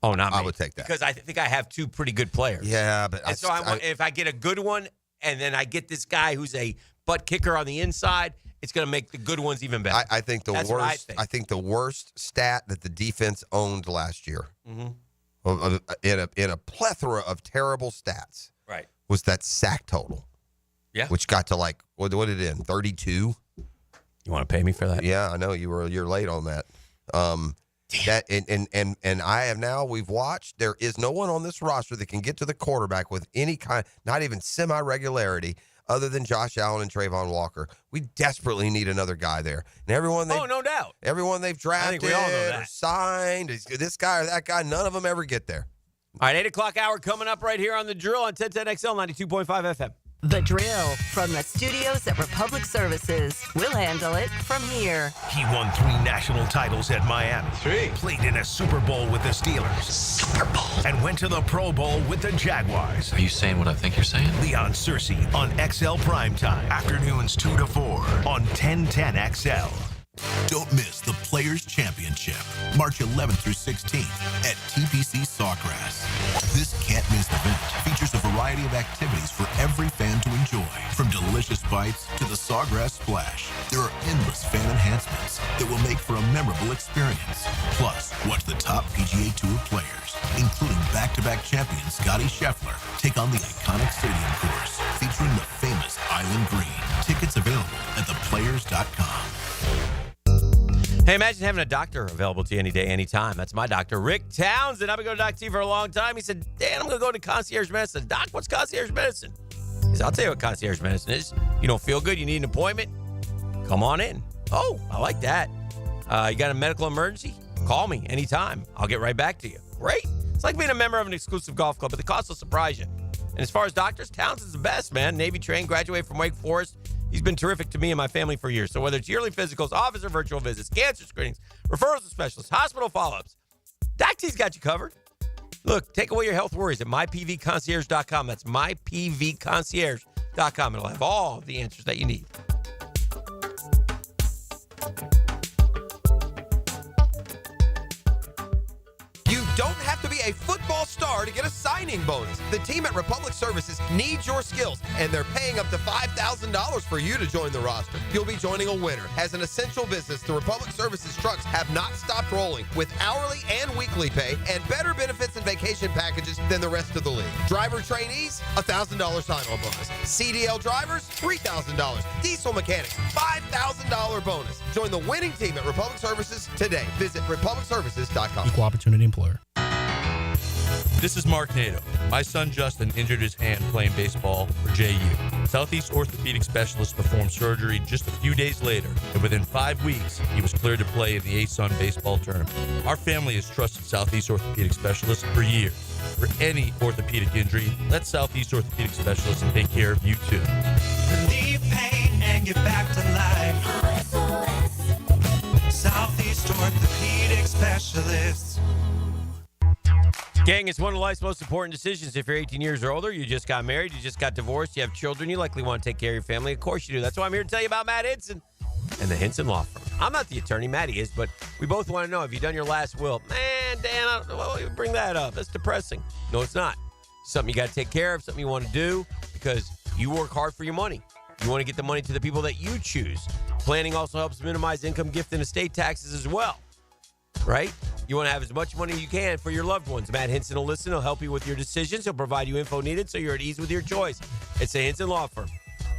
Oh, not me. I would take that. Because I think I have two pretty good players. Yeah, but if I get a good one and then I get this guy who's a butt kicker on the inside, it's going to make the good ones even better. I think That's what I think. I think the worst stat that the defense owned last year, in a plethora of terrible stats, right, was that sack total. Yeah, which got to like what did it end 32. You want to pay me for that? Yeah, I know you're late on that. That and I have now, we've watched, there is no one on this roster that can get to the quarterback with any kind, not even semi-regularity, other than Josh Allen and Trayvon Walker. We desperately need another guy there. And everyone no doubt. Everyone they've drafted we all know or that. signed, this guy or that guy, none of them ever get there. All right, 8 o'clock hour coming up right here on The Drill on 1010XL 92.5 FM. The Drill from the studios at Republic Services. We'll handle it from here. He won 3 national titles at Miami. 3. Played in a Super Bowl with the Steelers. Super Bowl. And went to the Pro Bowl with the Jaguars. Are you saying what I think you're saying? Leon Searcy on XL Primetime. Afternoons 2 to 4 on 1010XL. Don't miss the Players Championship, March 11th through 16th at TPC Sawgrass. This can't-miss event features a variety of activities for every fan to enjoy, from delicious bites to the Sawgrass Splash. There are endless fan enhancements that will make for a memorable experience. Plus, watch the top PGA Tour players, including back-to-back champion Scotty Scheffler, take on the iconic stadium course featuring the famous Island Green. Tickets available at theplayers.com. Hey, imagine having a doctor available to you any day, anytime. That's my doctor, Rick Townsend. I've been going to Doc T for a long time. He said, Dan, I'm going to go into concierge medicine. Doc, what's concierge medicine? He said, I'll tell you what concierge medicine is. You don't feel good, you need an appointment? Come on in. Oh, I like that. You got a medical emergency? Call me anytime. I'll get right back to you. Great. It's like being a member of an exclusive golf club, but the cost will surprise you. And as far as doctors, Townsend's the best, man. Navy trained, graduated from Wake Forest. He's been terrific to me and my family for years. So whether it's yearly physicals, office or virtual visits, cancer screenings, referrals to specialists, hospital follow-ups, Doc T's got you covered. Look, take away your health worries at mypvconcierge.com. That's mypvconcierge.com. It'll have all the answers that you need. You don't have to be a football star to get a signing bonus. The team at Republic Services needs your skills, and they're paying up to $5,000 for you to join the roster. You'll be joining a winner. As an essential business, the Republic Services trucks have not stopped rolling with hourly and weekly pay and better benefits and vacation packages than the rest of the league. Driver trainees, $1,000 sign-on bonus. CDL drivers, $3,000. Diesel mechanics, $5,000 bonus. Join the winning team at Republic Services today. Visit republicservices.com. Equal opportunity employer. This is Mark Nato. My son Justin injured his hand playing baseball for JU. Southeast Orthopedic Specialist performed surgery just a few days later, and within 5 weeks, he was cleared to play in the ASUN baseball tournament. Our family has trusted Southeast Orthopedic Specialist for years. For any orthopedic injury, let Southeast Orthopedic Specialist take care of you too. Relieve pain and get back to life. Southeast Orthopedic Specialist. Gang, it's one of life's most important decisions. If you're 18 years or older, you just got married, you just got divorced, you have children, you likely want to take care of your family. Of course you do. That's why I'm here to tell you about Matt Hinson and the Hinson Law Firm. I'm not the attorney, Matty is, but we both want to know, have you done your last will? Man, Dan, why you bring that up? That's depressing. No, it's not. Something you got to take care of, something you want to do because you work hard for your money. You want to get the money to the people that you choose. Planning also helps minimize income, gift, and estate taxes as well. Right? You want to have as much money as you can for your loved ones. Matt Hinson will listen. He'll help you with your decisions. He'll provide you info needed so you're at ease with your choice. It's the Hinson Law Firm.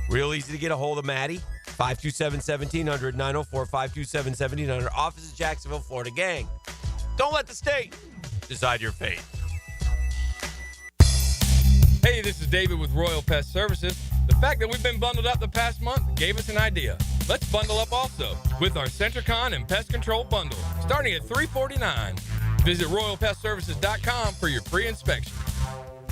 Real easy to get a hold of Matty. 527-1700, 904-527-1700. Office is Jacksonville, Florida. Gang, don't let the state decide your fate. Hey, this is David with Royal Pest Services. The fact that we've been bundled up the past month gave us an idea. Let's bundle up also with our Centricon and Pest Control Bundle, starting at $349. Visit RoyalPestServices.com for your free inspection.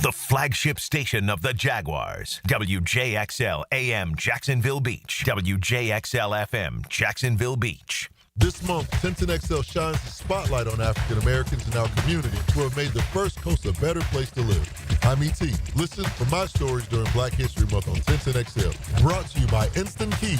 The flagship station of the Jaguars. WJXL AM Jacksonville Beach. WJXL FM Jacksonville Beach. This month, 1010XL shines the spotlight on African Americans in our community who have made the First Coast a better place to live. I'm E.T. Listen for my stories during Black History Month on 1010XL. Brought to you by Instant Keys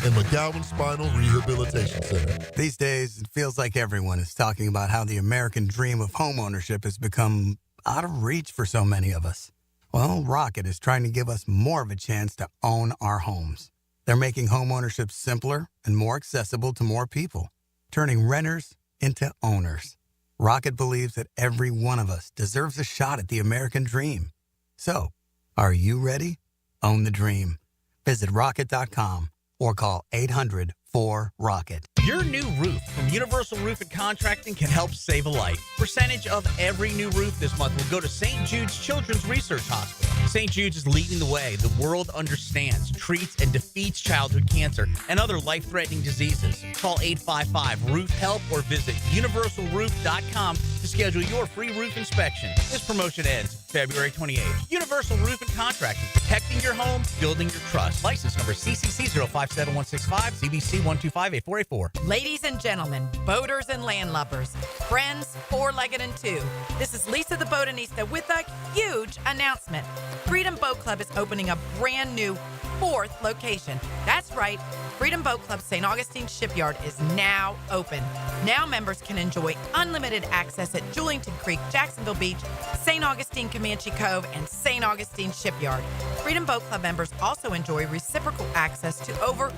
and McGowan Spinal Rehabilitation Center. These days, it feels like everyone is talking about how the American dream of homeownership has become out of reach for so many of us. Well, Rocket is trying to give us more of a chance to own our homes. They're making homeownership simpler and more accessible to more people, turning renters into owners. Rocket believes that every one of us deserves a shot at the American dream. So, are you ready? Own the dream. Visit Rocket.com or call 800-4ROCKET. Your new roof from Universal Roof and Contracting can help save a life. Percentage of every new roof this month will go to St. Jude's Children's Research Hospital. St. Jude's is leading the way. The world understands, treats, and defeats childhood cancer and other life-threatening diseases. Call 855-ROOF-HELP or visit universalroof.com to schedule your free roof inspection. This promotion ends February 28th. Universal Roof and Contracting, protecting your home, building your trust. License number CCC 057165, CBC 1258484. Ladies and gentlemen, boaters and landlubbers, friends, four-legged and two, this is Lisa the Botanista with a huge announcement. Freedom Boat Club is opening a brand new 4th location. That's right, Freedom Boat Club St. Augustine Shipyard is now open. Now members can enjoy unlimited access at Julington Creek, Jacksonville Beach, St. Augustine Comanche Cove, and St. Augustine Shipyard. Freedom Boat Club members also enjoy reciprocal access to over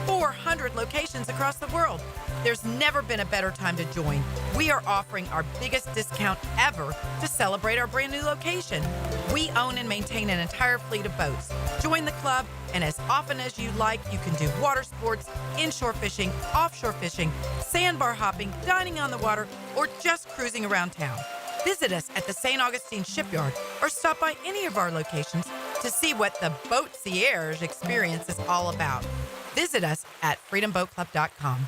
400 locations across the world. There's never been a better time to join. We are offering our biggest discount ever to celebrate our brand new location. We own and maintain an entire fleet of boats. Join the club, and as often as you like, you can do water sports, inshore fishing, offshore fishing, sandbar hopping, dining on the water, or just cruising around town. Visit us at the St. Augustine Shipyard or stop by any of our locations to see what the Boatsierge experience is all about. Visit us at freedomboatclub.com.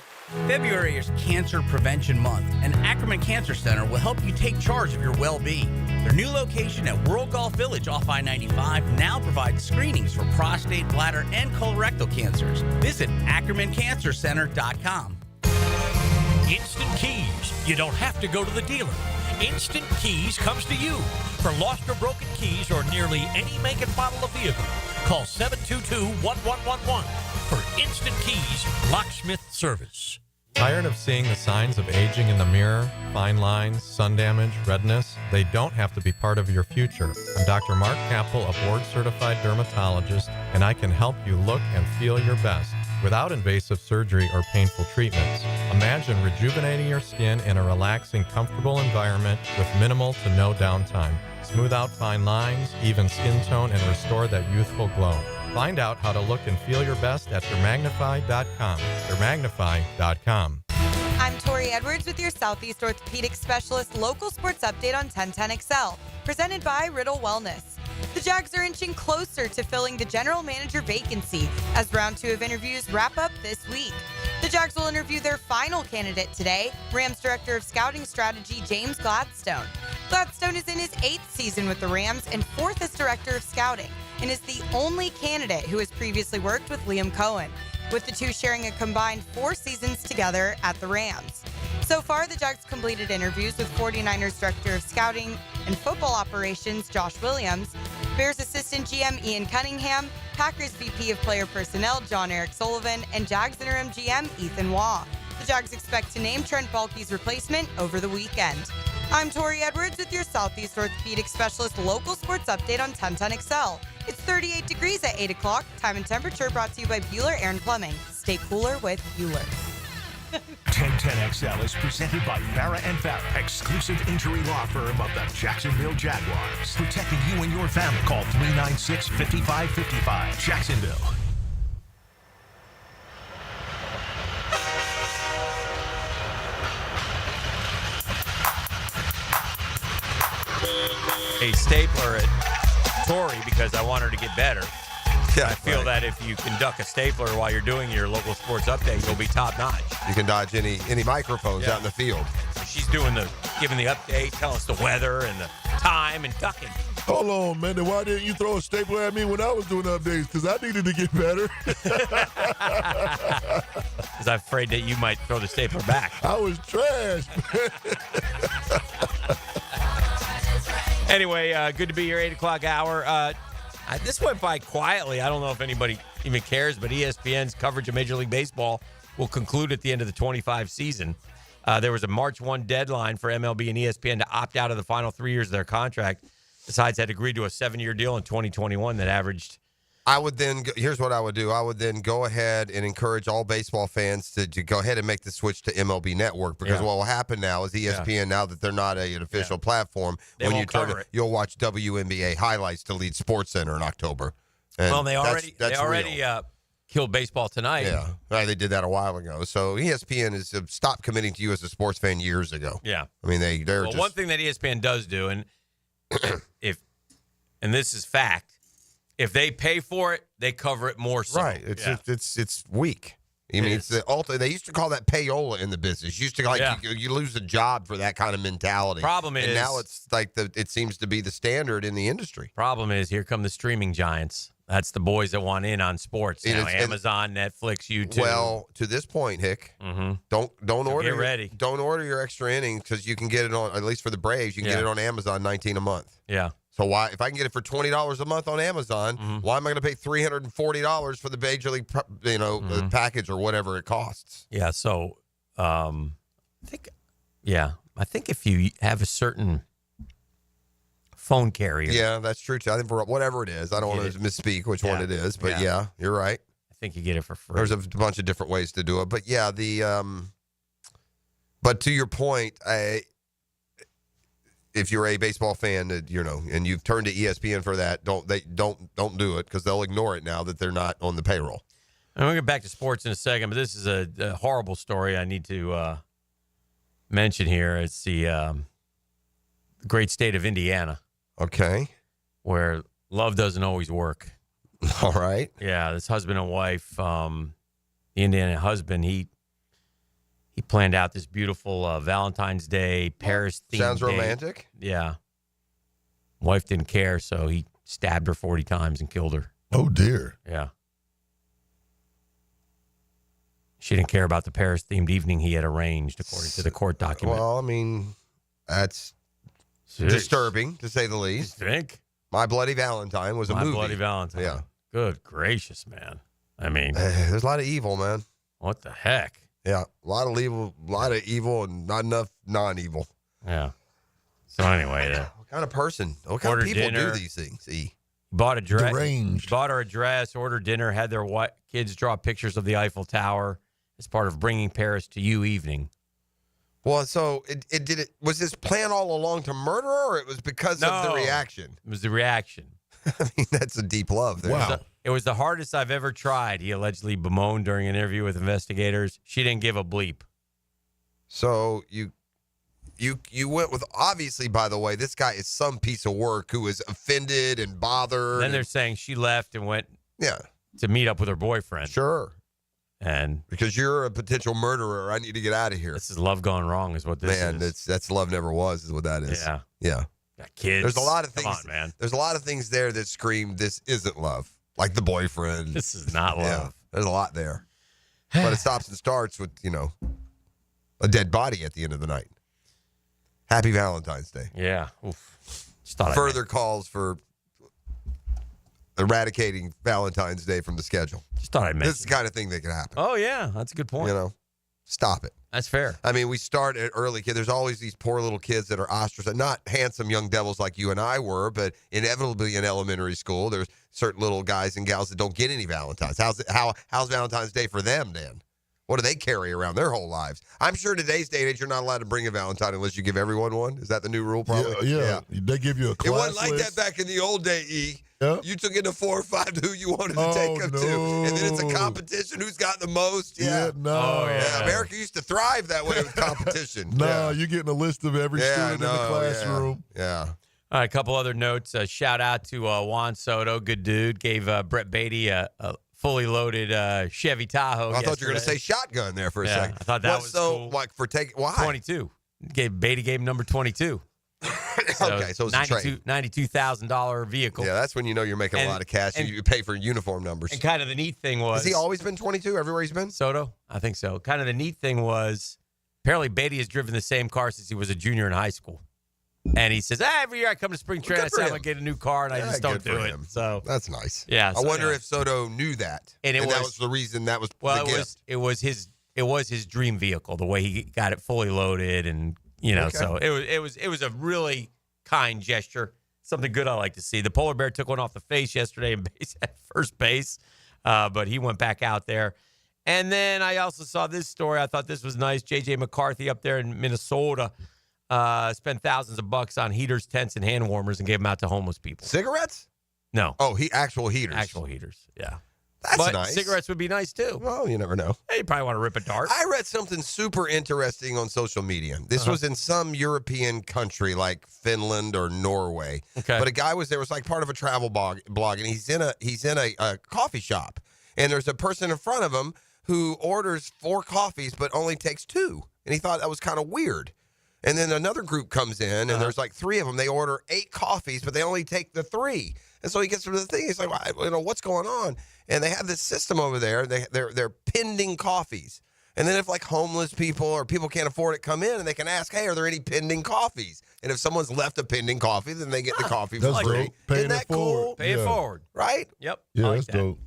February is Cancer Prevention Month, and Ackerman Cancer Center will help you take charge of your well-being. Their new location at World Golf Village off I-95 now provides screenings for prostate, bladder, and colorectal cancers. Visit AckermanCancerCenter.com. Instant Keys. You don't have to go to the dealer. Instant Keys comes to you. For lost or broken keys or nearly any make and model of vehicle, call 722-1111 for Instant Keys Locksmith Service. Tired of seeing the signs of aging in the mirror, fine lines, sun damage, redness? They don't have to be part of your future. I'm Dr. Mark Capel, a board-certified dermatologist, and I can help you look and feel your best without invasive surgery or painful treatments. Imagine rejuvenating your skin in a relaxing, comfortable environment with minimal to no downtime. Smooth out fine lines, even skin tone, and restore that youthful glow. Find out how to look and feel your best at dermagnify.com. Dermagnify.com. I'm Tori Edwards with your Southeast Orthopedic Specialist local sports update on 1010XL, presented by Riddle Wellness. The Jags are inching closer to filling the general manager vacancy as round 2 of interviews wrap up this week. The Jags will interview their final candidate today, Rams Director of Scouting Strategy James Gladstone. Gladstone is in his 8th season with the Rams and 4th as Director of Scouting, and is the only candidate who has previously worked with Liam Cohen, with the two sharing a combined 4 seasons together at the Rams. So far, the Jags completed interviews with 49ers Director of Scouting and football operations Josh Williams, Bears assistant GM Ian Cunningham, Packers VP of player personnel John Eric Sullivan, and Jags interim GM Ethan Waugh. The Jags expect to name Trent Baalke's replacement over the weekend. I'm Tori Edwards with your Southeast Orthopedic Specialist local sports update on 1010XL. It's 38 degrees at 8 o'clock. Time and temperature brought to you by Bueller Air and Plumbing. Stay cooler with Bueller. 1010XL is presented by Farah and Farah, exclusive injury law firm of the Jacksonville Jaguars. Protecting you and your family. Call 396-5555. Jacksonville. A stapler at Tori because I want her to get better. Yeah, I feel that if you conduct a stapler while you're doing your local sports update, you'll be top notch. You can dodge any microphones out in the field. She's giving the update, tell us the weather and the time and ducking. Hold on, man. Then why didn't you throw a stapler at me when I was doing updates? Because I needed to get better. Because I'm afraid that you might throw the stapler back. I was trash. Anyway, good to be here, 8 o'clock hour. This went by quietly. I don't know if anybody even cares, but ESPN's coverage of Major League Baseball will conclude at the end of the 25 season. There was a March 1 deadline for MLB and ESPN to opt out of the final 3 years of their contract. The sides had agreed to a 7-year deal in 2021 that averaged. Here's what I would do. I would then go ahead and encourage all baseball fans to go ahead and make the switch to MLB Network, because what will happen now is ESPN, now that they're not an official platform, They when won't you turn cover it. you'll watch WNBA highlights to lead SportsCenter in October. And Well, they already real. killed baseball tonight. Yeah, they did that a while ago. So ESPN has stopped committing to you as a sports fan years ago. Yeah. I mean, they're Well, just... one thing that ESPN does do, and this is fact, if they pay for it, they cover it more so. Right. It's weak. I mean, it's the ultimate. They used to call that payola in the business. Used to you lose a job for that kind of mentality. Problem and is- now it's like it seems to be the standard in the industry. Problem is, here come the streaming giants. That's the boys that want in on sports now. Amazon, Netflix, YouTube. Well, to this point, Hick, don't order. get ready. Don't order your extra inning because you can get it on, at least for the Braves, you can get it on Amazon, $19 a month. Yeah. So why, if I can get it for $20 a month on Amazon, why am I going to pay $340 for the Major League, package or whatever it costs? Yeah. So, I think if you have a certain phone carrier. Yeah, that's true too. I think for whatever it is, I don't want to misspeak which one it is, but yeah, you're right. I think you get it for free. There's a bunch of different ways to do it, but yeah, but to your point, if you're a baseball fan, and you've turned to ESPN for that, don't do it because they'll ignore it now that they're not on the payroll. And we'll get back to sports in a second, but this is a horrible story I need to mention here. It's the great state of Indiana. Okay. Where love doesn't always work. All right. Yeah, this husband and wife, the Indiana husband, he planned out this beautiful Valentine's Day Paris themed. Sounds romantic. Yeah. Wife didn't care, so he stabbed her 40 times and killed her. Oh, dear. Yeah. She didn't care about the Paris themed evening he had arranged, according to the court document. Well, I mean, that's disturbing, to say the least. You think? My Bloody Valentine was a movie. My Bloody Valentine. Yeah. Good gracious, man. I mean, there's a lot of evil, man. What the heck? Yeah, a lot of evil, and not enough non-evil. Yeah. So anyway, what kind of person? What kind of people dinner, do these things? Bought a dress. Deranged. Bought her a dress. Ordered dinner. Had their kids draw pictures of the Eiffel Tower as part of bringing Paris to you evening. Well, so was this plan all along to murder her, or it was because of the reaction? It was the reaction. I mean, that's a deep love there. Wow. It was the hardest I've ever tried, he allegedly bemoaned during an interview with investigators. She didn't give a bleep. So you went with, obviously, by the way, this guy is some piece of work who is offended and bothered. Then they're saying she left and went to meet up with her boyfriend. Sure. And because you're a potential murderer, I need to get out of here. This is love gone wrong is what this is. Man, that's love never was is what that is. Yeah. Yeah. Got kids. There's a lot of things. Come on, man. There's a lot of things there that scream this isn't love. Like the boyfriend. This is not love. Yeah, there's a lot there. But it stops and starts with, a dead body at the end of the night. Happy Valentine's Day. Yeah. Oof. Just thought Further calls for eradicating Valentine's Day from the schedule. Just thought I'd mention. This is the kind of thing that can happen. Oh, yeah. That's a good point. You know, stop it. That's fair. I mean, we start at early kid. There's always these poor little kids that are ostracized, not handsome young devils like you and I were, but inevitably in elementary school, there's certain little guys and gals that don't get any Valentines. How's Valentine's Day for them, Dan? What do they carry around their whole lives? I'm sure today's day and age, you're not allowed to bring a Valentine unless you give everyone one. Is that the new rule, probably? Yeah. They give you a class It wasn't like list. that back in the old day, E. Yep. You took into 4 or 5 who you wanted to take them to. And then it's a competition. Who's got the most? Yeah. Yeah, America used to thrive that way with competition. You're getting a list of every student in the classroom. Yeah. All right, a couple other notes. Shout out to Juan Soto, good dude. Gave Brett Beatty a fully loaded Chevy Tahoe. I thought you were going to say shotgun there for a second. I thought that was so cool. like for taking why 22. Beatty gave him number 22. Okay, so it's a trade. $92,000 vehicle. Yeah, that's when you know you're making a lot of cash. You pay for uniform numbers. And kind of the neat thing was, has he always been 22 everywhere he's been? Soto, I think so. Kind of the neat thing was, apparently Beatty has driven the same car since he was a junior in high school. And he says, every year I come to spring training, I say I'm going to get a new car, and I just don't do it. So that's nice. Yeah. I wonder if Soto knew that. And that was the reason that was the gift. It was his dream vehicle, the way he got it fully loaded, and so it was a really kind gesture. Something good I like to see. The polar bear took one off the face yesterday at first base, but he went back out there. And then I also saw this story. I thought this was nice. J.J. McCarthy up there in Minnesota spent thousands of bucks on heaters, tents, and hand warmers and gave them out to homeless people. Cigarettes? No. Oh, actual heaters. Actual heaters, yeah. That's nice. Cigarettes would be nice, too. Well, you never know. Hey, you probably want to rip a dart. I read something super interesting on social media. This was in some European country like Finland or Norway. Okay. But a guy was there. It was like part of a travel blog, and he's in a coffee shop. And there's a person in front of him who orders 4 coffees but only takes 2. And he thought that was kind of weird. And then another group comes in, and there's like 3 of them. They order 8 coffees, but they only take the 3. And so he gets to the thing. He's like, well, what's going on? And they have this system over there. They're pending coffees. And then if like homeless people or people can't afford it come in, and they can ask, hey, are there any pending coffees? And if someone's left a pending coffee, then they get the coffee for free. Isn't that cool? Pay it forward. Right? Yep. Yeah, that's dope.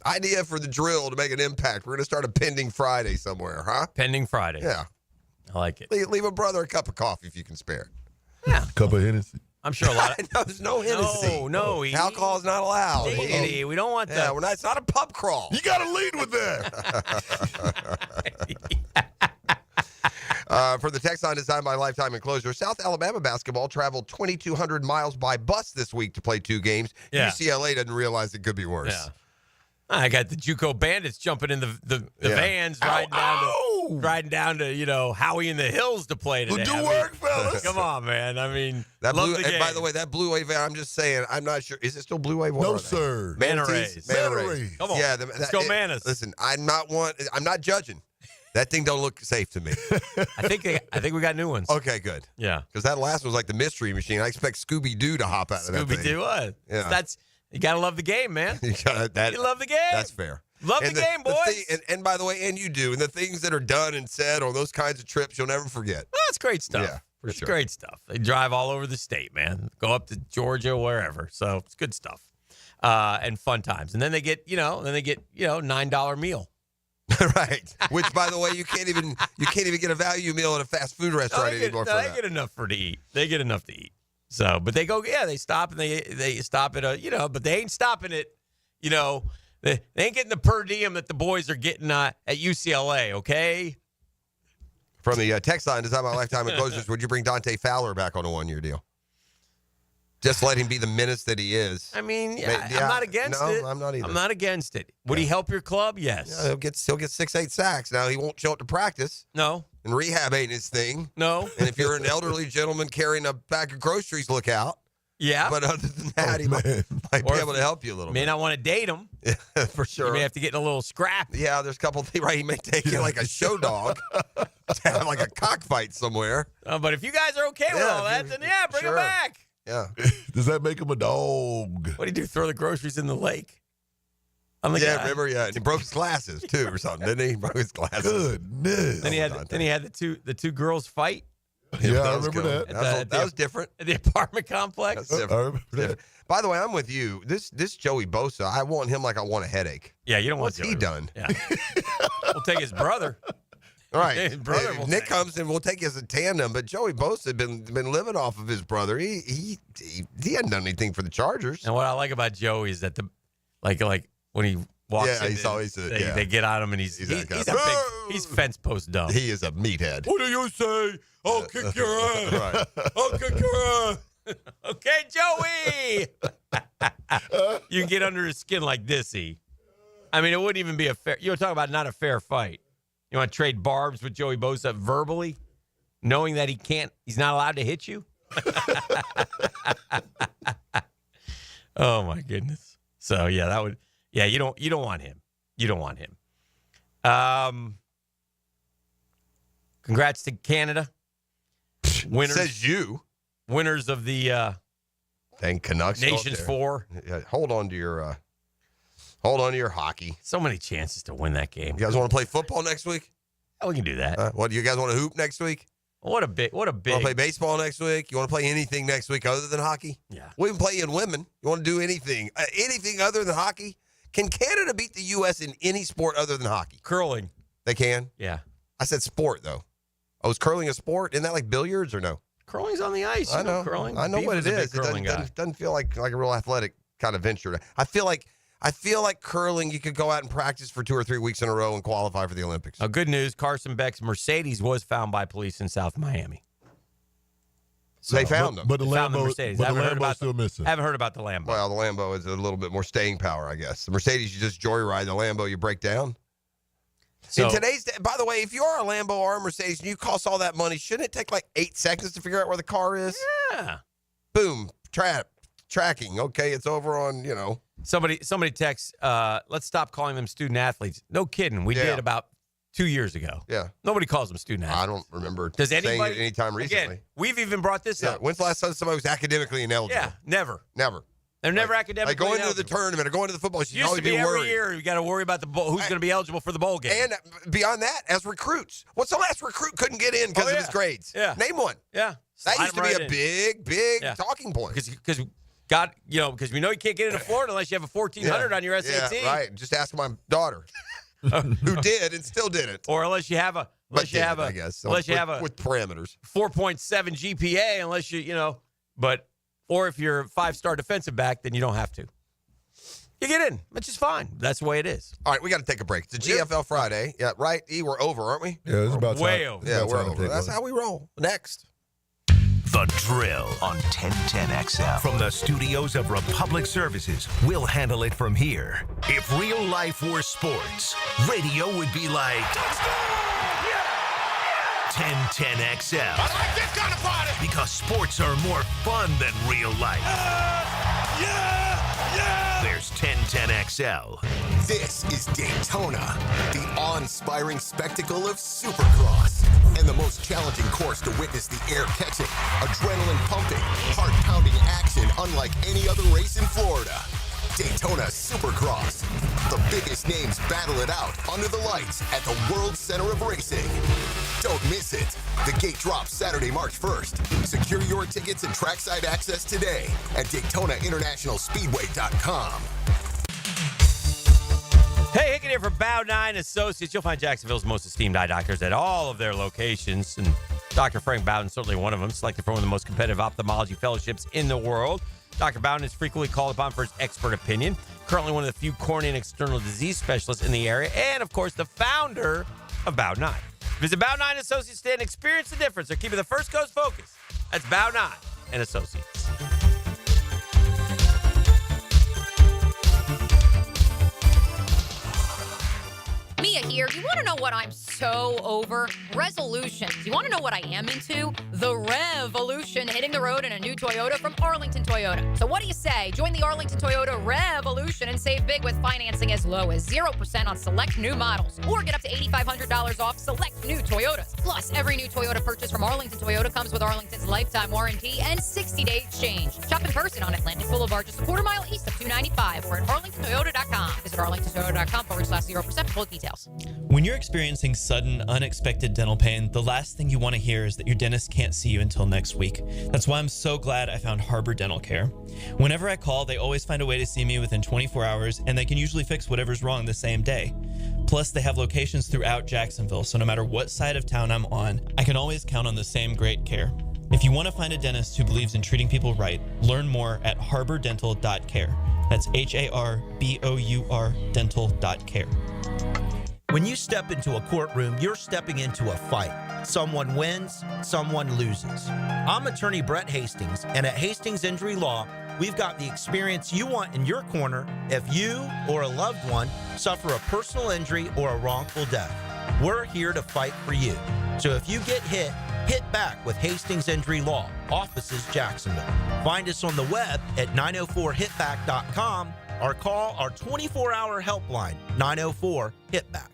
Idea for the drill to make an impact. We're going to start a pending Friday somewhere, huh? Pending Friday. Yeah. I like it. Leave a brother a cup of coffee if you can spare. Yeah. Cup of Hennessy. I'm sure a lot of... No, there's no Hennessy. No. Alcohol's not allowed. We don't want that. Yeah, it's not a pub crawl. You got to lead with that. For the text line designed by Lifetime Enclosure, South Alabama basketball traveled 2,200 miles by bus this week to play 2 games. Yeah. UCLA doesn't realize it could be worse. Yeah. I got the JUCO bandits jumping in the vans, riding down to Howie in the Hills to play today. Well, do work, fellas. Come on, man. I mean, that love blue. the And game. by the way, that Blue Wave van, I'm just saying, I'm not sure. Is it still Blue Wave? No, sir. Manta Rays. Manta Rays. Come on. Yeah, let's go Manas. Listen, I'm not judging. That thing don't look safe to me. I think we got new ones. Okay, good. Yeah, because that last one was like the Mystery Machine. I expect Scooby-Doo to hop out of that thing. Scooby-Doo, what? Yeah. You gotta love the game, man. You love the game. That's fair. Love the game, boys. And by the way, and you do. And the things that are done and said on those kinds of trips, you'll never forget. Well, that's great stuff. Yeah, for it's sure. great stuff. They drive all over the state, man. Go up to Georgia, wherever. So it's good stuff. And fun times. And then they get, $9 meal. Right. Which, by the way, you can't even get a value meal at a fast food restaurant anymore. They get enough to eat. They get enough to eat. So, but they go, they stop and they stop at but they ain't stopping it. They ain't getting the per diem that the boys are getting at UCLA. Okay. From the text line designed by Lifetime Enclosures, would you bring Dante Fowler back on a 1-year deal? Just let him be the menace that he is. I mean, I'm not against it. I'm not either. I'm not against it. Would he help your club? Yes. Yeah, he'll get 6-8 sacks. Now, he won't show up to practice. No. And rehab ain't his thing. No. And if you're an elderly gentleman carrying a bag of groceries, look out. Yeah. But other than that, he might be able to help you a little bit. May not want to date him. Yeah, for sure. You may have to get in a little scrap. Yeah, there's a couple of things, right? He may take you like a show dog to have like a cockfight somewhere. But if you guys are okay with all that, then bring him back. Yeah. Does that make him a dog? What do you do? Throw the groceries in the lake? Remember? Yeah, and he broke his glasses too, or something, didn't he? He broke his glasses. Goodness. Then he had the two girls fight. Yeah, I remember that. That was different. The apartment complex. That's different. I remember that. By the way, I'm with you. This Joey Bosa, I want him like I want a headache. Yeah, you don't want What's he done? Yeah. We'll take his brother. All right. His brother will Nick take. comes and we'll take you as a tandem, but Joey Bosa had been living off of his brother. He hadn't done anything for the Chargers. And what I like about Joey is that the like when he walks in, he's always they get on him and he's fence post dumb. He is a meathead. What do you say? I'll kick your ass. Right. I'll kick your ass. Okay, Joey. You can get under his skin like this, I mean, it wouldn't even be a fair. You were talking about not a fair fight. You want to trade barbs with Joey Bosa verbally, knowing that he's not allowed to hit you? Oh my goodness. So yeah, you don't want him. You don't want him. Congrats to Canada. Winners. Says you. Winners of the and Canucks Nations 4. Yeah, hold on to your hockey. So many chances to win that game. You guys want to play football next week? Oh, we can do that. What do you guys want to hoop next week? What a big. You want to play baseball next week? You want to play anything next week other than hockey? Yeah. We can play in women. You want to do anything? Anything other than hockey? Can Canada beat the U.S. in any sport other than hockey? Curling. They can? Yeah. I said sport, though. Oh, is curling a sport? Isn't that like billiards or no? Curling's on the ice. I know. Curling. I know Beef what is it a big is. It curling guy. doesn't feel like a real athletic kind of venture. I feel like curling, you could go out and practice for 2 or 3 weeks in a row and qualify for the Olympics. Good news, Carson Beck's Mercedes was found by police in South Miami. So they found them. But the Found the Lambo, Mercedes. but the Haven't heard Lambo's about still missing. Haven't heard about the Lambo. Well, the Lambo is a little bit more staying power, I guess. The Mercedes, you just joyride. The Lambo, you break down. So, in today's day, by the way, if you are a Lambo or a Mercedes and you cost all that money, shouldn't it take like 8 seconds to figure out where the car is? Yeah. Boom. Tracking. Okay, it's over on, Somebody texts, let's stop calling them student athletes. No kidding. We did about 2 years ago. Yeah. Nobody calls them student athletes. I don't remember Does saying anybody, it any time recently. Again, we've even brought this up. When's the last time somebody was academically ineligible? Yeah, never. Never. They're never academically Like going into ineligible. the tournament or going to the football, you should Used always to be be every worried. year you got to worry about who's going to be eligible for the bowl game. And beyond that, as recruits, what's the last recruit couldn't get in because of his grades? Yeah. Name one. Yeah. That Slide used to him be right a in. big Yeah. talking point. Because we know you can't get into Florida unless you have a 1400 on your SAT. Yeah, right. Just ask my daughter, who did and still didn't. Or unless you have a with parameters. 4.7 GPA, unless or if you're a 5-star defensive back, then you don't have to. You get in, which is fine. That's the way it is. All right, we got to take a break. It's a GFL Friday. Yeah, right. We're over, aren't we? Yeah, it's about time. Way over. Yeah, It's we're about time to over. take That's one. how we roll. Next. The Drill on 1010XL. From the studios of Republic Services, we'll handle it from here. If real life were sports, radio would be like 1010XL. I like this kind of party. Because sports are more fun than real life. There's 1010XL. This is Daytona, the awe-inspiring spectacle of Supercross, and the most challenging course to witness the air-catching, adrenaline-pumping, heart-pounding action unlike any other race in Florida. Daytona Supercross. The biggest names battle it out under the lights at the World Center of Racing. Don't miss it. The gate drops Saturday, March 1st. Secure your tickets and trackside access today at DaytonaInternationalSpeedway.com. Hey, Hicken here for Bow 9 Associates. You'll find Jacksonville's most esteemed eye doctors at all of their locations. And Dr. Frank Bowden is certainly one of them, selected for one of the most competitive ophthalmology fellowships in the world. Dr. Bowden is frequently called upon for his expert opinion. Currently one of the few cornea and external disease specialists in the area. And, of course, the founder of Bow 9. Visit Bow 9 Associates today and experience the difference. They're keeping the First Coast focus. That's Bow 9 and Associates. Mia here. You want to know what I'm so over? Resolutions. You want to know what I am into? The revolution hitting the road in a new Toyota from Arlington Toyota. So what do you say? Join the Arlington Toyota revolution and save big with financing as low as 0% on select new models. Or get up to $8,500 off select new Toyotas. Plus, every new Toyota purchase from Arlington Toyota comes with Arlington's lifetime warranty and 60-day exchange. Shop in person on Atlantic Boulevard, just a quarter mile east of 295 or at arlingtontoyota.com. Visit arlingtontoyota.com/0% for full details. When you're experiencing sudden, unexpected dental pain, the last thing you want to hear is that your dentist can't see you until next week. That's why I'm so glad I found Harbor Dental Care. Whenever I call, they always find a way to see me within 24 hours, and they can usually fix whatever's wrong the same day. Plus, they have locations throughout Jacksonville, so no matter what side of town I'm on, I can always count on the same great care. If you want to find a dentist who believes in treating people right, learn more at harbordental.care. That's HARBOUR dental.care. When you step into a courtroom, you're stepping into a fight. Someone wins, someone loses. I'm attorney Brett Hastings, and at Hastings Injury Law, we've got the experience you want in your corner if you or a loved one suffer a personal injury or a wrongful death. We're here to fight for you. So if you get hit, hit back with Hastings Injury Law, offices Jacksonville. Find us on the web at 904hitback.com or call our 24-hour helpline, 904-HITBACK.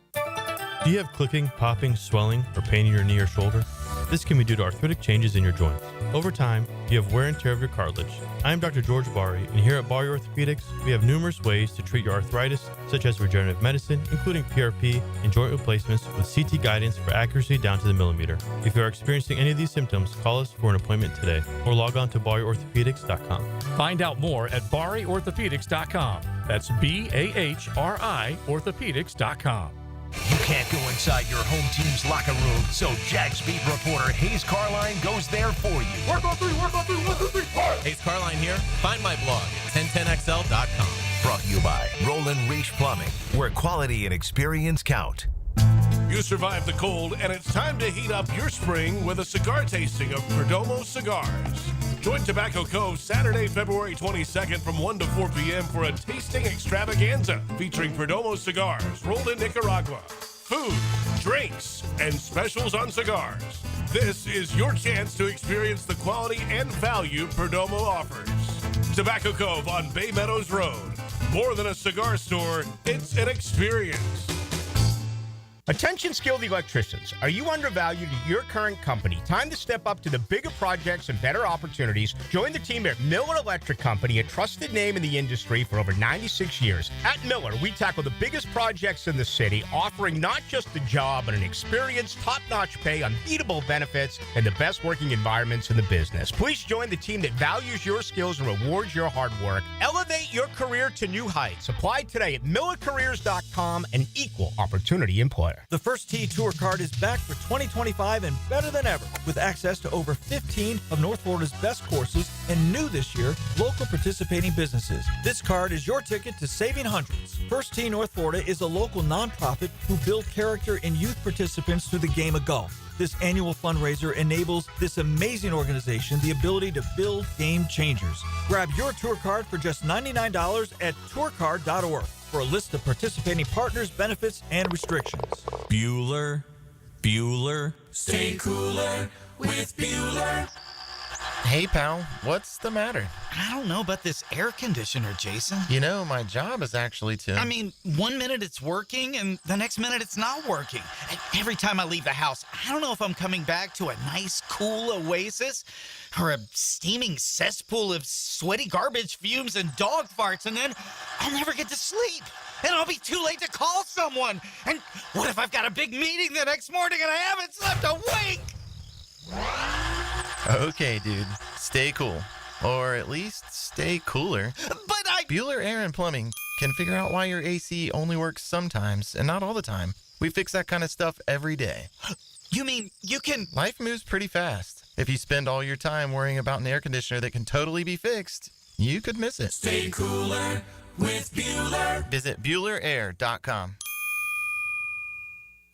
Do you have clicking, popping, swelling, or pain in your knee or shoulder? This can be due to arthritic changes in your joints. Over time, you have wear and tear of your cartilage. I am Dr. George Bari, and here at Bari Orthopedics, we have numerous ways to treat your arthritis, such as regenerative medicine, including PRP and joint replacements with CT guidance for accuracy down to the millimeter. If you are experiencing any of these symptoms, call us for an appointment today or log on to bariorthopedics.com. Find out more at bariorthopedics.com. That's BAHRI orthopedics.com. You can't go inside your home team's locker room, so Jags beat reporter Hayes Carline goes there for you. Work on three, 1, 2, 3, Hayes Carline here. Find my blog at 1010xl.com. Brought to you by Roland Reach Plumbing, where quality and experience count. You survived the cold, and it's time to heat up your spring with a cigar tasting of Perdomo cigars. Join Tobacco Cove Saturday, February 22nd from 1 to 4 p.m. for a tasting extravaganza featuring Perdomo cigars rolled in Nicaragua. Food, drinks, and specials on cigars. This is your chance to experience the quality and value Perdomo offers. Tobacco Cove on Bay Meadows Road. More than a cigar store, it's an experience. Attention skilled electricians. Are you undervalued at your current company? Time to step up to the bigger projects and better opportunities. Join the team at Miller Electric Company, a trusted name in the industry for over 96 years. At Miller, we tackle the biggest projects in the city, offering not just a job, but an experience, top-notch pay, unbeatable benefits, and the best working environments in the business. Please join the team that values your skills and rewards your hard work. Elevate your career to new heights. Apply today at millercareers.com, an equal opportunity employer. The First Tee Tour Card is back for 2025 and better than ever, with access to over 15 of North Florida's best courses and new this year, local participating businesses. This card is your ticket to saving hundreds. First Tee North Florida is a local nonprofit who build character in youth participants through the game of golf. This annual fundraiser enables this amazing organization the ability to build game changers. Grab your tour card for just $99 at tourcard.org. for a list of participating partners, benefits, and restrictions. Bueller. Stay cooler with Bueller. Hey, pal, what's the matter? I don't know about this air conditioner, Jason. You know, my job is actually to... I mean, 1 minute it's working, and the next minute it's not working. Every time I leave the house, I don't know if I'm coming back to a nice, cool oasis or a steaming cesspool of sweaty garbage fumes and dog farts, and then I'll never get to sleep. And I'll be too late to call someone. And what if I've got a big meeting the next morning and I haven't slept a wink? Okay, dude, stay cool. Or at least stay cooler. But Bueller Air and Plumbing can figure out why your AC only works sometimes and not all the time. We fix that kind of stuff every day. You mean you can... Life moves pretty fast. If you spend all your time worrying about an air conditioner that can totally be fixed, you could miss it. Stay cooler with Bueller. Visit BuellerAir.com.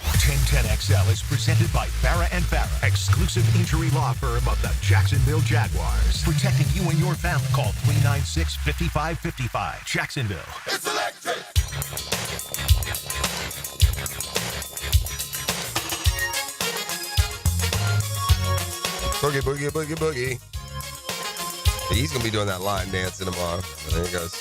1010XL is presented by Farah & Farah, exclusive injury law firm of the Jacksonville Jaguars. Protecting you and your family. Call 396-5555. Jacksonville. It's electric! Boogie, boogie, boogie, boogie. He's going to be doing that line dancing tomorrow. There he goes.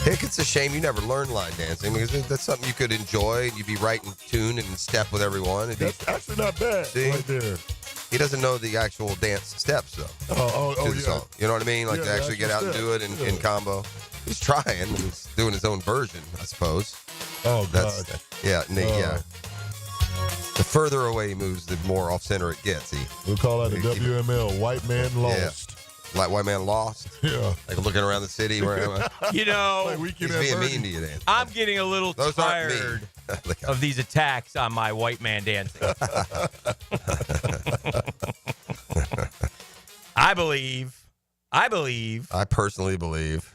Hick, it's a shame you never learned line dancing because that's something you could enjoy. You'd be right in tune and in step with everyone. That's actually not bad right there. He doesn't know the actual dance steps, though. Oh, to the yeah. song. You know what I mean? Like Yeah, to actually get out and do it in combo. He's trying. He's doing his own version, I suppose. Oh, God. Yeah. The further away he moves, the more off center it gets. We'll call that a WML, white man lost. Yeah. Like white man lost? Yeah. Like looking around the city. Where You know, Like he's weekend being at mean Bernie. to you, Dan. I'm getting a little Those aren't me. tired of these attacks on my white man dancing. I personally believe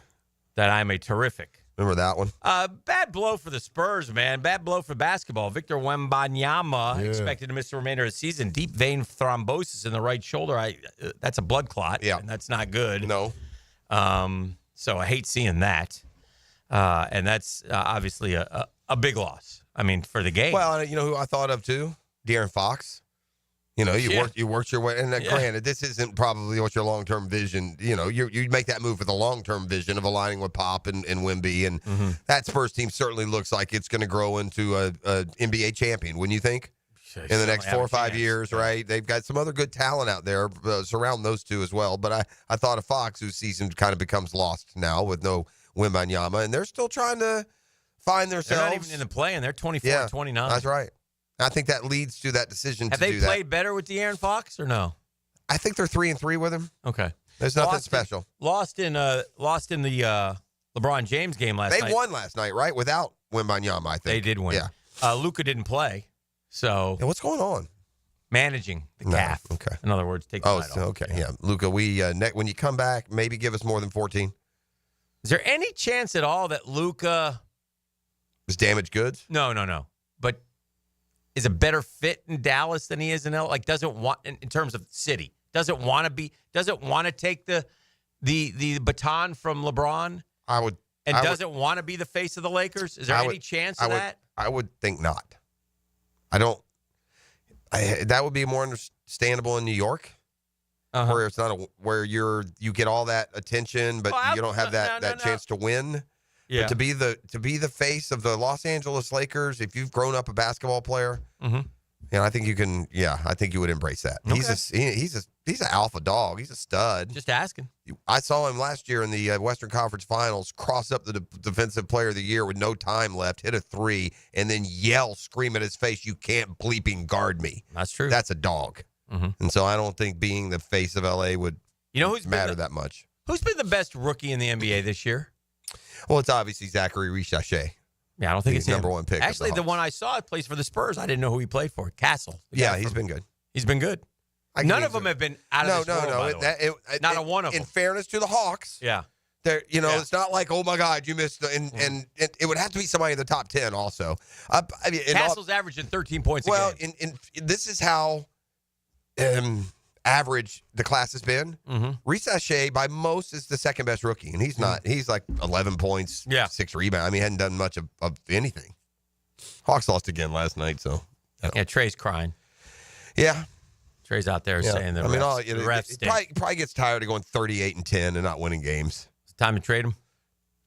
that I'm a terrific. Remember that one? Bad blow for the Spurs, man. Bad blow for basketball. Victor Wembanyama expected to miss the remainder of the season. Deep vein thrombosis in the right shoulder. That's a blood clot. Yeah, and that's not good. No. So I hate seeing that. And that's obviously a big loss. I mean, for the game. Well, you know who I thought of too? De'Aaron Fox. You know, you worked your way. And granted, this isn't probably what your long-term vision. You know, you make that move with a long-term vision of aligning with Pop and Wemby, and that Spurs team certainly looks like it's going to grow into a NBA champion. Wouldn't you think? In the next 4 or 5 years, right? They've got some other good talent out there surround those two as well. But I thought of Fox, whose season kind of becomes lost now with no Wembanyama, and they're still trying to find themselves. They're not even in the play, and they're 24 and 29. That's right. I think that leads to that decision Have to they do that. played better with De'Aaron Fox or no? I think they're 3-3 with him. Okay. There's nothing special. Lost in the LeBron James game last night. They won last night, right? Without Wembanyama, I think. They did win. Yeah. Luka didn't play. So what's going on? Managing the calf. Okay. In other words, take the night off. Okay. Yeah. Luka, when you come back, maybe give us more than 14. Is there any chance at all that Luka is damaged goods? No. But is a better fit in Dallas than he is in LA? Like, doesn't want in terms of city, doesn't want to take the baton from LeBron. Doesn't want to be the face of the Lakers. Is there any chance of that? I would think not. That would be more understandable in New York, where it's not where you get all that attention, but you don't have that chance to win. Yeah. But to be the face of the Los Angeles Lakers, if you've grown up a basketball player, I think you can. Yeah, I think you would embrace that. Okay. He's an alpha dog. He's a stud. Just asking. I saw him last year in the Western Conference Finals cross up the Defensive Player of the Year with no time left, hit a three, and then scream at his face, "You can't bleeping guard me." That's true. That's a dog. And so I don't think being the face of LA would matter that much. Who's been the best rookie in the NBA this year? Well, it's obviously Zachary Richardson. Yeah, I don't think it's number him. one pick. Actually, the one I saw plays for the Spurs. I didn't know who he played for. Castle. He's been good. He's been good. None of them have been out of this world, by the way. Not a one of them. In fairness to the Hawks, it's not like, oh my God, you missed, and it would have to be somebody in the top 10 also. Castle's averaging 13 points a game. Well, this is how average the class has been. Richardson, by most, is the second best rookie, and he's not. He's like 11 points, 6 rebounds. I mean, he hadn't done much of anything. Hawks lost again last night, so. Trey's crying. Yeah. Trey's out there saying that. The refs probably gets tired of going 38-10 and not winning games. It's time to trade him.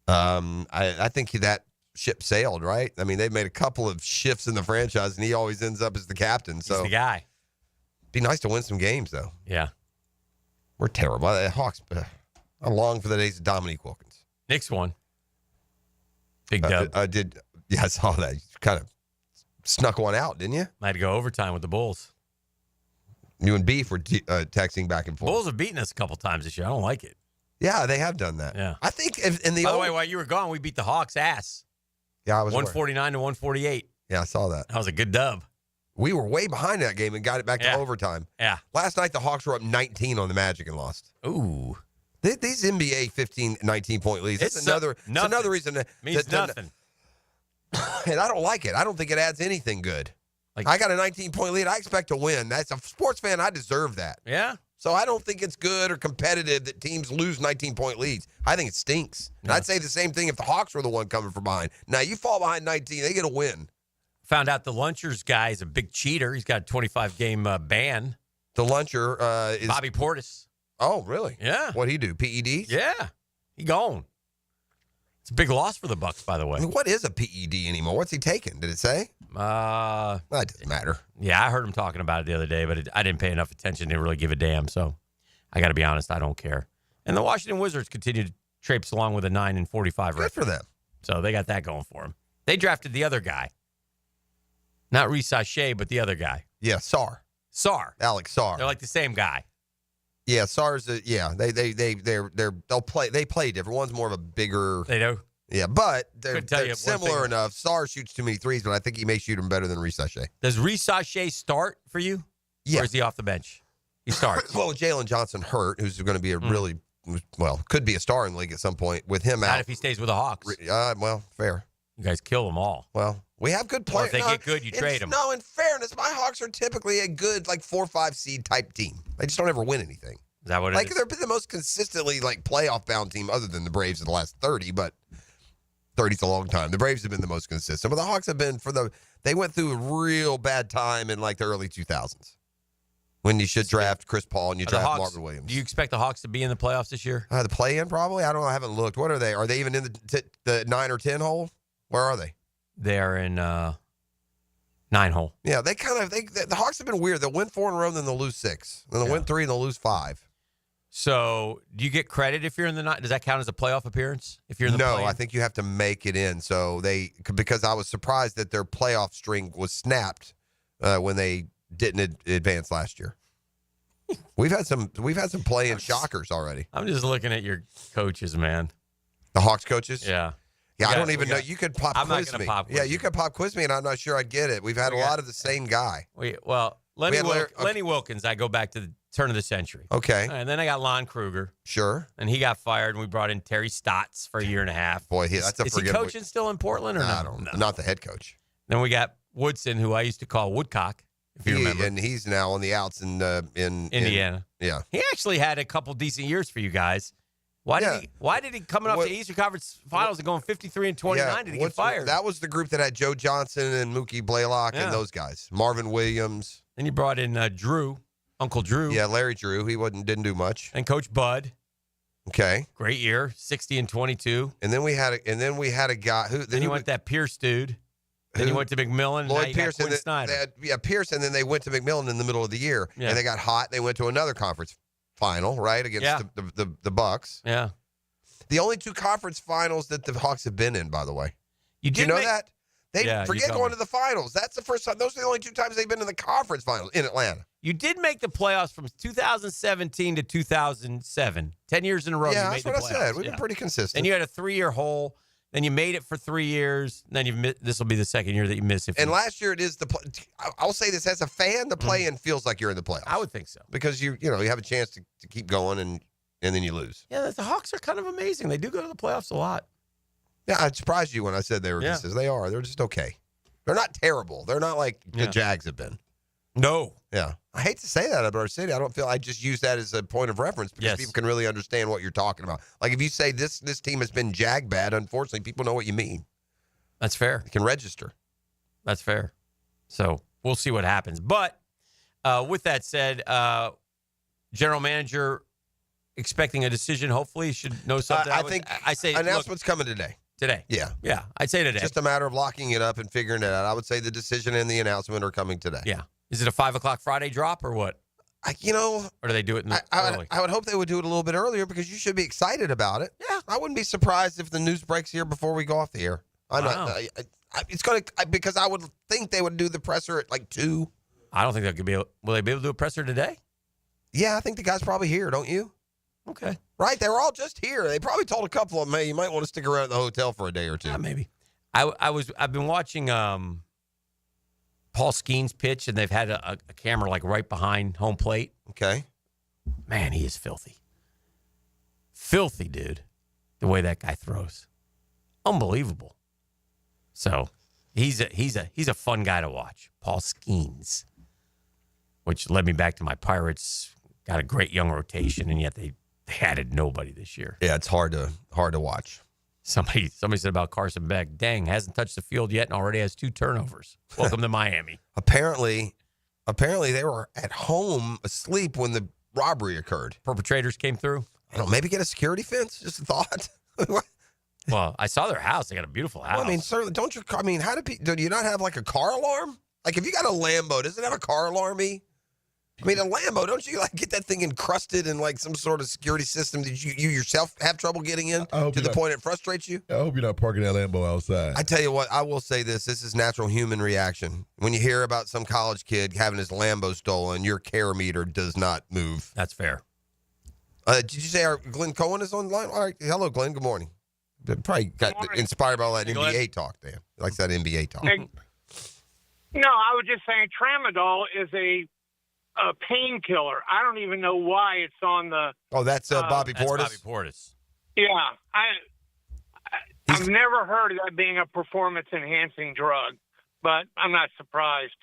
I think that ship sailed, right? I mean, they've made a couple of shifts in the franchise, and he always ends up as the captain. So he's the guy. Be nice to win some games, though. Yeah. We're terrible. The Hawks, I long for the days of Dominique Wilkins. Knicks won. Big dub. I saw that. You kind of snuck one out, didn't you? I had to go overtime with the Bulls. You and Beef were texting back and forth. Bulls have beaten us a couple times this year. I don't like it. Yeah, they have done that. Yeah. I think By the way, while you were gone, we beat the Hawks' ass. Yeah, I was 149 to 148. Yeah, I saw that. That was a good dub. We were way behind that game and got it back to overtime. Yeah. Last night, the Hawks were up 19 on the Magic and lost. Ooh. These NBA 15, 19-point leads. It's another reason. Means nothing. And I don't like it. I don't think it adds anything good. I got a 19-point lead. I expect to win. That's a sports fan. I deserve that. Yeah. So I don't think it's good or competitive that teams lose 19-point leads. I think it stinks. And I'd say the same thing if the Hawks were the one coming from behind. Now, you fall behind 19, they get a win. Found out the Lunchers guy is a big cheater. He's got a 25-game ban. The Luncher is Bobby Portis. Oh, really? Yeah. What'd he do? PEDs? Yeah. He gone. It's a big loss for the Bucks, by the way. I mean, what is a PED anymore? What's he taking? Did it say? That doesn't matter. Yeah, I heard him talking about it the other day, but I didn't pay enough attention to really give a damn. So I got to be honest, I don't care. And the Washington Wizards continue to traipse along with a 9-45 record. Good for them. So they got that going for them. They drafted the other guy. Not Risachet, but the other guy. Yeah, Sarr. Alex Sarr. They're like the same guy. Yeah, Sarr's. They'll play. They play different. One's more of a bigger. They do. Yeah, but they're Couldn't tell you one similar thing. enough. Sarr shoots too many threes, but I think he may shoot them better than Risachet. Does Risachet start for you? Yeah. Or is he off the bench? He starts. Well, Jalen Johnson hurt, who's going to be a really could be a star in the league at some point with him Not out. if he stays with the Hawks. Well, fair. You guys kill them all. Well, we have good Or players. if they get good, you trade them. No, in fairness, my Hawks are typically a good 4 or 5 seed type team. They just don't ever win anything. Is that what it is? They're the most consistently playoff bound team other than the Braves in the last 30, but 30's a long time. The Braves have been the most consistent, but the Hawks have been they went through a real bad time in the early 2000s when you should draft Chris Paul and you draft Marvin Williams. Do you expect the Hawks to be in the playoffs this year? The play-in probably? I don't know. I haven't looked. What are they? Are they even in the 9 or 10 hole? Where are they? They're in 9 hole. Yeah, the Hawks have been weird. They'll win 4 in a row, then they'll lose 6. Then they'll win 3, and they'll lose 5. So, do you get credit if you're in the 9? Does that count as a playoff appearance? If you're in the No, play-in? I think you have to make it in. So because I was surprised that their playoff string was snapped when they didn't advance last year. We've had some play-in shockers already. I'm just looking at your coaches, man. The Hawks coaches? Yeah. Yeah, I don't even know. You could pop I'm not quiz gonna me. pop quiz Yeah, you. you could pop quiz me, and I'm not sure I'd get it. We've had a lot of the same guy. Lenny Wilkins, I go back to the turn of the century. Okay. And then I got Lon Kruger. Sure. And he got fired, and we brought in Terry Stotts for a year and a half. Boy, that's a Is he forgettable. coaching still in Portland or No, no? I don't. Not the head coach. Then we got Woodson, who I used to call Woodcock, if you remember. And he's now on the outs in Indiana. Yeah. He actually had a couple decent years for you guys. Why did he coming off the Eastern Conference Finals and going 53 and 29 did he get fired? That was the group that had Joe Johnson and Mookie Blaylock and those guys. Marvin Williams. Then you brought in Drew, Uncle Drew. Yeah, Larry Drew. He didn't do much. And Coach Bud. Okay. Great year, 60 and 22. And then we had a guy who. Then you went that Pierce dude. Then you went to McMillan. Lloyd Pierce and Snyder. Pierce, and then they went to McMillan in the middle of the year, and they got hot. They went to another conference final, right, against the Bucks. Yeah. The only 2 conference finals that the Hawks have been in, by the way. You Do you know that? They Yeah, forget you going told to the finals. That's the first time. Those are the only 2 times they've been in the conference finals in Atlanta. You did make the playoffs from 2017 to 2007. 10 years in a row. Yeah, you made that's the what playoffs. I said. We've been pretty consistent. And you had a 3-year hole. Then you made it for 3 years. Then this will be the second year that you miss it. And last year it is I'll say this as a fan, the play-in feels like you're in the playoffs. I would think so. Because you have a chance to keep going and then you lose. Yeah, the Hawks are kind of amazing. They do go to the playoffs a lot. Yeah, I surprised you when I said they were consistent. They are. They're just okay. They're not terrible. They're not like the Jags have been. No. Yeah. I hate to say that about our city. I just use that as a point of reference because people can really understand what you're talking about. Like if you say this team has been Jag bad, unfortunately, people know what you mean. That's fair. They can register. That's fair. So we'll see what happens. But with that said, general manager expecting a decision. Hopefully, should know something. I say announcement's coming today. Today. Yeah. I'd say today. Just a matter of locking it up and figuring it out. I would say the decision and the announcement are coming today. Yeah. Is it a 5:00 Friday drop or what? Or do they do it early? I would hope they would do it a little bit earlier because you should be excited about it. Yeah. I wouldn't be surprised if the news breaks here before we go off the air. I'm not. It's going to because I would think they would do the presser at 2. I don't think they could be. Will they be able to do a presser today? Yeah, I think the guy's probably here. Don't you? Okay. Right, they were all just here. They probably told a couple of them, "Hey, you might want to stick around at the hotel for a day or 2." Yeah, maybe. I've been watching Paul Skeens pitch, and they've had a camera right behind home plate. Okay. Man, he is filthy. Filthy, dude. The way that guy throws, unbelievable. So he's a fun guy to watch. Paul Skeens, which led me back to my Pirates. Got a great young rotation, and yet they added nobody this year. Yeah, it's hard to watch. Somebody said about Carson Beck, dang, hasn't touched the field yet and already has 2 turnovers. Welcome to Miami. Apparently they were at home asleep when the robbery occurred. Perpetrators came through? I don't know, maybe get a security fence? Just a thought. Well, I saw their house. They got a beautiful house. Well, I mean, certainly, how do you not have a car alarm? Like if you got a Lambo, does it have a car alarm? I mean, a Lambo, don't you like get that thing encrusted in like some sort of security system that you yourself have trouble getting in to the point it frustrates you? I hope you're not parking that Lambo outside. I tell you what, I will say this is natural human reaction. When you hear about some college kid having his Lambo stolen, your care meter does not move. That's fair. Did you say our Glenn Cohen is on the line? All right. Hello, Glenn. Good morning. Probably got inspired by all that NBA talk, Dan. Likes that NBA talk. No, I was just saying tramadol is a painkiller. I don't even know why it's on the. Oh, that's Bobby Portis. Bobby Portis. Yeah, I've never heard of that being a performance-enhancing drug, but I'm not surprised.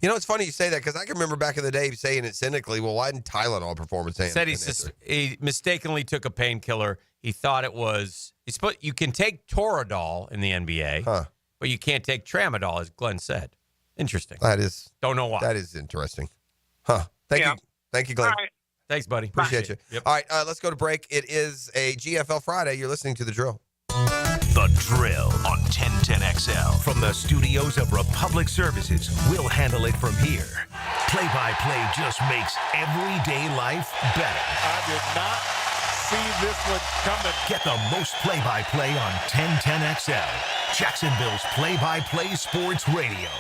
You know, it's funny you say that because I can remember back in the day saying it cynically. Well, why didn't Tylenol performance enhancing? Said he mistakenly took a painkiller. He thought it was. You can take Toradol in the NBA, but you can't take tramadol, as Glenn said. Interesting. That is. Don't know why. That is interesting. Huh. Thank you, Glenn. All right. Thanks, buddy. Appreciate you. Yep. All right, let's go to break. It is a GFL Friday. You're listening to The Drill. The Drill on 1010XL. From the studios of Republic Services, we'll handle it from here. Play-by-play just makes everyday life better. I did not see this one coming. Get the most play-by-play on 1010XL. Jacksonville's play-by-play sports radio.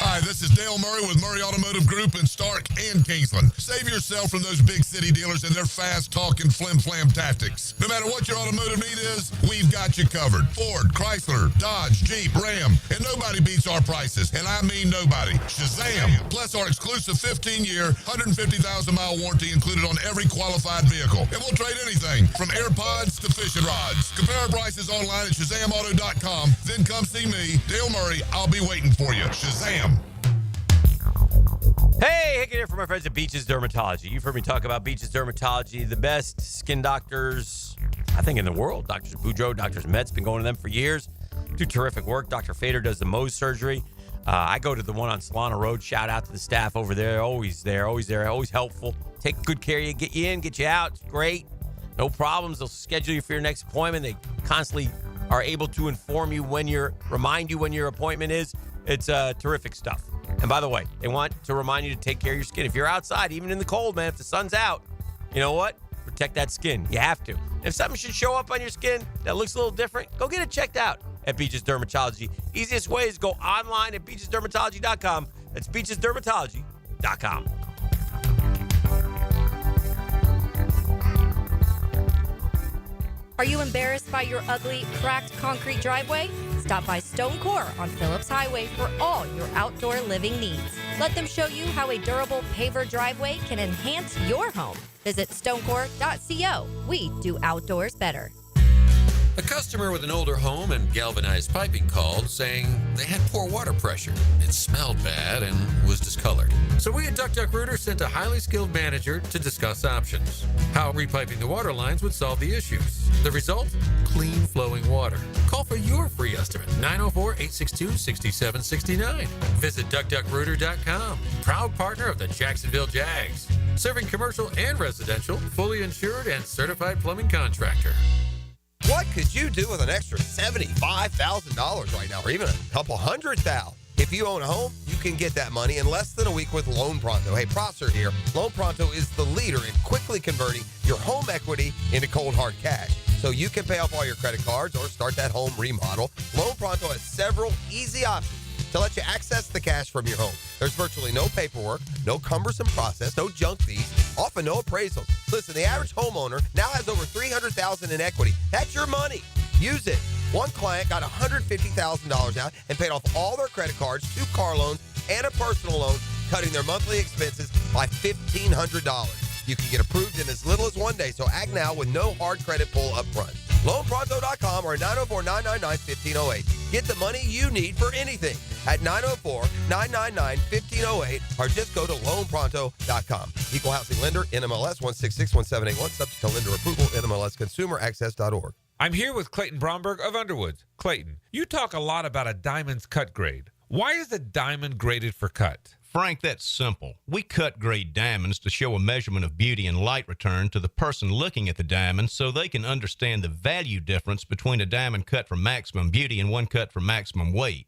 Hi, this is Dale Murray with Murray Automotive Group in Stark and Kingsland. Save yourself from those big city dealers and their fast-talking flim-flam tactics. No matter what your automotive need is, we've got you covered. Ford, Chrysler, Dodge, Jeep, Ram, and nobody beats our prices, and I mean nobody. Shazam! Plus our exclusive 15-year, 150,000-mile warranty included on every qualified vehicle. And we'll trade anything from AirPods to fishing rods. Compare our prices online at ShazamAuto.com. Then come see me, Dale Murray. I'll be waiting for you. Shazam! Hey, Hicken here from my friends at Beaches Dermatology. You've heard me talk about Beaches Dermatology, the best skin doctors, I think, in the world. Drs. Boudreaux, Drs. Metz, been going to them for years. Do terrific work. Dr. Fader does the Mohs surgery. I go to the one on Solana Road. Shout out to the staff over there. Always there, always helpful. Take good care of you, get you in, get you out. It's great. No problems. They'll schedule you for your next appointment. They constantly are able to inform you remind you when your appointment is. It's terrific stuff. And by the way, they want to remind you to take care of your skin. If you're outside, even in the cold, man, if the sun's out, you know what? Protect that skin. You have to. If something should show up on your skin that looks a little different, go get it checked out at Beaches Dermatology. Easiest way is go online at beachesdermatology.com. That's beachesdermatology.com. Are you embarrassed by your ugly, cracked concrete driveway? Stop by Stone Core on Phillips Highway for all your outdoor living needs. Let them show you how a durable paver driveway can enhance your home. Visit stonecore.co. We do outdoors better. A customer with an older home and galvanized piping called saying they had poor water pressure. It smelled bad and was discolored. So we at Duck Rooter sent a highly skilled manager to discuss options. How repiping the water lines would solve the issues. The result? Clean flowing water. Call for your free estimate. 904-862-6769. Visit duckduckrooter.com. Proud partner of the Jacksonville Jags. Serving commercial and residential, fully insured and certified plumbing contractor. What could you do with an extra $75,000 right now, or even a couple $100,000? If you own a home, you can get that money in less than a week with Loan Pronto. Hey, Prosser here. Loan Pronto is the leader in quickly converting your home equity into cold hard cash, so you can pay off all your credit cards or start that home remodel. Loan Pronto has several easy options to let you access the cash from your home. There's virtually no paperwork, no cumbersome process, no junk fees, often no appraisals. Listen, the average homeowner now has over $300,000 in equity. That's your money. Use it. One client got $150,000 out and paid off all their credit cards, 2 car loans, and a personal loan, cutting their monthly expenses by $1,500. You can get approved in as little as 1 day, so act now with no hard credit pull up front. LoanPronto.com or 904-999-1508. Get the money you need for anything at 904-999-1508 or just go to LoanPronto.com. Equal housing lender, NMLS 1661781, subject to lender approval, NMLSconsumeraccess.org. I'm here with Clayton Bromberg of Underwoods. Clayton, you talk a lot about a diamond's cut grade. Why is a diamond graded for cut? Frank, that's simple. We cut grade diamonds to show a measurement of beauty and light return to the person looking at the diamond so they can understand the value difference between a diamond cut for maximum beauty and one cut for maximum weight.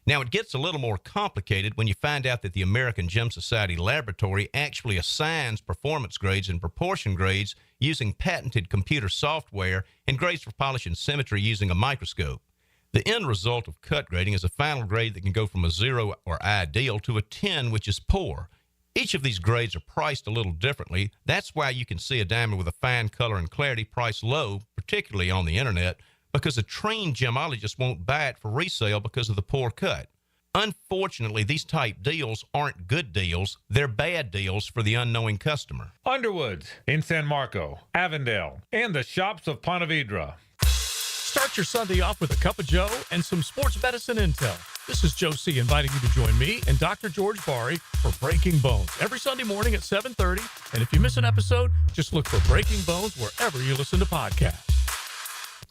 Now, it gets a little more complicated when you find out that the American Gym Society Laboratory actually assigns performance grades and proportion grades using patented computer software and grades for polish and symmetry using a microscope. The end result of cut grading is a final grade that can go from a 0 or ideal to a 10, which is poor. Each of these grades are priced a little differently. That's why you can see a diamond with a fine color and clarity priced low, particularly on the internet, because a trained gemologist won't buy it for resale because of the poor cut. Unfortunately, these type deals aren't good deals. They're bad deals for the unknowing customer. Underwoods in San Marco, Avondale, and the shops of Ponte Vedra. Start your Sunday off with a cup of Joe and some sports medicine intel. This is Joe C. inviting you to join me and Dr. George Bari for Breaking Bones every Sunday morning at 7:30. And if you miss an episode, just look for Breaking Bones wherever you listen to podcasts.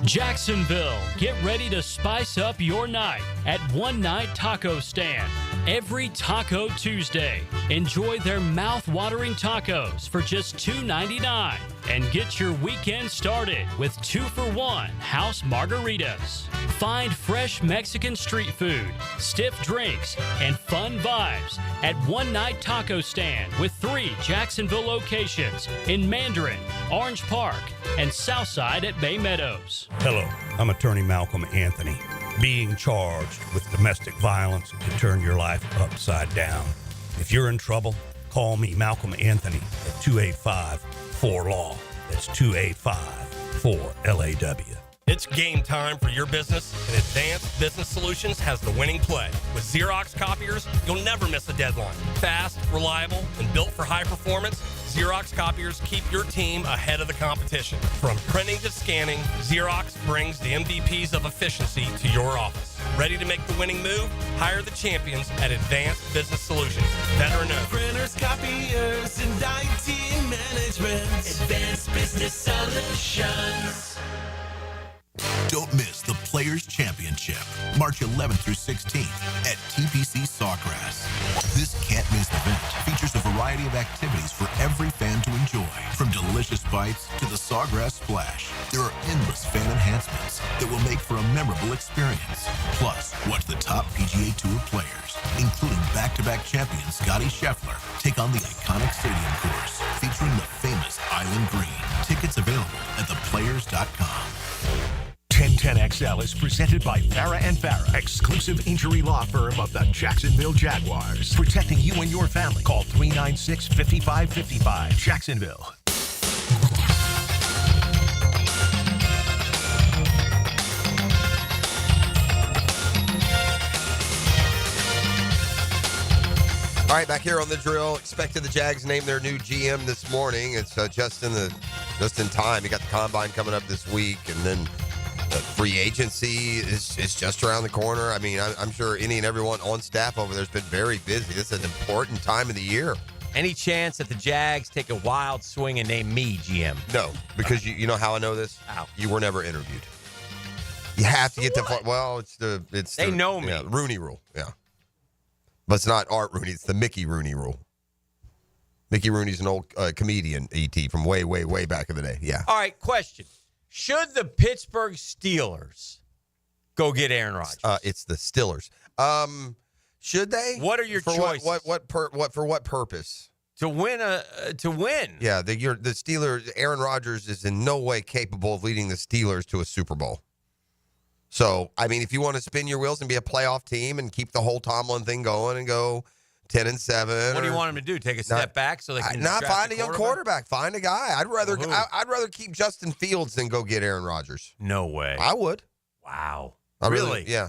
Jacksonville, get ready to spice up your night at One Night Taco Stand. Every Taco Tuesday, enjoy their mouth-watering tacos for just $2.99 and get your weekend started with 2-for-1 house margaritas. Find fresh Mexican street food, stiff drinks, and fun vibes at One Night Taco Stand with 3 Jacksonville locations in Mandarin, Orange Park, and Southside at Bay Meadows. Hello, I'm attorney Malcolm Anthony. Being charged with domestic violence can turn your life upside down. If you're in trouble, call me, Malcolm Anthony, at 285-4LAW. That's 285-4LAW. It's game time for your business, and Advanced Business Solutions has the winning play. With Xerox copiers, you'll never miss a deadline. Fast, reliable, and built for high performance, Xerox copiers keep your team ahead of the competition. From printing to scanning, Xerox brings the MVPs of efficiency to your office. Ready to make the winning move? Hire the champions at Advanced Business Solutions. Veteran owned. Printers, copiers, and IT management. Advanced Business Solutions. Don't miss the Players' Championship, March 11th through 16th at TPC Sawgrass. This can't-miss event features a variety of activities for every fan to enjoy, from delicious bites to the Sawgrass Splash. There are endless fan enhancements that will make for a memorable experience. Plus, watch the top PGA Tour players, including back-to-back champion Scotty Scheffler, take on the iconic stadium course featuring the famous Island Green. Tickets available at theplayers.com. 1010XL is presented by Farah & Farah, exclusive injury law firm of the Jacksonville Jaguars. Protecting you and your family. Call 396-5555. Jacksonville. All right, back here on the drill. Expected the Jags name their new GM this morning. It's just in time. You got the combine coming up this week, and then the free agency is just around the corner. I mean, I'm sure any and everyone on staff over there has been very busy. This is an important time of the year. Any chance that the Jags take a wild swing and name me GM? No, because you know how I know this? How? You were never interviewed. You have to get the well. They know me. Yeah, Rooney Rule. Yeah, but it's not Art Rooney. It's the Mickey Rooney Rule. Mickey Rooney's an old comedian, ET, from way, way, way back in the day. Yeah. All right, question. Should the Pittsburgh Steelers go get Aaron Rodgers? It's the Steelers. Should they? What are your choices? For what purpose? To win. Yeah, the Steelers. Aaron Rodgers is in no way capable of leading the Steelers to a Super Bowl. So, I mean, if you want to spin your wheels and be a playoff team and keep the whole Tomlin thing going and go 10-7. What do you want him to do? Take a step back so they can not draft find a young quarterback. Find a guy. I'd rather keep Justin Fields than go get Aaron Rodgers. No way. I would. Wow. Really? Yeah.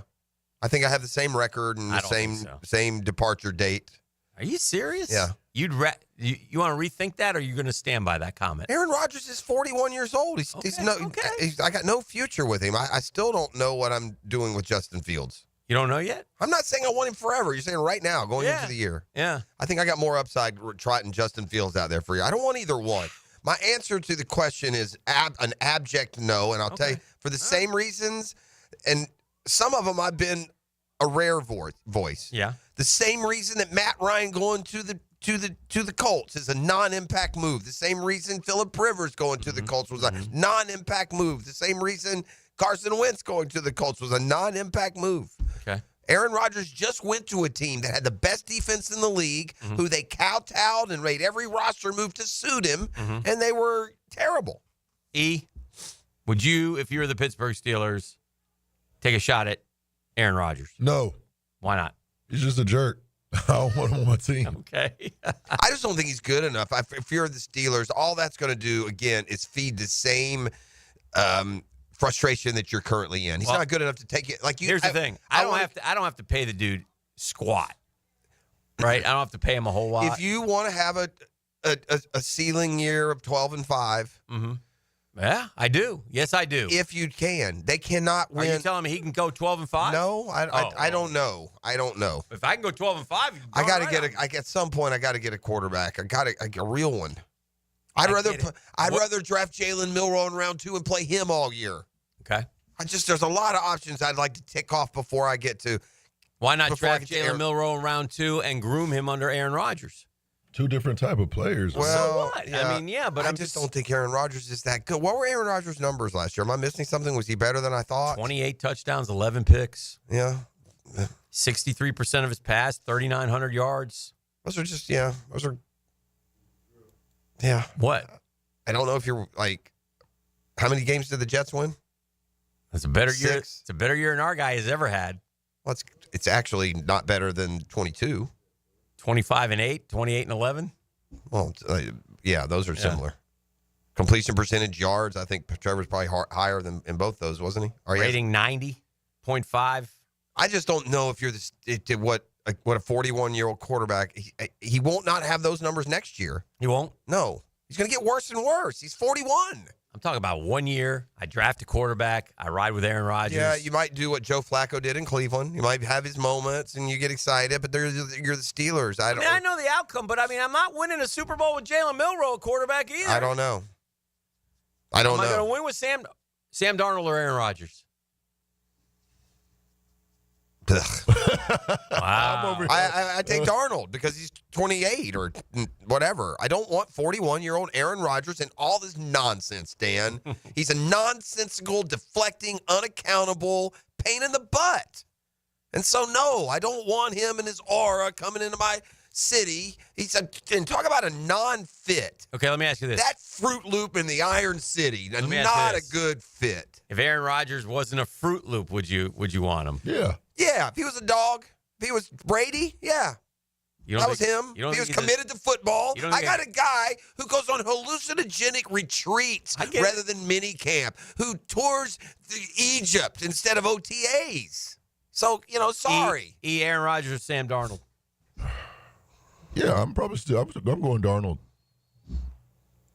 I think I have the same record and the same departure date. Are you serious? Yeah. You want to rethink that, or are you going to stand by that comment? Aaron Rodgers is 41 years old. I got no future with him. I still don't know what I'm doing with Justin Fields. You don't know yet? I'm not saying I want him forever. You're saying right now, going into the year. Yeah. I think I got more upside trotting Justin Fields out there for you. I don't want either one. My answer to the question is an abject no, and I'll tell you, for the same reasons, and some of them I've been a rare voice. Yeah. The same reason that Matt Ryan going to the Colts is a non-impact move. The same reason Phillip Rivers going to the Colts was a non-impact move. The same reason Carson Wentz going to the Colts was a non-impact move. Okay. Aaron Rodgers just went to a team that had the best defense in the league, who they kowtowed and made every roster move to suit him, and they were terrible. Would you, if you were the Pittsburgh Steelers, take a shot at Aaron Rodgers? No. Why not? He's just a jerk. I don't want him on my team. Okay. I just don't think he's good enough. If you're the Steelers, all that's going to do, again, is feed the same frustration that you're currently in. He's not good enough to take it. Like you. Here's the thing. I don't have to pay the dude squat. Right? I don't have to pay him a whole lot. If you want to have a ceiling year of 12-5, yeah, I do. Yes, I do. If you can, they cannot win. Are you telling me he can go 12-5? No, I don't know. I don't know. If I can go 12-5, I got to get at some point. I got to get a quarterback. I got a real one. I'd rather draft Jalen Milroe in round 2 and play him all year. Okay. There's a lot of options I'd like to tick off before I get to. Why not draft Jalen Milroe in round 2 and groom him under Aaron Rodgers? Two different type of players. Well, so what? Yeah, I mean, but I just don't think Aaron Rodgers is that good. What were Aaron Rodgers' numbers last year? Am I missing something? Was he better than I thought? 28 touchdowns, 11 picks. Yeah. 63% of his pass, 3,900 yards. Those are What? I don't know if you're like, how many games did the Jets win? That's a better 6. year. It's a better year than our guy has ever had. Well, it's actually not better than 22. 25-8, 28-11. Well, those are similar. Completion percentage, yards. I think Trevor's probably higher than in both those, wasn't he? Rating 90.5. I just don't know if you're what a 41-year-old quarterback. He won't not have those numbers next year. He won't. No, he's going to get worse and worse. He's 41. I'm talking about 1 year. I draft a quarterback. I ride with Aaron Rodgers. Yeah, you might do what Joe Flacco did in Cleveland. You might have his moments and you get excited, but you're the Steelers. I know the outcome, but I'm not winning a Super Bowl with Jalen Milroe at quarterback either. I don't know. Am I going to win with Sam Darnold or Aaron Rodgers? Wow. I take Darnold because he's 28 or whatever. I don't want 41-year-old Aaron Rodgers and all this nonsense, Dan. He's a nonsensical, deflecting, unaccountable pain in the butt. And so, no, I don't want him and his aura coming into my city. And talk about a non-fit. Okay, let me ask you this. That Fruit Loop in the Iron City, not a good fit. If Aaron Rodgers wasn't a Fruit Loop, would you want him? Yeah. Yeah, if he was a dog, if he was Brady, yeah. That was him. He was committed to football. I got a guy who goes on hallucinogenic retreats rather than mini camp, who tours Egypt instead of OTAs. So, sorry. Aaron Rodgers or Sam Darnold? Yeah, I'm probably I'm going Darnold.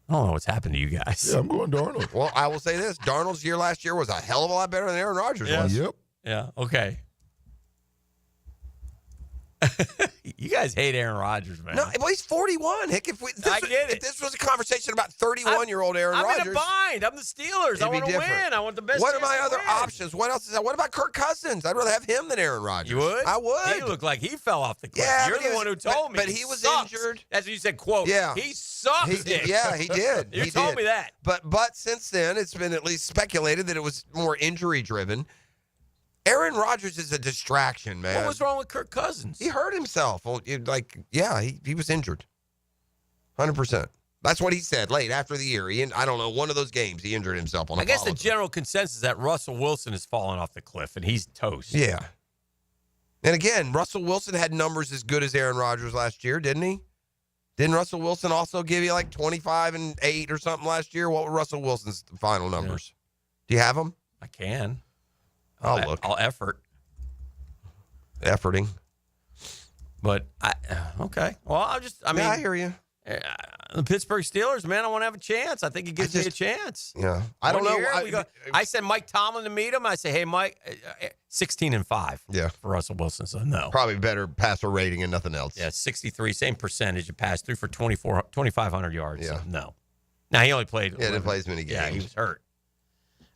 I don't know what's happened to you guys. Yeah, I'm going Darnold. Well, I will say this. Darnold's year last year was a hell of a lot better than Aaron Rodgers was. Yep. Yeah, okay. You guys hate Aaron Rodgers, man. No, well, he's 41. Heck, if this was a conversation about 31-year-old Aaron Rodgers. I'm in a bind. I'm the Steelers. I want to win. I want the best. What are my other options? What else is that? What about Kirk Cousins? I'd rather have him than Aaron Rodgers. You would? I would. He looked like he fell off the cliff. Yeah, You're the one who told me. But he was sucks. injured. That's what you said, quote. Yeah. He sucks. Yeah, he did. You told me that. But since then, it's been at least speculated that it was more injury-driven. Aaron Rodgers is a distraction, man. What was wrong with Kirk Cousins? He hurt himself. Well, he was injured. 100%. That's what he said late after the year. I don't know, one of those games, he injured himself on a I guess the follow-through. general consensus is that Russell Wilson has fallen off the cliff, and he's toast. Yeah. And again, Russell Wilson had numbers as good as Aaron Rodgers last year, didn't he? Didn't Russell Wilson also give you like 25 and 8 or something last year? What were Russell Wilson's final numbers? Do you have them? I can. I'll look. I'll effort. Efforting. But, okay. Well, I hear you. The Pittsburgh Steelers, man, I want to have a chance. I think it gives me a chance. Yeah. I don't know. I sent Mike Tomlin to meet him. I say, hey, Mike, 16-5 for Russell Wilson. So, no. Probably better passer rating and nothing else. Yeah, 63, same percentage. You passed through for 2,500 yards. Yeah. So, no. Now, he only played. Yeah, didn't play as many games. Yeah, he was hurt.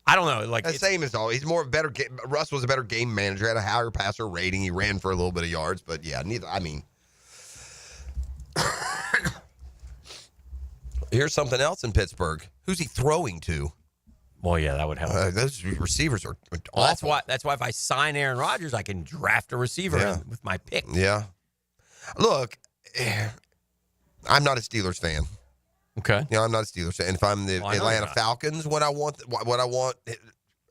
I don't know. The same as all. He's more of a better. Russ was a better game manager. Had a higher passer rating. He ran for a little bit of yards, but yeah, neither. I mean, here's something else in Pittsburgh. Who's he throwing to? Well, yeah, that would help. Those receivers are awful. That's why if I sign Aaron Rodgers, I can draft a receiver with my pick. Yeah. Look, I'm not a Steelers fan. Okay. I'm not a Steelers fan. And if I'm the Atlanta Falcons, what I want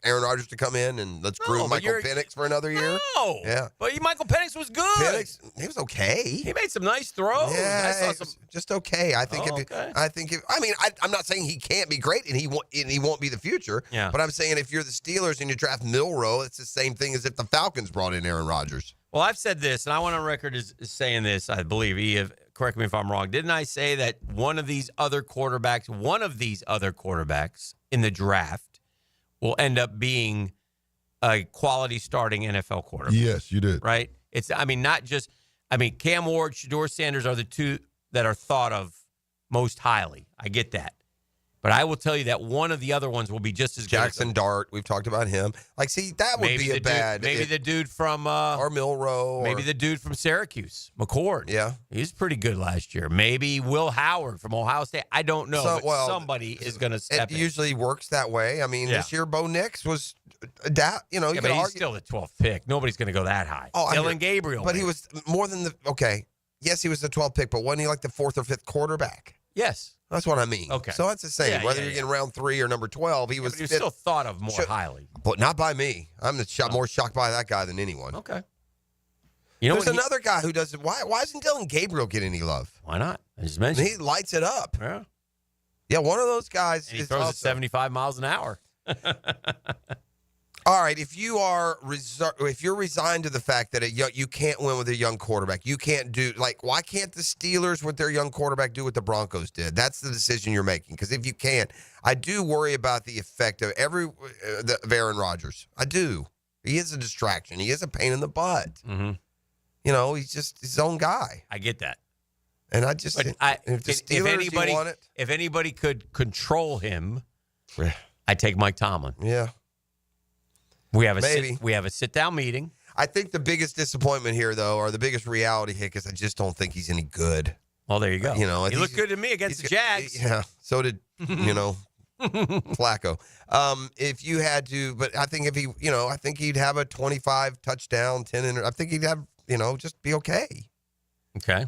Aaron Rodgers to come in and let's groom Michael Penix for another year. No. Yeah. But Michael Penix was good. Penix, he was okay. He made some nice throws. Yeah, I saw some... just okay. I think. I'm not saying he can't be great and he won't be the future. Yeah. But I'm saying if you're the Steelers and you draft Milroe, it's the same thing as if the Falcons brought in Aaron Rodgers. Well, I've said this, and I went on record as saying this. I believe, correct me if I'm wrong. Didn't I say that one of these other quarterbacks in the draft will end up being a quality starting NFL quarterback? Yes, you did. Right? Cam Ward, Shedeur Sanders are the two that are thought of most highly. I get that. But I will tell you that one of the other ones will be just as good. Jackson Dart, we've talked about him. That would be the dude from or Milroe. Maybe the dude from Syracuse, McCord. Yeah. He's pretty good last year. Maybe Will Howard from Ohio State. I don't know. Somebody is going to step in. It usually works that way. This year Bo Nix was but he's still the 12th pick. Nobody's going to go that high. Dylan Gabriel. But he was more than yes, he was the 12th pick, but wasn't he like the 4th or 5th quarterback? Yes. That's what I mean. Okay. So that's the same. Whether you're getting round 3 or number 12, he was still thought of more highly. But not by me. I'm more shocked by that guy than anyone. Okay. There's another guy who doesn't. Why isn't Dylan Gabriel getting any love? Why not? I just mentioned. He lights it up. Yeah. Yeah, one of those guys. And he throws at 75 miles an hour. All right, if you're resigned to the fact that you can't win with a young quarterback, you can't do why can't the Steelers with their young quarterback do what the Broncos did? That's the decision you're making. Because if you can't, I do worry about the effect of of Aaron Rodgers. I do. He is a distraction. He is a pain in the butt. Mm-hmm. He's just his own guy. I get that. And I just if anybody could control him, I take Mike Tomlin. Yeah. We have a sit-down meeting. I think the biggest disappointment here, though, or the biggest reality hit, is I just don't think he's any good. Well, there you go. He looked good to me against the Jags. Yeah, so did, Flacco. If you had to, but I think I think he'd have a 25 touchdown, 10. I think he'd have, just be okay. Okay.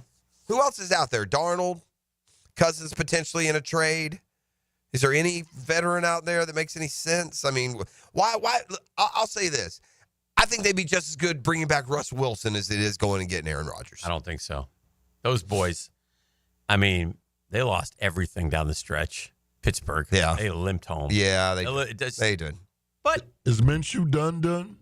Who else is out there? Darnold, Cousins potentially in a trade. Is there any veteran out there that makes any sense? I mean, why? I'll say this. I think they'd be just as good bringing back Russ Wilson as it is going and getting Aaron Rodgers. I don't think so. Those boys, they lost everything down the stretch. Pittsburgh. Yeah. They limped home. Yeah, they did. But is Minshew done?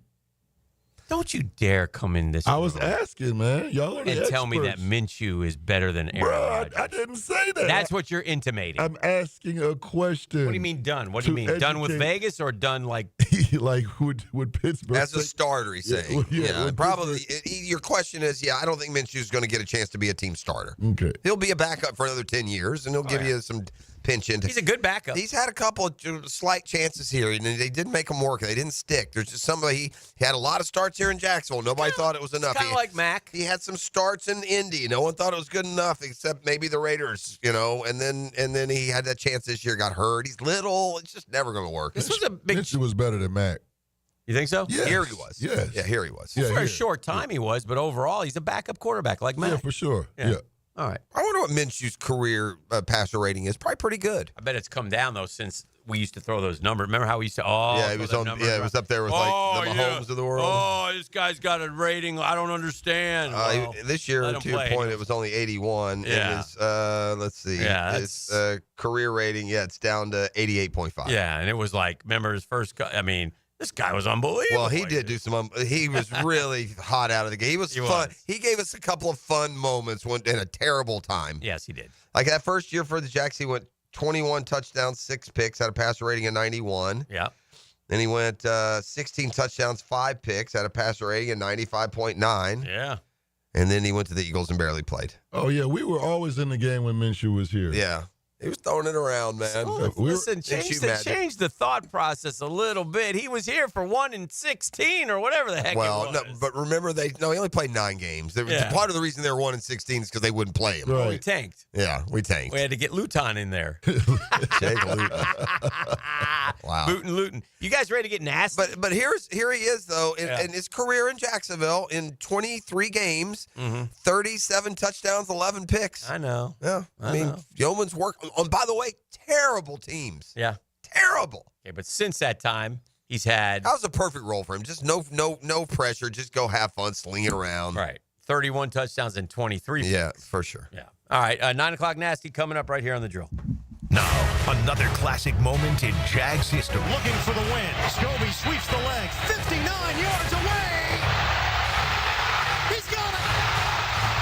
Don't you dare come in this I was asking, man. Y'all are the experts. Tell me that Minshew is better than Aaron Rodgers. I didn't say that. That's what you're intimating. I'm asking a question. What do you mean done? What do you mean? Done with Vegas or done like with Pittsburgh? As a starter, he's saying. Yeah, probably. Your question is, I don't think Minshew's going to get a chance to be a team starter. Okay. He'll be a backup for another 10 years, and he'll give you some pinch into. He's a good backup. He's had a couple of slight chances here, and they didn't make them work. They didn't stick. There's just somebody. He had a lot of starts here in Jacksonville. Nobody thought it was enough. Kind of like Mac. He had some starts in Indy. No one thought it was good enough, except maybe the Raiders. And then he had that chance this year. Got hurt. He's little. It's just never going to work. This was a big. Minshew was better than Mac. You think so? Yes. Here he was. Yes. Yeah, here he was. Well, for a short time he was, but overall he's a backup quarterback like Mac. Yeah, for sure. Yeah. All right. I wonder what Minshew's career passer rating is. Probably pretty good. I bet it's come down though since we used to throw those numbers. Remember how we used to? It was on. Yeah, it was up there with like the Mahomes of the world. Oh, this guy's got a rating I don't understand. This year, to your point, it was only 81. Yeah. His, let's see. Yeah, his career rating. Yeah, it's down to 88.5. Yeah, and it was like, remember his first? This guy was unbelievable. Well, he did do some. He was really hot out of the game. He was fun. He gave us a couple of fun moments in a terrible time. Yes, he did. Like that first year for the Jacks, he went 21 touchdowns, 6 picks, had a passer rating of 91. Yeah. Then he went 16 touchdowns, 5 picks, had a passer rating of 95.9. Yeah. And then he went to the Eagles and barely played. Oh, yeah. We were always in the game when Minshew was here. Yeah. He was throwing it around, man. Listen, change the thought process a little bit. He was here for 1 in 16 or whatever the heck it was. No, but remember, he only played 9 games. Part of the reason they were 1 in 16 is because they wouldn't play him. Right. We tanked. Yeah, we tanked. We had to get Luton in there. Jake Luton. Wow. Luton. You guys ready to get nasty? But here he is, though, in his career in Jacksonville, in 23 games, 37 touchdowns, 11 picks. I know. Yeah. I mean, yeoman's work. And by the way, terrible teams. Yeah. Terrible. Okay, but since that time, he's had. That was a perfect role for him. Just no pressure. Just go have fun, sling it around. Right. 31 touchdowns and 23 picks. Yeah, for sure. Yeah. All right. 9 o'clock nasty coming up right here on the drill. Now, another classic moment in Jags history. Looking for the win. Scobie sweeps the leg. 59 yards away. He's got it.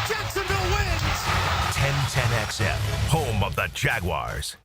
Jacksonville wins. 1010XL, home of the Jaguars.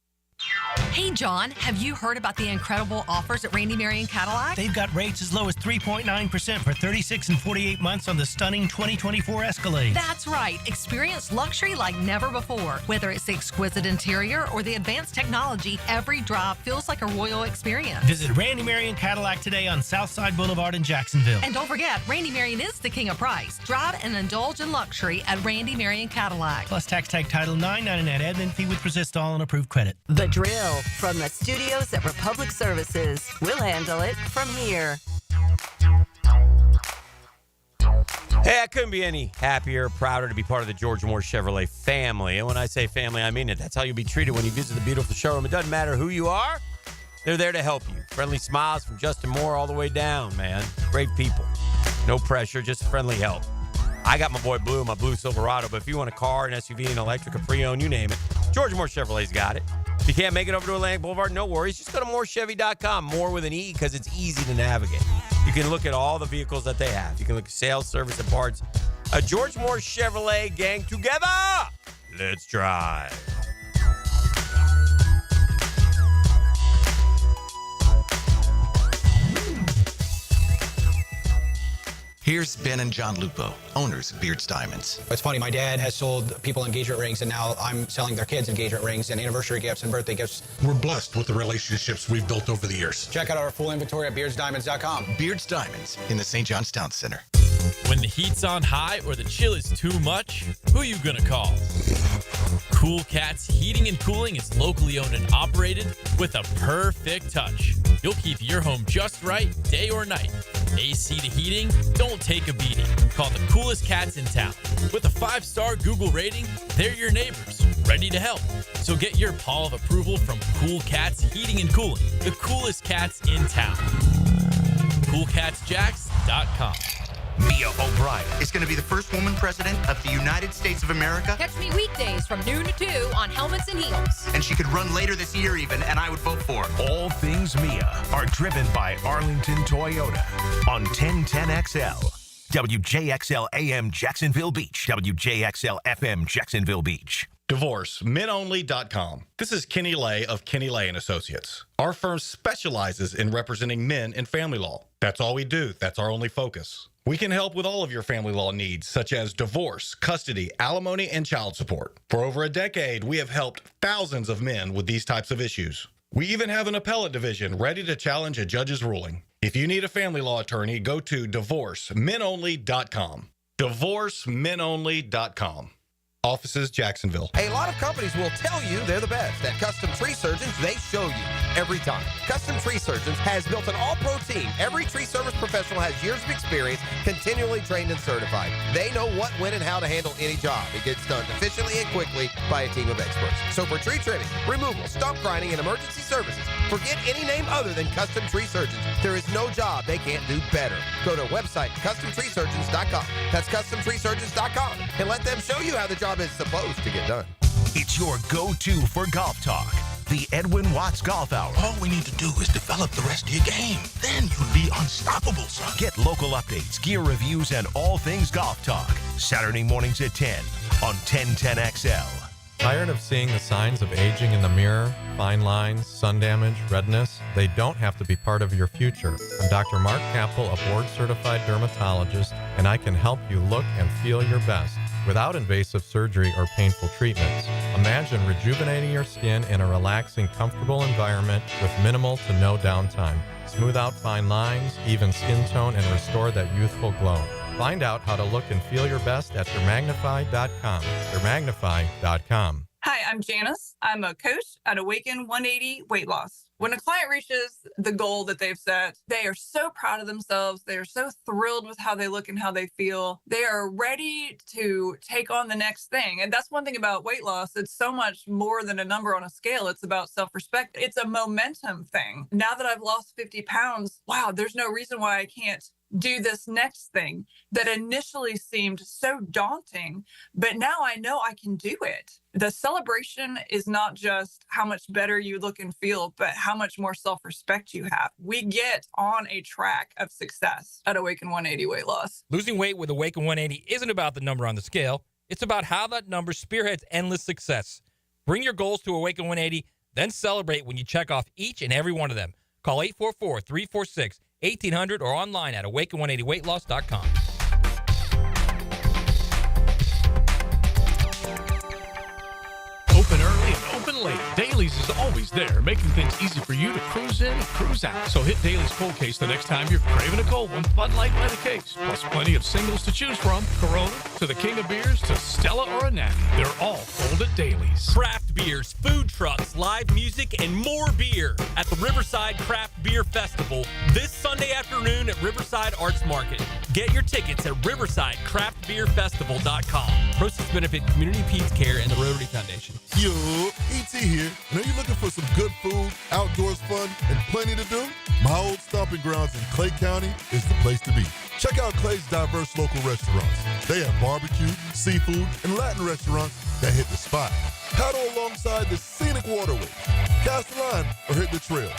Hey, John, have you heard about the incredible offers at Randy Marion Cadillac? They've got rates as low as 3.9% for 36 and 48 months on the stunning 2024 Escalade. That's right. Experience luxury like never before. Whether it's the exquisite interior or the advanced technology, every drive feels like a royal experience. Visit Randy Marion Cadillac today on Southside Boulevard in Jacksonville. And don't forget, Randy Marion is the king of price. Drive and indulge in luxury at Randy Marion Cadillac. Plus tax tag title 999 admin fee with resist all and approved credit. The Drill from the studios at Republic Services. We'll handle it from here. Hey, I couldn't be any happier, prouder to be part of the George Moore Chevrolet family. And when I say family, I mean it. That's how you'll be treated when you visit the beautiful showroom. It doesn't matter who you are. They're there to help you. Friendly smiles from Justin Moore all the way down, man. Great people. No pressure, just friendly help. I got my boy Blue, my blue Silverado, but if you want a car, an SUV, an electric, a pre-owned, you name it, George Moore Chevrolet's got it. If you can't make it over to Atlantic Boulevard, no worries. Just go to morechevy.com, more with an E, because it's easy to navigate. You can look at all the vehicles that they have. You can look at sales, service, and parts. A George Moore Chevrolet gang together. Let's drive. Here's Ben and John Lupo, owners of Beards Diamonds. It's funny, my dad has sold people engagement rings, and now I'm selling their kids engagement rings and anniversary gifts and birthday gifts. We're blessed with the relationships we've built over the years. Check out our full inventory at beardsdiamonds.com. Beards Diamonds in the St. John's Town Center. When the heat's on high or the chill is too much, who you gonna call? Cool Cats Heating and Cooling is locally owned and operated with a perfect touch. You'll keep your home just right, day or night. AC to heating, don't take a beating. Call the coolest cats in town. With a 5-star Google rating, they're your neighbors, ready to help. So get your paw of approval from Cool Cats Heating and Cooling, the coolest cats in town. CoolCatsJax.com. Mia O'Brien is going to be the first woman president of the United States of America. Catch me weekdays from noon to 2 on Helmets and Heels. And she could run later this year even, and I would vote for her. All things Mia are driven by Arlington Toyota on 1010XL. WJXL AM Jacksonville Beach. WJXL FM Jacksonville Beach. DivorceMenOnly.com. This is Kenny Lay of Kenny Lay & Associates. Our firm specializes in representing men in family law. That's all we do. That's our only focus. We can help with all of your family law needs, such as divorce, custody, alimony, and child support. For over a decade, we have helped thousands of men with these types of issues. We even have an appellate division ready to challenge a judge's ruling. If you need a family law attorney, go to DivorceMenOnly.com. DivorceMenOnly.com. Offices, Jacksonville. A lot of companies will tell you they're the best. At Custom Tree Surgeons, they show you every time. Custom Tree Surgeons has built an all-pro team. Every tree service professional has years of experience, continually trained and certified. They know what, when, and how to handle any job. It gets done efficiently and quickly by a team of experts. So for tree trimming, removal, stump grinding, and emergency services, forget any name other than Custom Tree Surgeons. There is no job they can't do better. Go to website CustomTreeSurgeons.com. That's CustomTreeSurgeons.com, and let them show you how the job is supposed to get done. It's your go-to for golf talk. The Edwin Watts Golf Hour. All we need to do is develop the rest of your game. Then you'll be unstoppable, son. Get local updates, gear reviews, and all things golf talk. Saturday mornings at 10 on 1010XL. Tired of seeing the signs of aging in the mirror? Fine lines, sun damage, redness? They don't have to be part of your future. I'm Dr. Mark Capel, a board-certified dermatologist, and I can help you look and feel your best without invasive surgery or painful treatments. Imagine rejuvenating your skin in a relaxing, comfortable environment with minimal to no downtime. Smooth out fine lines, even skin tone, and restore that youthful glow. Find out how to look and feel your best at Dermagnify.com. Dermagnify.com. Hi, I'm Janice. I'm a coach at Awaken 180 Weight Loss. When a client reaches the goal that they've set, they are so proud of themselves. They are so thrilled with how they look and how they feel. They are ready to take on the next thing. And that's one thing about weight loss. It's so much more than a number on a scale. It's about self-respect. It's a momentum thing. Now that I've lost 50 pounds, wow, there's no reason why I can't do this next thing that initially seemed so daunting, but now I know I can do it. The celebration is not just how much better you look and feel, but how much more self-respect you have. We get on a track of success at Awaken 180 Weight Loss. Losing weight with Awaken 180 isn't about the number on the scale. It's about how that number spearheads endless success. Bring your goals to Awaken 180, then celebrate when you check off each and every one of them. Call 844-346-1800 or online at awaken180weightloss.com. Open early and open late. Dailies is always there, making things easy for you to cruise in and cruise out. So hit Dailies cold case the next time you're craving a cold one. Bud Light by the case, plus plenty of singles to choose from. Corona to the King of Beers to Stella or a Natty. They're all cold at Dailies. Craft beers, food trucks, live music, and more beer at the Riverside Craft Beer Festival this Sunday afternoon at Riverside Arts Market. Get your tickets at riversidecraftbeerfestival.com. Proceeds benefit Community Peace Care and the Rotary Foundation. Yo, E.T. here. And are you looking for some good food, outdoors fun, and plenty to do? My old stomping grounds in Clay County is the place to be. Check out Clay's diverse local restaurants. They have barbecue, seafood, and Latin restaurants that hit the spot. Paddle alongside the scenic waterway. Cast a line or hit the trail.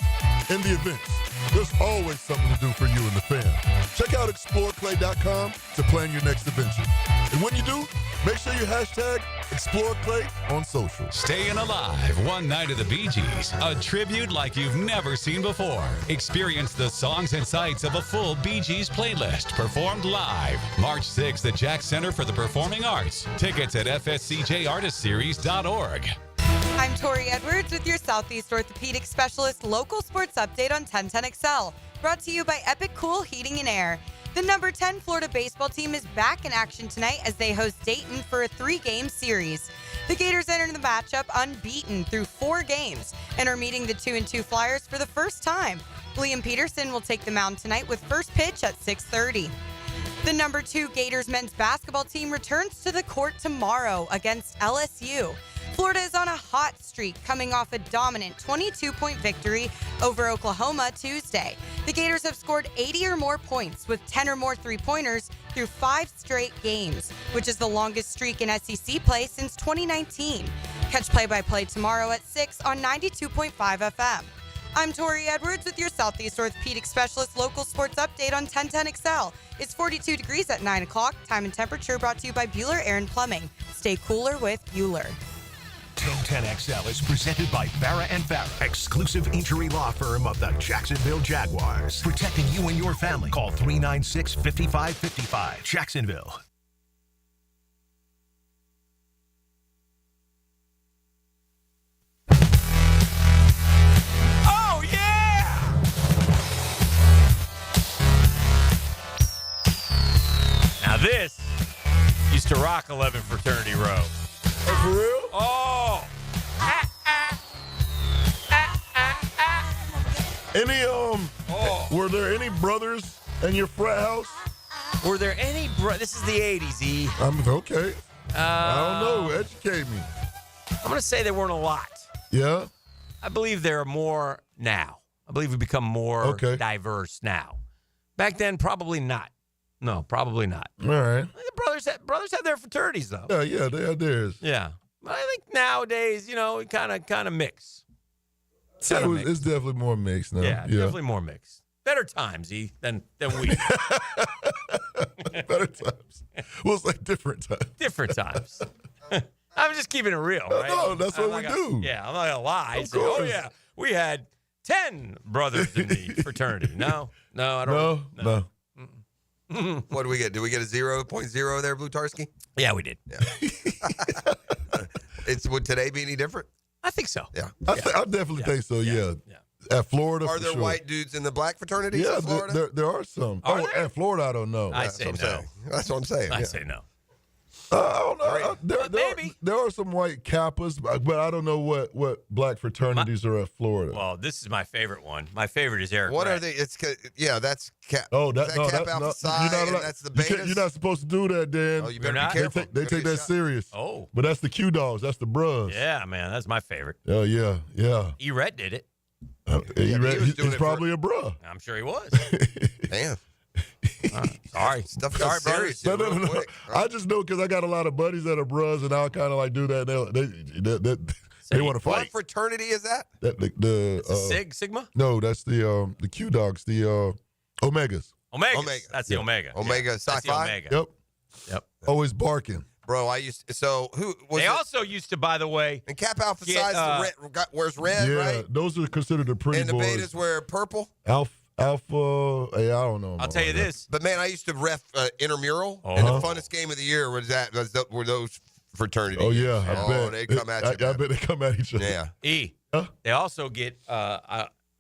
In the events, there's always something to do for you and the fam. Check out exploreclay.com to plan your next adventure. And when you do, make sure you hashtag ExploreClay on social. Staying Alive, one night of the Bee Gees. A tribute like you've never seen before. Experience the songs and sights of a full Bee Gees playlist performed live. March 6th at Jack Center for the Performing Arts. Tickets at fscjartistseries.org. I'm Tori Edwards with your Southeast Orthopedic Specialist local sports update on 1010XL. Brought to you by Epic Cool Heating and Air. The number 10 Florida baseball team is back in action tonight as they host Dayton for a 3-game series. The Gators enter the matchup unbeaten through 4 games and are meeting the 2-2 Flyers for the first time. Liam Peterson will take the mound tonight with first pitch at 6:30. The number 2 Gators men's basketball team returns to the court tomorrow against LSU. Florida is on a hot streak, coming off a dominant 22-point victory over Oklahoma Tuesday. The Gators have scored 80 or more points with 10 or more three-pointers through 5 straight games, which is the longest streak in SEC play since 2019. Catch play-by-play tomorrow at 6 on 92.5 FM. I'm Tori Edwards with your Southeast Orthopedic Specialist local sports update on 1010XL. It's 42 degrees at 9 o'clock. Time and temperature brought to you by Bueller Air and Plumbing. Stay cooler with Bueller. 1010XL is presented by Farah & Farah, exclusive injury law firm of the Jacksonville Jaguars. Protecting you and your family. Call 396-5555. Jacksonville. Oh, yeah! Now this used to rock 11 Fraternity Row. Oh, for real? Oh! Were there any brothers in your frat house? Were there any This is the 80s, E. Okay. I don't know. Educate me. I'm going to say there weren't a lot. Yeah? I believe there are more now. I believe we've become more diverse now. Back then, probably not. No, probably not. All right. The brothers had their fraternities, though. Yeah, they had theirs. Yeah. But I think nowadays, we kind of mix. It's definitely more mixed now. Yeah, definitely more mixed. Better times, E, than we. Better times. Well, it's like different times. Different times. I'm just keeping it real, right? No, that's what we do. Yeah, I'm not going to lie. Of course. Oh, yeah, we had 10 brothers in the fraternity. No, I don't. No. What do we get? Did we get a 0.0 there, Blutarski? Yeah, we did. Yeah. Would today be any different? I think so. Yeah. I definitely think so, yeah. At Florida, Are for there sure. white dudes in the black fraternities Yeah, in Florida? there are some. At Florida, I don't know. I say no. That's what I'm saying. I say no. I don't know. There are some white Kappas, but I don't know what black fraternities are at Florida. Well, this is my favorite one. My favorite is Eric. What Red. are they? That's Cap. Oh, is that Cap Alpha Psi, and that's the betas? You're not supposed to do that, Dan. Oh, you better be careful. They take that serious. Oh. But that's the Q dogs. That's the bros. Yeah, man, that's my favorite. Oh, yeah. E-Red did it. He's probably a bruh. I'm sure he was. Damn. Sorry. Stuff got serious. No. Quick, right? I just know because I got a lot of buddies that are bros, and I'll kind of like do that. They want to fight. What fraternity is that? Sigma? No, that's the Q dogs, the Omegas. Omega. That's the Omega. Omega That's the Sci-Fi? Omega. Yep. Always barking. Bro, who was They it? also used to, by the way. And Cap Alpha Psi wears red, Yeah, right? those are considered the pretty And the boys. betas wear purple? Alpha, hey, I don't know. I'll tell you this. But, man, I used to ref intramural, and the funnest game of the year were those fraternities. Oh, yeah, I bet. They come at you. I bet they come at each other. Yeah. They also get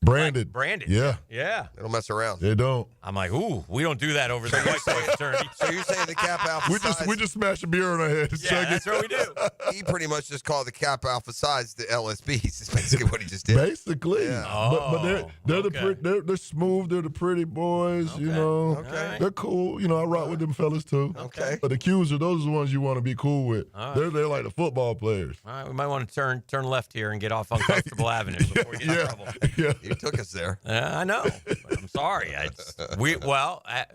Branded. Branded. Yeah. Yeah. They don't mess around. They don't. I'm like, ooh, we don't do that over the white boy fraternity. So you're saying the Cap Alpha Psi? We just smash a beer on our head. Yeah, that's what we do. He pretty much just called the Cap Alpha Psi the LSBs. Is basically what he just did. Basically. Yeah. But they're smooth. They're the pretty boys. You know. Okay. They're cool. You know, I rock with them fellas too. Okay. But the Qs those are the ones you want to be cool with. All right. They're like the football players. All right, we might want to turn left here and get off Uncomfortable Avenue before you get in trouble. Yeah. You took us there. I know. I'm sorry. It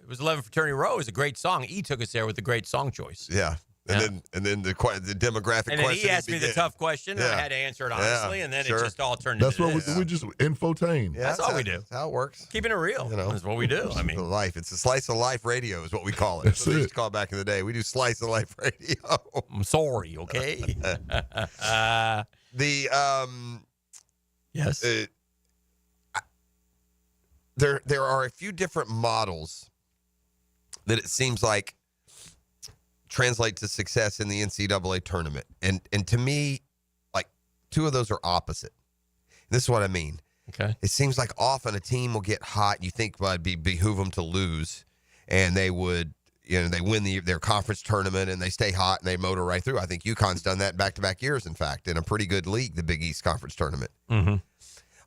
was 11 Fraternity Row. It was a great song. E took us there with a great song choice. Yeah. And then the demographic and then question. he asked me the tough question, and I had to answer it honestly, and then it just all turned That's into what this. we just infotain. Yeah, that's all we do. That's how it works. Keeping it real. You know, that's what we do. I mean, life. It's a slice of life radio is what we call it. That's what they it. used to call it back in the day. We do slice of life radio. I'm sorry, okay? Yes. There are a few different models that it seems like translate to success in the NCAA tournament. And to me, like, two of those are opposite. This is what I mean. Okay. It seems like often a team will get hot. You think it'd behoove them to lose, and they would, they win their conference tournament and they stay hot and they motor right through. I think UConn's done that back-to-back years, in fact, in a pretty good league, the Big East Conference Tournament. Mm-hmm.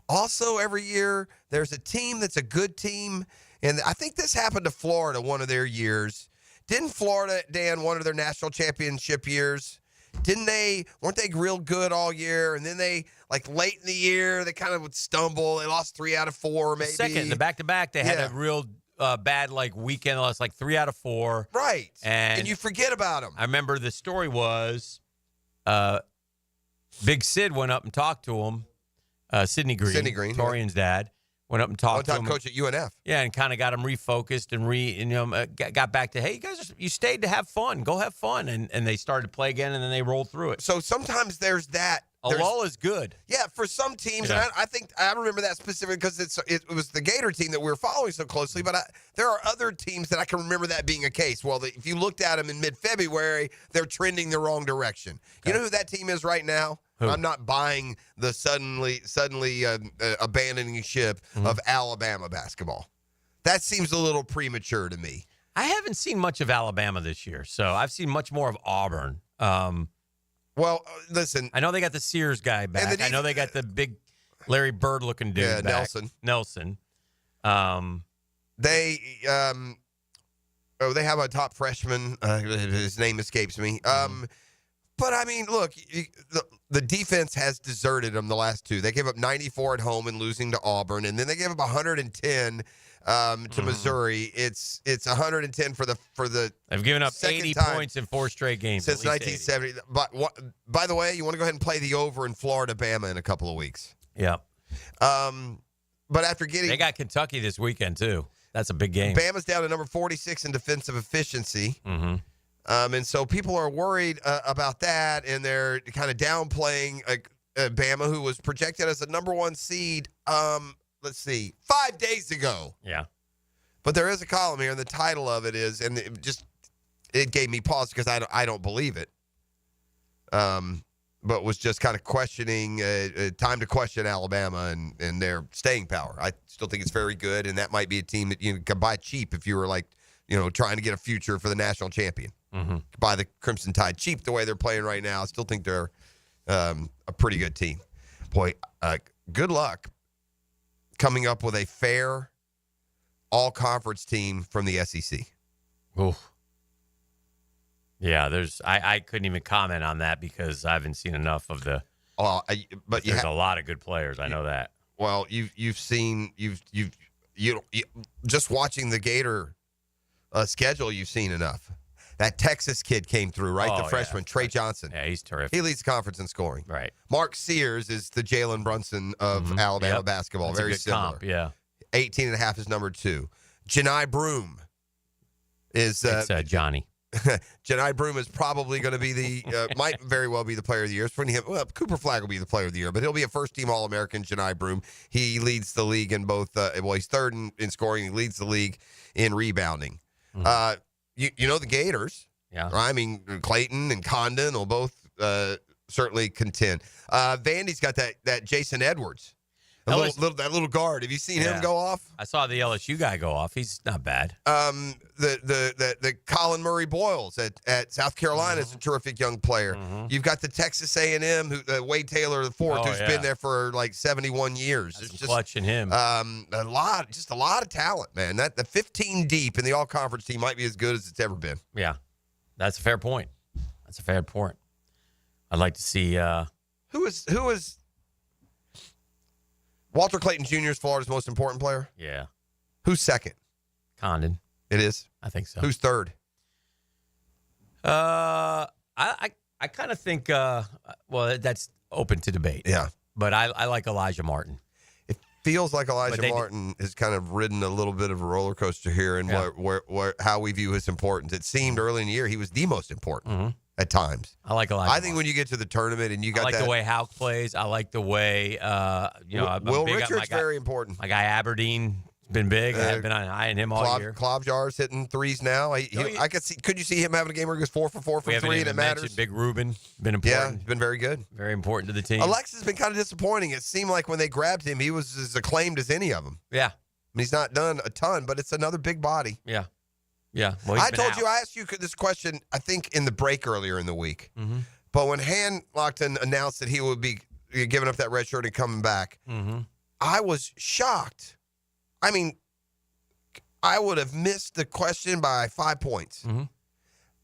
Also, every year, there's a team that's a good team, and I think this happened to Florida one of their years. Didn't Florida, Dan, one of their national championship years, weren't they real good all year? And then they, like, late in the year, they kind of would stumble. They lost 3 out of 4, maybe. The back-to-back, they had a real bad, weekend. They lost, 3 out of 4. Right. And you forget about them. I remember the story was Big Sid went up and talked to him. Sidney Green, Torian's dad, went up and talked to him. One-time coach at UNF. Yeah, and kind of got him refocused and got back to, hey, you guys, you stayed to have fun. Go have fun. And they started to play again, and then they rolled through it. So sometimes there's that. A lull is good. Yeah, for some teams, Yeah. and I think I remember that specifically because it was the Gator team that we were following so closely, but there are other teams that I can remember that being a case. Well, if you looked at them in mid-February, they're trending the wrong direction. Okay. You know who that team is right now? Who? I'm not buying the suddenly abandoning ship of Alabama basketball. That seems a little premature to me. I haven't seen much of Alabama this year, so I've seen much more of Auburn. Well, listen. I know they got the Sears guy back. I know they got the big Larry Bird-looking dude back. Nelson. They have a top freshman. His name escapes me. But, I mean, look, the defense has deserted them the last two. They gave up 94 at home and losing to Auburn, and then they gave up 110 to Missouri. It's 110 for the They've given up 80 points in 4 straight games since 1970. But by the way, you want to go ahead and play the over in Florida-Bama in a couple of weeks. Yeah. But after getting... They got Kentucky this weekend, too. That's a big game. Bama's down to number 46 in defensive efficiency. Mm-hmm. And so people are worried about that, and they're kind of downplaying Bama, who was projected as a number 1 seed, 5 days ago. Yeah. But there is a column here, and the title of it is, and it gave me pause because I don't believe it. But was just kind of questioning, time to question Alabama and their staying power. I still think it's very good, and that might be a team that you can buy cheap if you were like, trying to get a future for the national champion. Mm-hmm. Buy the Crimson Tide cheap the way they're playing right now. I still think they're a pretty good team. Boy, good luck coming up with a fair all-conference team from the SEC. Oof. Yeah, I couldn't even comment on that because I haven't seen enough of the. But there's a lot of good players. I know that. Well, you've seen just watching the Gator schedule. You've seen enough. That Texas kid came through, right? The freshman, Trey Johnson. Yeah, he's terrific. He leads the conference in scoring. Right. Mark Sears is the Jalen Brunson of Alabama basketball. That's very a good similar. comp, yeah. 18.5 is number 2. Janai Broom is Johnny. Janai Broom is probably going to be might very well be the player of the year. Cooper Flagg will be the player of the year, but he'll be a first-team All-American, Janai Broom. He leads the league in both, he's third in scoring. He leads the league in rebounding. The Gators. Yeah. I mean, Clayton and Condon will both certainly contend. Vandy's got that Jason Edwards. That little guard. Have you seen him go off? I saw the LSU guy go off. He's not bad. The Colin Murray Boyles at South Carolina is a terrific young player. You've got the Texas A&M Wade Taylor IV, who's been there for like 71 years. It's just clutching him. A lot of talent, man. The 15 deep in the all-conference team might be as good as it's ever been. Yeah, that's a fair point. I'd like to see who is Walter Clayton Jr. is Florida's most important player? Yeah. Who's second? Condon. It is? I think so. Who's third? I kind of think, that's open to debate. Yeah. But I like Elijah Martin. It feels like Elijah Martin has kind of ridden a little bit of a roller coaster here and how we view his importance. It seemed early in the year he was the most important at times. I like Elijah I think when you get to the tournament and you got the way Houck plays. I like the way, Will Richards, very important. My guy Aberdeen has been big. I've been eyeing him all year. Klobjar's hitting threes now. I could you see him having a game where he goes 4 for 4 from 3 and it matters? Big Ruben, been important. Yeah, he's been very good. Very important to the team. Alexis has been kind of disappointing. It seemed like when they grabbed him, he was as acclaimed as any of them. Yeah. I mean, he's not done a ton, but it's another big body. Yeah. Yeah. Well, I asked you this question, I think, in the break earlier in the week. But when Hanlockton announced that he would be giving up that red shirt and coming back, I was shocked. I mean, I would have missed the question by 5 points.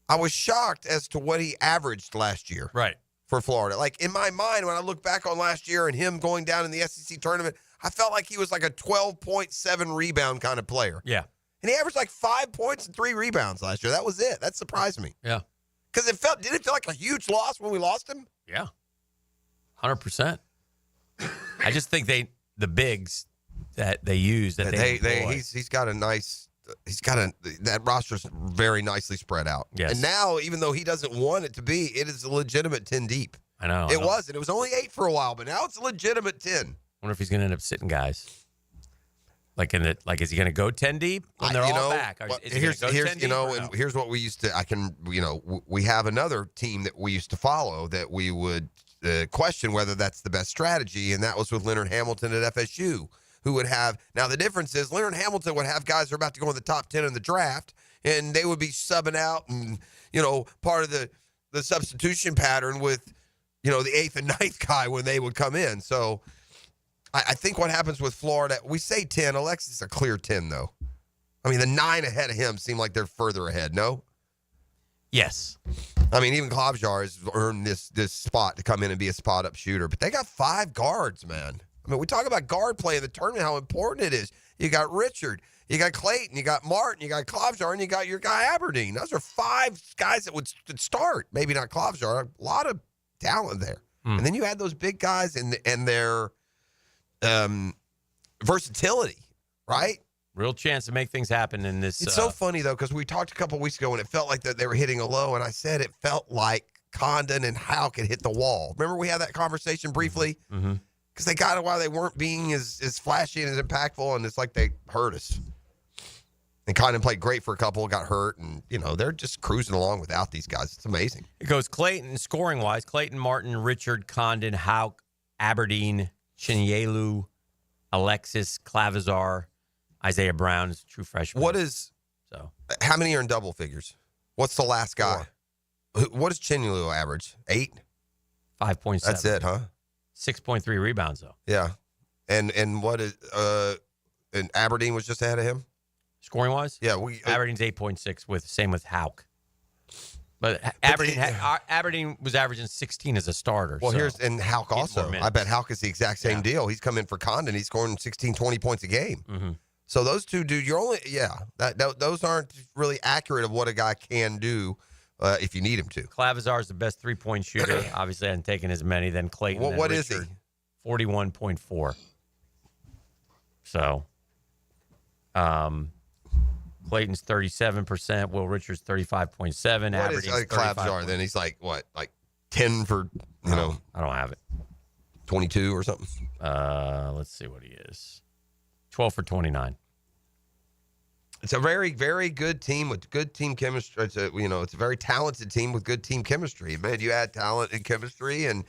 I was shocked as to what he averaged last year. Right. For Florida. Like, in my mind, when I look back on last year and him going down in the SEC tournament, I felt like he was like a 12.7 rebound kind of player. Yeah. And he averaged like 5 points and 3 rebounds last year. That was it. That surprised me. Yeah. Because did it feel like a huge loss when we lost him? Yeah. 100%. I just think the bigs that they use that that roster's very nicely spread out. Yes. And now, even though he doesn't want it to be, it is a legitimate 10 deep. I know. It wasn't. It was only 8 for a while, but now it's a legitimate 10. Wonder if he's going to end up sitting guys. Is he going to go 10 deep when they're all back? Here's what we used to. We have another team that we used to follow that we would question whether that's the best strategy, and that was with Leonard Hamilton at FSU, who would have. Now the difference is Leonard Hamilton would have guys who are about to go in the top 10 in the draft, and they would be subbing out and part of the substitution pattern with the 8th and 9th guy when they would come in. So. I think what happens with Florida, we say 10. Alexis is a clear 10, though. I mean, the 9 ahead of him seem like they're further ahead, no? Yes. I mean, even Klobjar has earned this spot to come in and be a spot-up shooter. But they got 5 guards, man. I mean, we talk about guard play in the tournament, how important it is. You got Richard, you got Clayton, you got Martin, you got Klobjar, and you got your guy Aberdeen. Those are 5 guys that would start. Maybe not Klobjar. A lot of talent there. And then you add those big guys and their versatility, right? Real chance to make things happen in this. It's so funny, though, because we talked a couple weeks ago and it felt like that they were hitting a low, and I said it felt like Condon and Houck had hit the wall. Remember we had that conversation briefly? Because they got it while they weren't being as flashy and as impactful, and it's like they hurt us. And Condon played great for a couple, got hurt, and, they're just cruising along without these guys. It's amazing. It goes Clayton, scoring-wise, Clayton, Martin, Richard, Condon, Houck, Aberdeen, Chinyelu, Alexis, Clavizar, Isaiah Brown is a true freshman. How many are in double figures? What's the last guy? 4. What does Chinyelu average? 8? 5.7. That's it, huh? 6.3 rebounds, though. Yeah. And what is and Aberdeen was just ahead of him? Scoring-wise? Yeah. Aberdeen's 8.6, same with Houck. But Aberdeen was averaging 16 as a starter. Well, and Houck also. I bet Houck is the exact same deal. He's come in for Condon. He's scoring 16, 20 points a game. Mm-hmm. So those two dudes, those aren't really accurate of what a guy can do if you need him to. Clavizar is the best three-point shooter. Obviously, I hadn't taken as many. Then Clayton. Well, what is he? 41.4. So, Clayton's 37%. Will Richards 35.7. What is Clavizar? Then he's like 10 for I don't have it. 22 or something. Let's see what he is. 12 for 29. It's a very, very good team with good team chemistry. It's a very talented team with good team chemistry. Man, you add talent and chemistry, and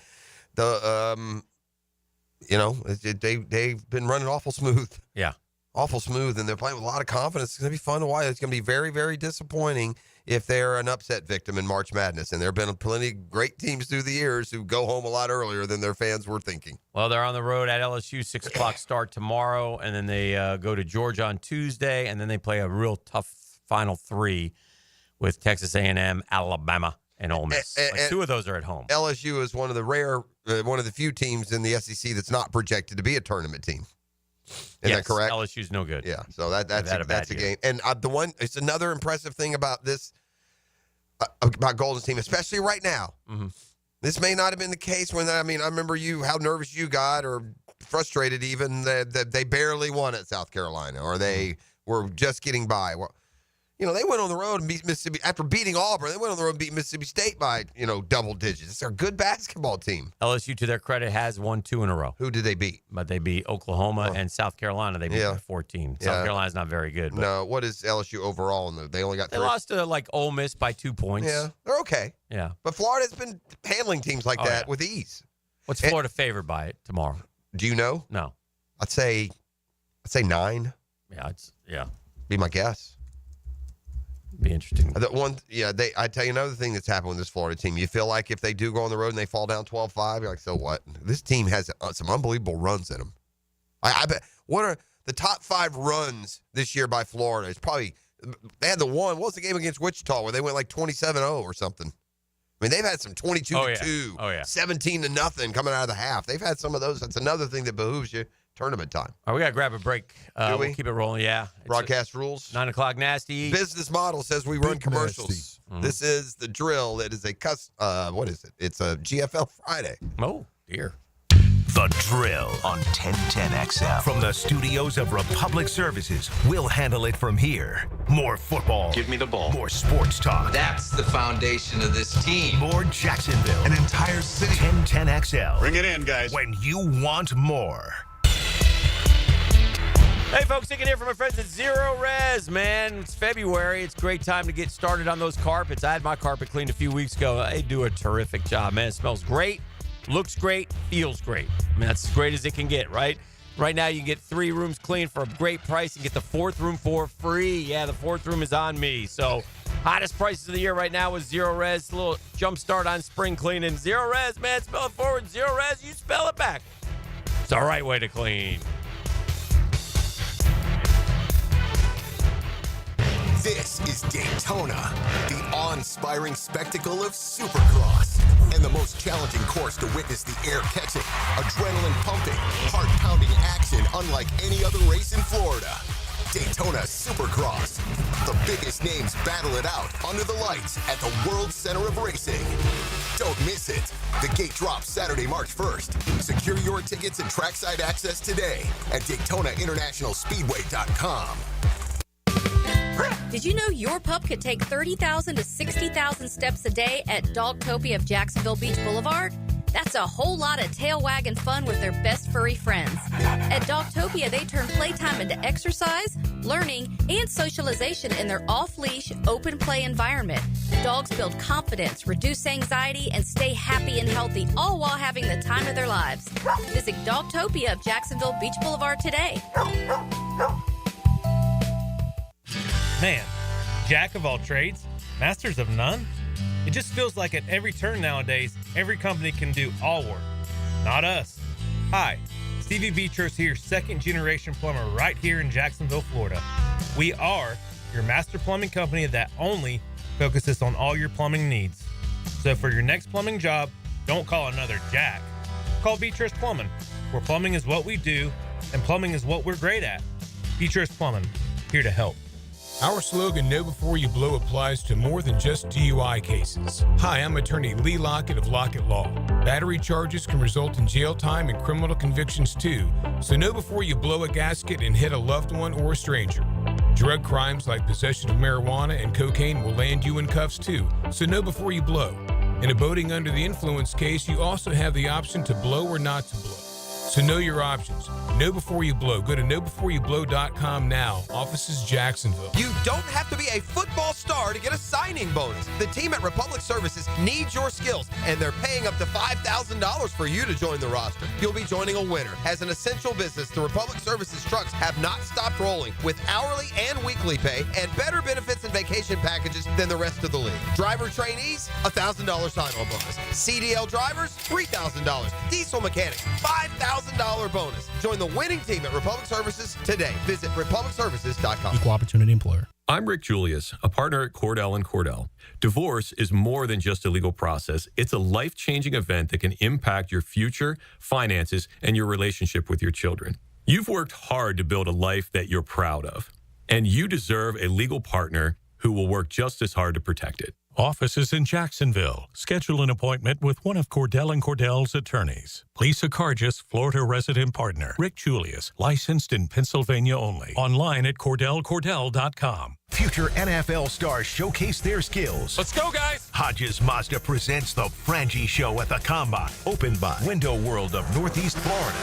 they've been running awful smooth. Yeah. Awful smooth, and they're playing with a lot of confidence. It's going to be fun to watch. It's going to be very, very disappointing if they're an upset victim in March Madness. And there have been plenty of great teams through the years who go home a lot earlier than their fans were thinking. Well, they're on the road at LSU, 6 o'clock start tomorrow, and then they go to Georgia on Tuesday, and then they play a real tough Final 3 with Texas A&M, Alabama, and Ole Miss. And 2 of those are at home. LSU is one of the few teams in the SEC that's not projected to be a tournament team. Is that correct? LSU's no good. Yeah, so that's a game. And it's another impressive thing about this, about Golden's team, especially right now. Mm-hmm. This may not have been the case when, I remember how nervous you got or frustrated even that they barely won at South Carolina or they were just getting by. Well, they went on the road and beat Mississippi. After beating Auburn, they went on the road and beat Mississippi State by, double digits. It's a good basketball team. LSU, to their credit, has won 2 in a row. Who did they beat? But they beat Oklahoma and South Carolina. They beat by 14. South Carolina's not very good. But no, what is LSU overall? They only got 3. They lost to, Ole Miss by 2 points. Yeah, they're okay. Yeah. But Florida's been handling teams like that with ease. What's Florida favored by it tomorrow? Do you know? No. I'd say 9. Yeah. Be my guess. Be interesting. I tell you another thing that's happened with this Florida team. You feel like if they do go on the road and they fall down 12-5, you're like, so what? This team has some unbelievable runs in them. I bet. What are the top 5 runs this year by Florida? It's probably they had the one. What was the game against Wichita where they went like 27-0 or something? They've had some 22-2, 17-0 coming out of the half. They've had some of those. That's another thing that behooves you. Tournament time. All right, we got to grab a break. Do we? We'll keep it rolling, yeah. Broadcast rules. 9 o'clock nasty. Business model says we run commercials. Mm-hmm. This is the drill. It is what is it? It's a GFL Friday. Oh, dear. The Drill on 1010XL. From the studios of Republic Services, we'll handle it from here. More football. Give me the ball. More sports talk. That's the foundation of this team. More Jacksonville. An entire city. 1010XL. Bring it in, guys. When you want more. Hey, folks, Hicken here from my friends at Zero Res, man. It's February. It's a great time to get started on those carpets. I had my carpet cleaned a few weeks ago. They do a terrific job, man. It smells great, looks great, feels great. That's as great as it can get, right? Right now, you can get 3 rooms clean for a great price and get the 4th room for free. Yeah, the 4th room is on me. So, hottest prices of the year right now with Zero Res. A little jump start on spring cleaning. Zero Res, man. Spell it forward. Zero Res, you spell it back. It's the right way to clean. This is Daytona, the awe-inspiring spectacle of Supercross, and the most challenging course to witness the air-catching, adrenaline-pumping, heart-pounding action unlike any other race in Florida. Daytona Supercross. The biggest names battle it out under the lights at the World Center of Racing. Don't miss it. The gate drops Saturday, March 1st. Secure your tickets and trackside access today at DaytonaInternationalSpeedway.com. Did you know your pup could take 30,000 to 60,000 steps a day at Dogtopia of Jacksonville Beach Boulevard? That's a whole lot of tail wagging fun with their best furry friends. At Dogtopia, they turn playtime into exercise, learning, and socialization in their off-leash, open play environment. Dogs build confidence, reduce anxiety, and stay happy and healthy, all while having the time of their lives. Visit Dogtopia of Jacksonville Beach Boulevard today. Man, jack of all trades, masters of none? It just feels like at every turn nowadays, every company can do all work. Not us. Hi, Stevie Beachurst here, second-generation plumber right here in Jacksonville, Florida. We are your master plumbing company that only focuses on all your plumbing needs. So for your next plumbing job, don't call another Jack. Call Beachurst Plumbing, where plumbing is what we do and plumbing is what we're great at. Beachurst Plumbing, here to help. Our slogan, Know Before You Blow, applies to more than just DUI cases. Hi, I'm attorney Lee Lockett of Lockett Law. Battery charges can result in jail time and criminal convictions too, so know before you blow a gasket and hit a loved one or a stranger. Drug crimes like possession of marijuana and cocaine will land you in cuffs too, so know before you blow. In a boating under the influence case, you also have the option to blow or not to blow. So know your options. Know before you blow. Go to knowbeforeyoublow.com now. Offices Jacksonville. You don't have to be a football star to get a signing bonus. The team at Republic Services needs your skills, and they're paying up to $5,000 for you to join the roster. You'll be joining a winner. As an essential business, the Republic Services trucks have not stopped rolling with hourly and weekly pay and better benefits and vacation packages than the rest of the league. Driver trainees, $1,000 sign-on bonus. CDL drivers, $3,000. Diesel mechanics, $5,000 bonus. Join the winning team at Republic Services today. Visit republicservices.com. Equal opportunity employer. I'm Rick Julius, a partner at Cordell & Cordell. Divorce is more than just a legal process. It's a life-changing event that can impact your future, finances, and your relationship with your children. You've worked hard to build a life that you're proud of, and you deserve a legal partner who will work just as hard to protect it. Offices in Jacksonville. Schedule an appointment with one of Cordell & Cordell's attorneys. Lisa Cargis, Florida resident partner. Rick Julius, licensed in Pennsylvania only. Online at CordellCordell.com. Future NFL stars showcase their skills. Let's go, guys! Hodges Mazda presents the Frangie Show at the Combine. Opened by Window World of Northeast Florida.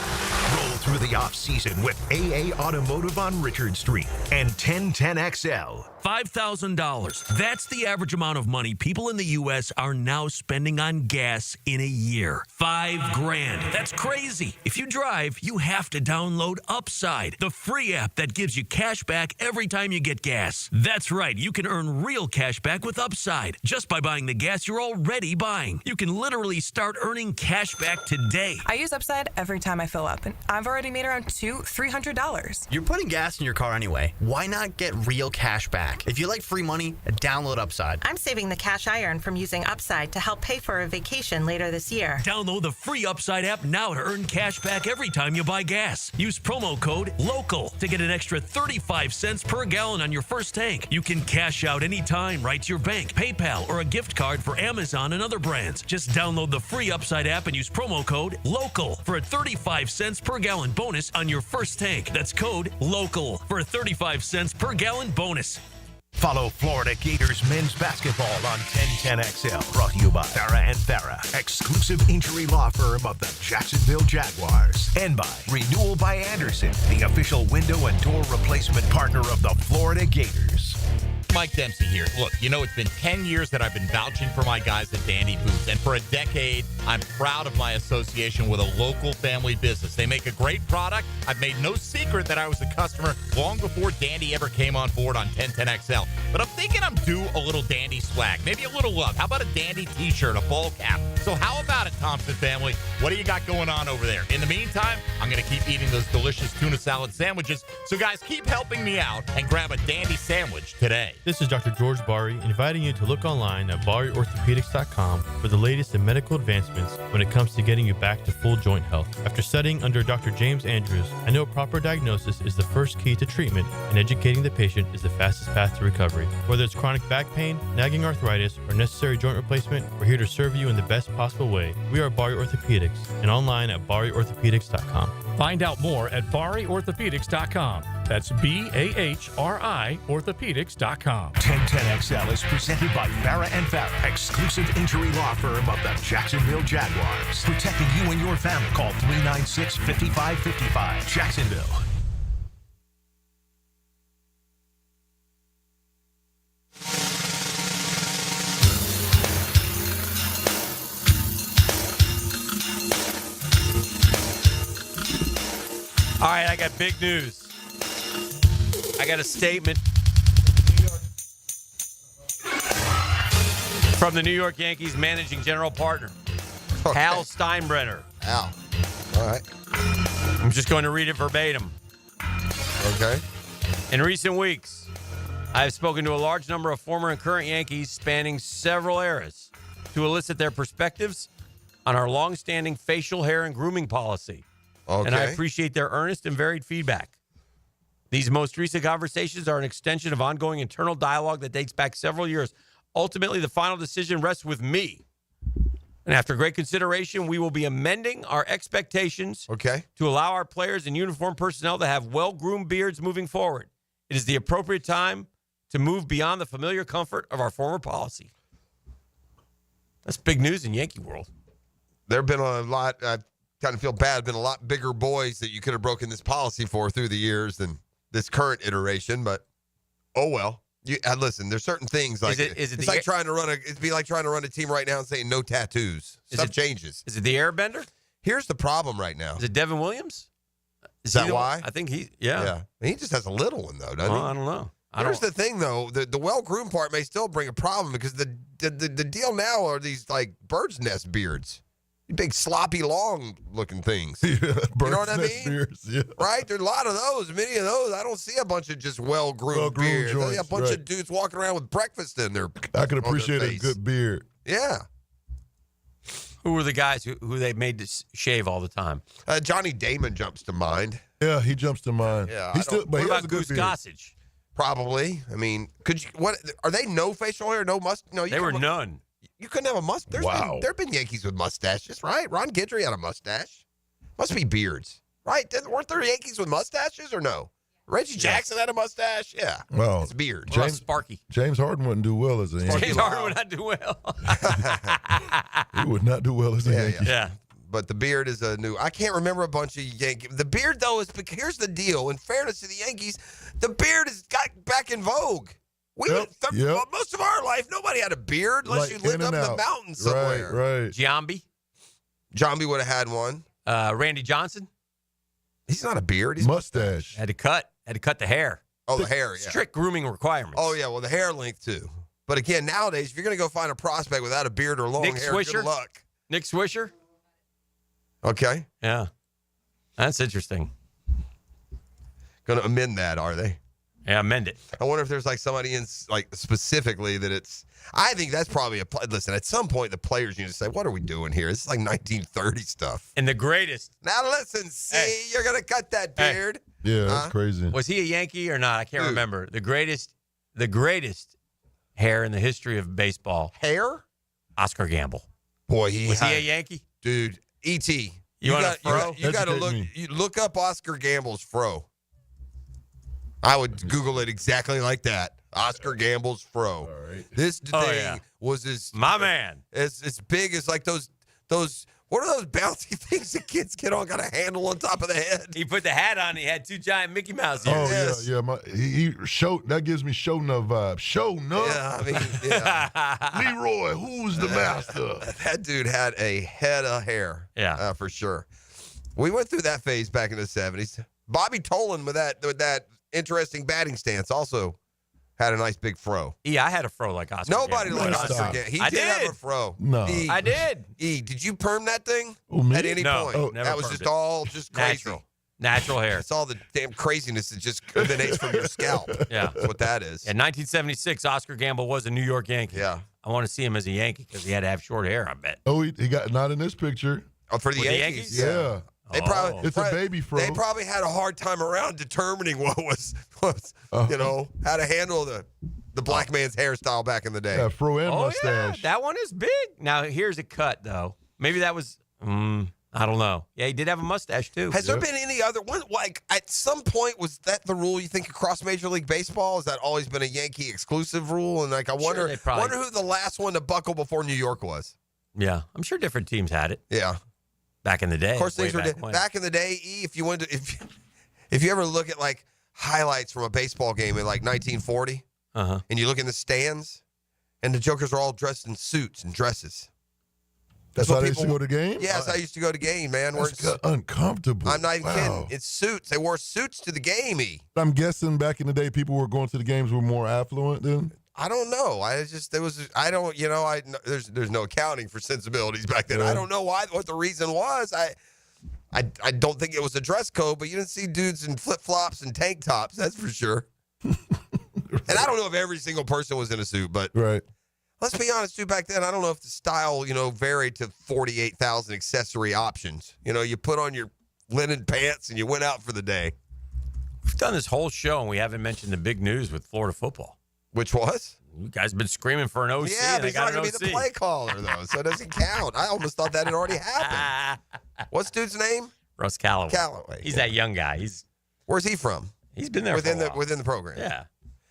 Roll through the off-season with AA Automotive on Richard Street and 1010XL. $5,000. That's the average amount of money people in the U.S. are now spending on gas in a year. $5,000. That's crazy. If you drive, you have to download Upside, the free app that gives you cash back every time you get gas. That's right. You can earn real cash back with Upside just by buying the gas you're already buying. You can literally start earning cash back today. I use Upside every time I fill up, and I've already made around $200-$300. You're putting gas in your car anyway. Why not get real cash back? If you like free money, download Upside. I'm saving the cash I earn from using Upside to help pay for a vacation later this year. Download the free Upside app now to earn cash back every time you buy gas. Use promo code LOCAL to get an extra 35 cents per gallon on your first tank. You can cash out anytime right to your bank, PayPal, or a gift card for Amazon and other brands. Just download the free Upside app and use promo code LOCAL for a 35 cents per gallon bonus on your first tank. That's code LOCAL for a 35 cents per gallon bonus. Follow Florida Gators men's basketball on 1010XL. Brought to you by Farah and Farah, exclusive injury law firm of the Jacksonville Jaguars. And by Renewal by Anderson, the official window and door replacement partner of the Florida Gators. Mike Dempsey here. Look, you know, it's been 10 years that I've been vouching for my guys at Dandy Boots, and for a decade, I'm proud of my association with a local family business. They make a great product. I've made no secret that I was a customer long before Dandy ever came on board on 1010XL. But I'm thinking I'm due a little Dandy swag, maybe a little love. How about a Dandy t-shirt, a ball cap? So how about it, Thompson family? What do you got going on over there? In the meantime, I'm going to keep eating those delicious tuna salad sandwiches. So guys, keep helping me out and grab a Dandy sandwich today. This is Dr. George Bari inviting you to look online at BariOrthopedics.com for the latest in medical advancements when it comes to getting you back to full joint health. After studying under Dr. James Andrews, I know proper diagnosis is the first key to treatment, and educating the patient is the fastest path to recovery. Whether it's chronic back pain, nagging arthritis, or necessary joint replacement, we're here to serve you in the best possible way. We are Bari Orthopedics and online at bariorthopedics.com. Find out more at bariorthopedics.com. That's BAHRI orthopedics.com. 1010XL is presented by Farah and Farah, exclusive injury law firm of the Jacksonville Jaguars. Protecting you and your family. Call 396-5555. Jacksonville. All right, I got big news. I got a statement from the New York Yankees managing general partner, Hal Steinbrenner. Al. All right. I'm just going to read it verbatim. Okay. In recent weeks, I have spoken to a large number of former and current Yankees spanning several eras to elicit their perspectives on our longstanding facial hair and grooming policy. Okay. And I appreciate their earnest and varied feedback. These most recent conversations are an extension of ongoing internal dialogue that dates back several years. Ultimately, the final decision rests with me. And after great consideration, we will be amending our expectations to allow our players and uniform personnel to have well-groomed beards moving forward. It is the appropriate time to move beyond the familiar comfort of our former policy. That's big news in Yankee world. There have been a lot, I kind of feel bad, been a lot bigger boys that you could have broken this policy for through the years than this current iteration, but oh well. Listen, there's certain things like it'd be like trying to run a team right now and saying no tattoos. Stuff changes. Is it the airbender? Here's the problem right now. Is it Devin Williams? Is that why? I think yeah. He just has a little one though, doesn't he? I don't know. Here's the thing though, the well-groomed part may still bring a problem because the deal now are these like bird's nest beards. Big sloppy long looking things. Yeah, you know what I mean? Beards, yeah. Right? There's a lot of those. Many of those. I don't see a bunch of just well-groomed beards. I see a bunch of dudes walking around with breakfast in their I can appreciate a good beard. Yeah. Who were the guys who they made to shave all the time? Johnny Damon jumps to mind. Yeah, he jumps to mind. Yeah. What about Goose Gossage? Probably. I mean, what are they? No facial hair, no mustache? No, they were none. You couldn't have a mustache. There have been Yankees with mustaches, right? Ron Guidry had a mustache. Must be beards, right? Weren't there Yankees with mustaches or no? Reggie Jackson had a mustache. Yeah. Well, it's beard. Sparky. James Harden wouldn't do well as a Yankee. James Harden would not do well. He would not do well as a Yankee. Yeah. But the beard is a new. I can't remember a bunch of Yankees. The beard though is. Here's the deal. In fairness to the Yankees, the beard has got back in vogue. Most of our life, nobody had a beard unless you lived up in the mountains somewhere. Right. Giambi would have had one. Randy Johnson. He's not a beard. He's mustache. Had to cut the hair. Oh, the hair. Yeah. Strict grooming requirements. Oh yeah. Well, the hair length too. But again, nowadays, if you're going to go find a prospect without a beard or long hair, good luck. Nick Swisher. Okay. Yeah. That's interesting. Going to amend that, are they? Yeah, amend it. I wonder if there's like somebody in like specifically that it's. I think that's probably listen. At some point, the players need to say, "What are we doing here? This is like 1930 stuff." And the greatest. Now listen, you're gonna cut that beard. Yeah, that's crazy. Was he a Yankee or not? I can't remember. The greatest hair in the history of baseball. Hair? Oscar Gamble. Boy, was he a Yankee? Dude, E.T. You want a fro? You got to look up Oscar Gamble's fro. I would Google it exactly like that. Oscar Gamble's fro. All right. This thing was my man. As big as like those. What are those bouncy things that kids get on? Got a handle on top of the head. He put the hat on. He had two giant Mickey Mouse ears. Oh yes. yeah. He that gives me show enough vibe. Show enough. Yeah, I mean, yeah. Leroy, who's the master? That dude had a head of hair. Yeah, for sure. We went through that phase back in the 70s. Bobby Tolan with that interesting batting stance also had a nice big fro. Yeah, I had a fro like Oscar. Nobody liked Oscar Gamble. He did have a fro. No. I did. Did you perm that thing at any point? No, that was just all crazy. Natural hair. It's all the damn craziness that just emanates from your scalp. Yeah. That's what that is. In 1976, Oscar Gamble was a New York Yankee. Yeah. I want to see him as a Yankee because he had to have short hair, I bet. Oh, he got not in this picture. Oh, for the Yankees? Yeah. It's a baby fro. They probably had a hard time around determining what was how to handle the black man's hairstyle back in the day. Yeah, fro and mustache. Yeah, that one is big. Now, here's a cut, though. Maybe that was. I don't know. Yeah, he did have a mustache too. Has there been any other one? Like at some point, was that the rule? You think across Major League Baseball? Has that always been a Yankee exclusive rule? And like, I wonder who the last one to buckle before New York was. Yeah, I'm sure different teams had it. Yeah, back in the day. Of course, things were back in the day. If you ever look at like highlights from a baseball game in like 1940, and you look in the stands, and the jokers are all dressed in suits and dresses. That's why they used to go to games? Yes, I used to go to game, man. That's uncomfortable. I'm not even kidding. It's suits. They wore suits to the game, I'm guessing back in the day, people were going to the games were more affluent then? I don't know. There's no accounting for sensibilities back then. Yeah. I don't know what the reason was. I don't think it was a dress code, but you didn't see dudes in flip-flops and tank tops, that's for sure. And I don't know if every single person was in a suit, but let's be honest, too, back then, I don't know if the style, varied to 48,000 accessory options. You put on your linen pants and you went out for the day. We've done this whole show and we haven't mentioned the big news with Florida football. Which was? You guys have been screaming for an OC. Yeah, but he's not going to be the OC. play caller, though, so it doesn't count. I almost thought that had already happened. What's dude's name? Russ Callaway. He's that young guy. Where's he from? He's been there within for a while. within the program. Yeah.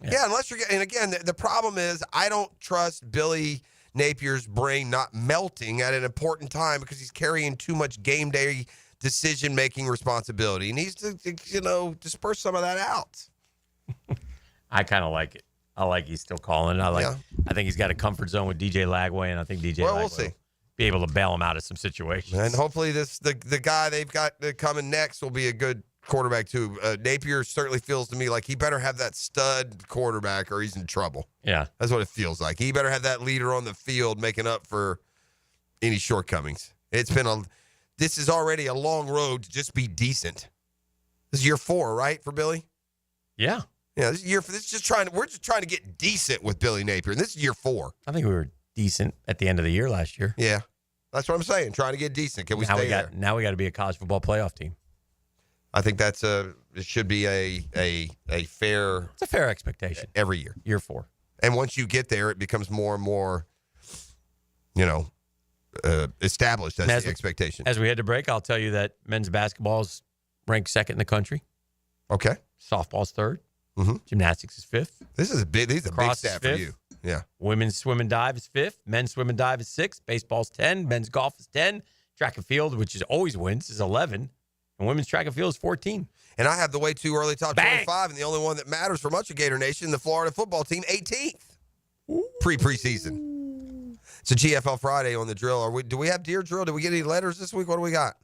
Yeah, unless you're getting, and again, the problem is I don't trust Billy Napier's brain not melting at an important time because he's carrying too much game day decision-making responsibility. He needs to, disperse some of that out. I kind of like it. I like he's still calling. I think he's got a comfort zone with DJ Lagway, and I think DJ Lagway we'll see. will be able to bail him out of some situations. And hopefully the guy they've got coming next will be a good quarterback too. Napier certainly feels to me like he better have that stud quarterback or he's in trouble. Yeah. That's what it feels like. He better have that leader on the field making up for any shortcomings. This is already a long road to just be decent. This is year 4, right, for Billy? Yeah. Yeah, we're just trying to get decent with Billy Napier, and this is year 4. I think we were decent at the end of the year last year. Yeah. That's what I'm saying. Trying to get decent. Can we stay there? Now we got to be a college football playoff team. I think it should be a fair. It's a fair expectation every year. Year 4, and once you get there, it becomes more and more, established as the expectation. As we head to break, I'll tell you that men's basketball is ranked 2nd in the country. Okay. Softball's 3rd. Mm-hmm. Gymnastics is 5th. These are big stat for you. Yeah. Women's swim and dive is 5th. Men's swim and dive is 6th. Baseball's 10. Men's golf is 10. Track and field, which is always wins, is 11. And women's track and field is 14. And I have the way too early top 25, and the only one that matters for much of Gator Nation, the Florida football team, 18th. Preseason. It's a GFL Friday on the drill. Do we have Deer Drill? Did we get any letters this week? What do we got?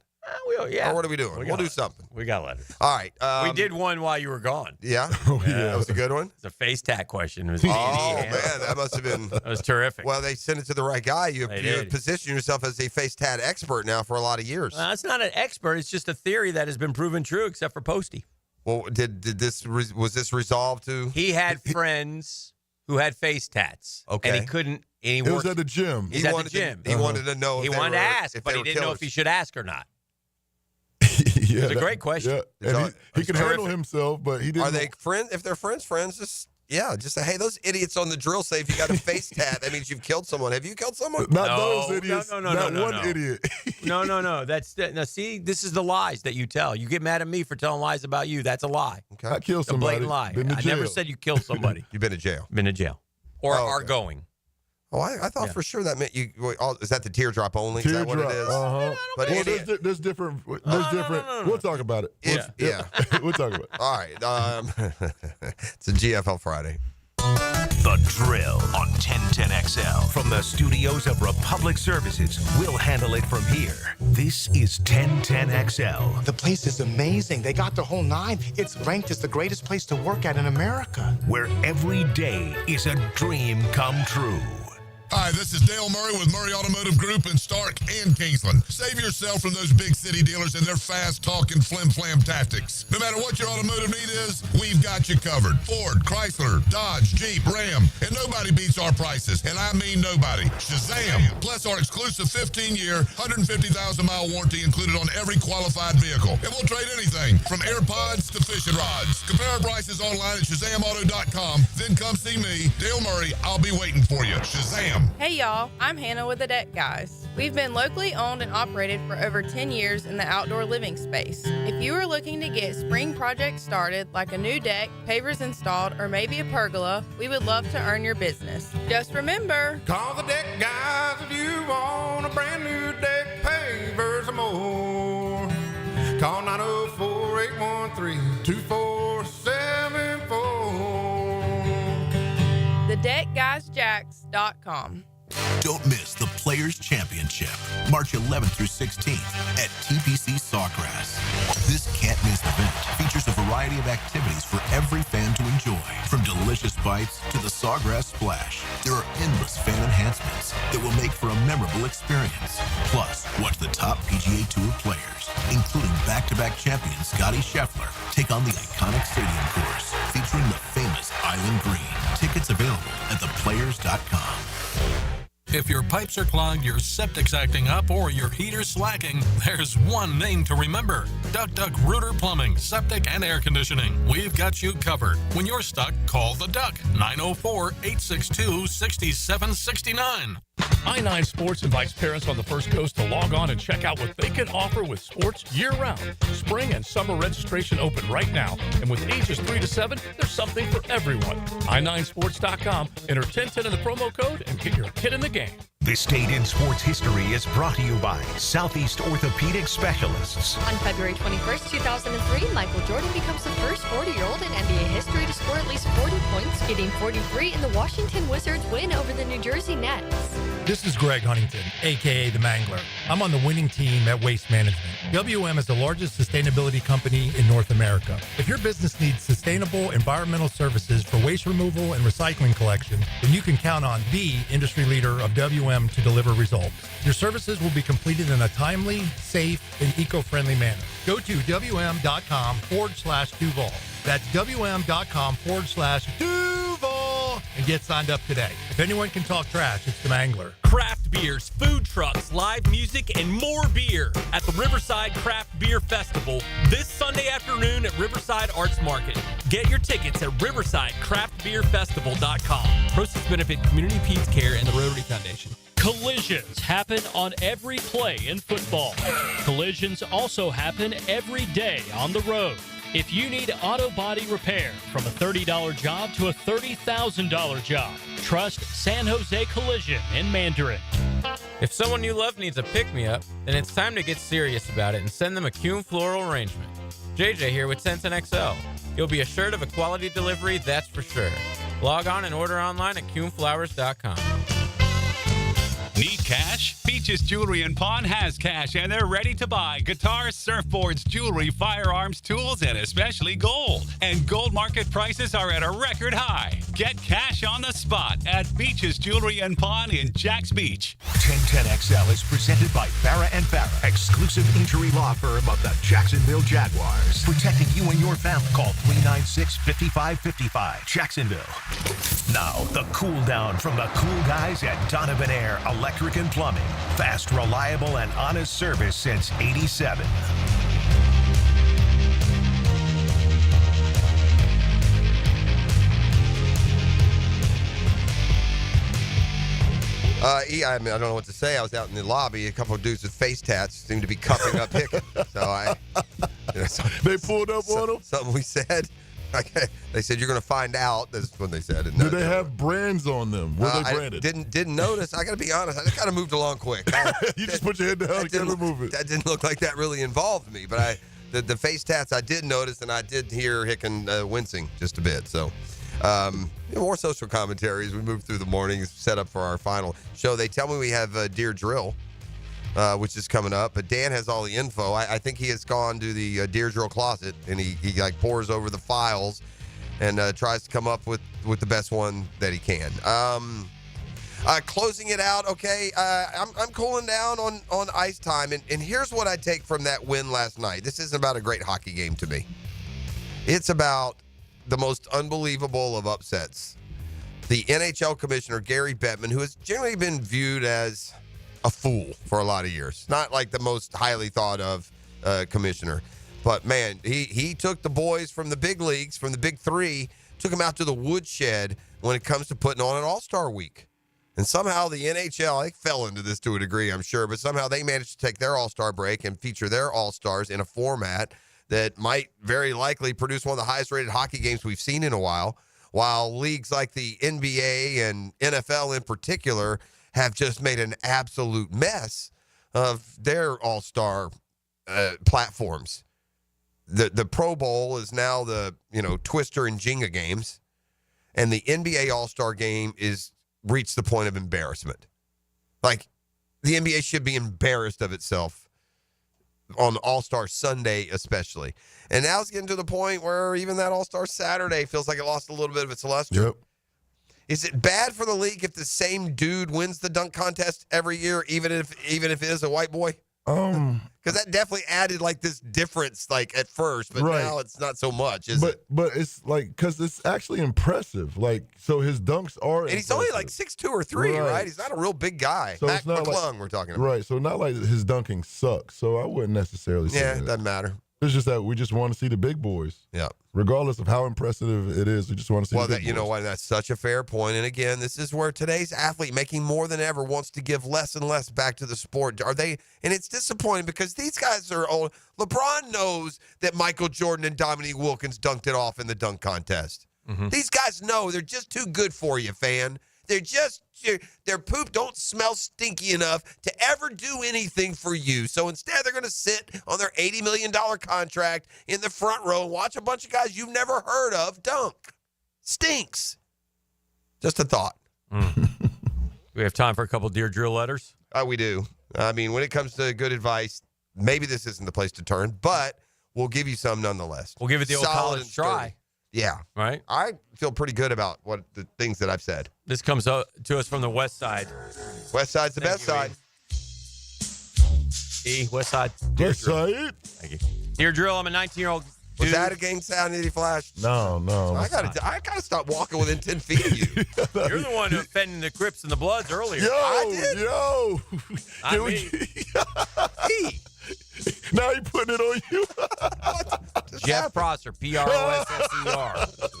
Yeah. Or what are we doing? We'll do something. We got letters. All right. We did one while you were gone. Yeah? Yeah. That was a good one? It's a face tat question. It was man, that must have been. That was terrific. Well, they sent it to the right guy. You positioned yourself as a face tat expert now for a lot of years. Well, it's not an expert. It's just a theory that has been proven true, except for Posty. Well, was this resolved to? He had friends who had face tats. Okay. And he couldn't. It was at the gym. He wanted to know. He wanted to ask, but he didn't know if he should ask or not. Yeah, it's a great question. Yeah. And he can handle himself, but he didn't. Are they friends? If they're friends, just say, hey, those idiots on the drill say if you got a face tat, that means you've killed someone. Have you killed someone? Not those idiots. No, that one idiot. No. Now, see, this is the lies that you tell. You get mad at me for telling lies about you. That's a lie. Okay. I killed somebody. A blatant lie. Been to I jail. never said you killed somebody. You've been to jail. Been to jail. Or are going. Oh, I thought for sure that meant you. Is that the teardrop only? Is that what it is? But there's different. We'll talk about it. Yeah. We'll talk about it. All right. It's a GFL Friday. The Drill on 1010XL. From the studios of Republic Services, we'll handle it from here. This is 1010XL. The place is amazing. They got the whole 9. It's ranked as the greatest place to work at in America. Where every day is a dream come true. Hi, this is Dale Murray with Murray Automotive Group in Stark and Kingsland. Save yourself from those big city dealers and their fast-talking flim-flam tactics. No matter what your automotive need is, we've got you covered. Ford, Chrysler, Dodge, Jeep, Ram, and nobody beats our prices, and I mean nobody. Shazam! Plus our exclusive 15-year, 150,000-mile warranty included on every qualified vehicle. And we'll trade anything from AirPods to fishing rods. Compare our prices online at ShazamAuto.com. Then come see me, Dale Murray. I'll be waiting for you. Shazam! Hey y'all, I'm Hannah with the Deck Guys. We've been locally owned and operated for over 10 years in the outdoor living space. If you are looking to get spring projects started, like a new deck, pavers installed, or maybe a pergola, we would love to earn your business. Just remember, call the deck guys if you want a brand new deck, pavers, or more. Call 904-813-2474. TheDeckGuysJacks.com. Don't miss the Players' Championship, March 11th through 16th at TPC Sawgrass. This can't-miss event features a variety of activities for every fan to enjoy, from delicious bites to the Sawgrass Splash. There are endless fan enhancements that will make for a memorable experience. Plus, watch the top PGA Tour players, including back-to-back champion Scotty Scheffler, take on the iconic stadium course featuring the famous Island Green. Tickets available at theplayers.com. If your pipes are clogged, your septic's acting up, or your heater's slacking, there's one name to remember. Duck Duck Rooter Plumbing, Septic, and Air Conditioning. We've got you covered. When you're stuck, call the Duck, 904-862-6769. I-9 Sports invites parents on the First Coast to log on and check out what they can offer with sports year-round. Spring and summer registration open right now, and with ages 3 to 7, there's something for everyone. i9sports.com. Enter 1010 in the promo code and get your kid in the game. This Date in Sports History is brought to you by Southeast Orthopedic Specialists. On February 21st, 2003, Michael Jordan becomes the first 40-year-old in NBA history to score at least 40 points, getting 43 in the Washington Wizards' win over the New Jersey Nets. This is Greg Huntington, a.k.a. The Mangler. I'm on the winning team at Waste Management. WM is the largest sustainability company in North America. If your business needs sustainable environmental services for waste removal and recycling collection, then you can count on the industry leader of WM to deliver results. Your services will be completed in a timely, safe, and eco-friendly manner. Go to WM.com/Duval. That's WM.com/Duval and get signed up today. If anyone can talk trash, it's the Mangler. Craft beers, food trucks, live music, and more beer at the Riverside Craft Beer Festival this Sunday afternoon at Riverside Arts Market. Get your tickets at riversidecraftbeerfestival.com. Proceeds benefit Community Peace Care and the Rotary Foundation. Collisions happen on every play in football. Collisions also happen every day on the road. If you need auto body repair, from a $30 job to a $30,000 job, trust San Jose Collision in Mandarin. If someone you love needs a pick-me-up, then it's time to get serious about it and send them a Kuhn floral arrangement. JJ here with 1010XL. You'll be assured of a quality delivery, that's for sure. Log on and order online at kuhnflowers.com. Need cash? Beaches Jewelry and Pawn has cash, and they're ready to buy guitars, surfboards, jewelry, firearms, tools, and especially gold. And gold market prices are at a record high. Get cash on the spot at Beaches Jewelry and Pawn in Jacks Beach. 1010XL is presented by Farrah & Farrah, exclusive injury law firm of the Jacksonville Jaguars. Protecting you and your family. Call 396-5555. Jacksonville. Now, the cool down from the cool guys at Donovan Air Electric and Plumbing. Fast, reliable, and honest service since '87. I don't know what to say. I was out in the lobby. A couple of dudes with face tats seemed to be cuffing up Hicken. So they pulled up on him? Something we said. They said, you're going to find out. That's what they said. Do they have brands on them? Were they branded? Didn't notice. I got to be honest. I just kind of moved along quick. You just put your head down and kept moving. That didn't look like that really involved me. But the face tats I did notice, and I did hear Hicken wincing just a bit. So more social commentary as we move through the mornings, set up for our final show. They tell me we have Deer Drill, which is coming up. But Dan has all the info. I think he has gone to the Deer Drill closet, and he like pores over the files and tries to come up with the best one that he can. Closing it out, okay. I'm cooling down on ice time, and here's what I take from that win last night. This isn't about a great hockey game to me. It's about the most unbelievable of upsets. The NHL commissioner, Gary Bettman, who has generally been viewed as a fool for a lot of years. Not like the most highly thought of commissioner. But, man, he took the boys from the big leagues, from the big three, took them out to the woodshed when it comes to putting on an all-star week. And somehow the NHL, they fell into this to a degree, I'm sure, but somehow they managed to take their All-Star break and feature their All-Stars in a format that might very likely produce one of the highest-rated hockey games we've seen in a while leagues like the NBA and NFL in particular have just made an absolute mess of their All-Star platforms. The Pro Bowl is now the, Twister and Jenga games, and the NBA All-Star game is reached the point of embarrassment. Like, the NBA should be embarrassed of itself on All-Star Sunday especially. And now it's getting to the point where even that All-Star Saturday feels like it lost a little bit of its luster. Yep. Is it bad for the league if the same dude wins the dunk contest every year, even if it is a white boy? Because that definitely added like this difference, like at first, but now it's not so much, is it? But it's like, because it's actually impressive. Like, so his dunks are And he's only like 6'2" or 3", right? He's not a real big guy. So Mac it's not McClung, we're talking about. Right, so not like his dunking sucks. So I wouldn't necessarily say Yeah, that. it doesn't matter. It's just that we just want to see the big boys. Yeah. Regardless of how impressive it is, we just want to see the big boys. You know what? That's such a fair point. And again, this is where today's athlete, making more than ever, wants to give less and less back to the sport. And it's disappointing because these guys are old. LeBron knows that Michael Jordan and Dominique Wilkins dunked it off in the dunk contest. Mm-hmm. These guys know they're just too good for you, fan. Their poop don't smell stinky enough to ever do anything for you. So instead, they're going to sit on their $80 million contract in the front row and watch a bunch of guys you've never heard of dunk. Stinks. Just a thought. We have time for a couple Dear Drill letters? We do. I mean, when it comes to good advice, maybe this isn't the place to turn, but we'll give you some nonetheless. We'll give it the old Solid college and sturdy. try. Yeah. Right? I feel pretty good about what the things that I've said. This comes to us from the West Side. West Side's the best side. West Side. West Side. Thank you. Dear Drill, I'm a 19-year-old dude. Was that a gang sound that he flashed? No. I gotta stop walking within 10 feet of you. You're the one offending the Crips and the Bloods earlier. Yo. Not me. Now he putting it on you. Jeff Prosser, Prosser.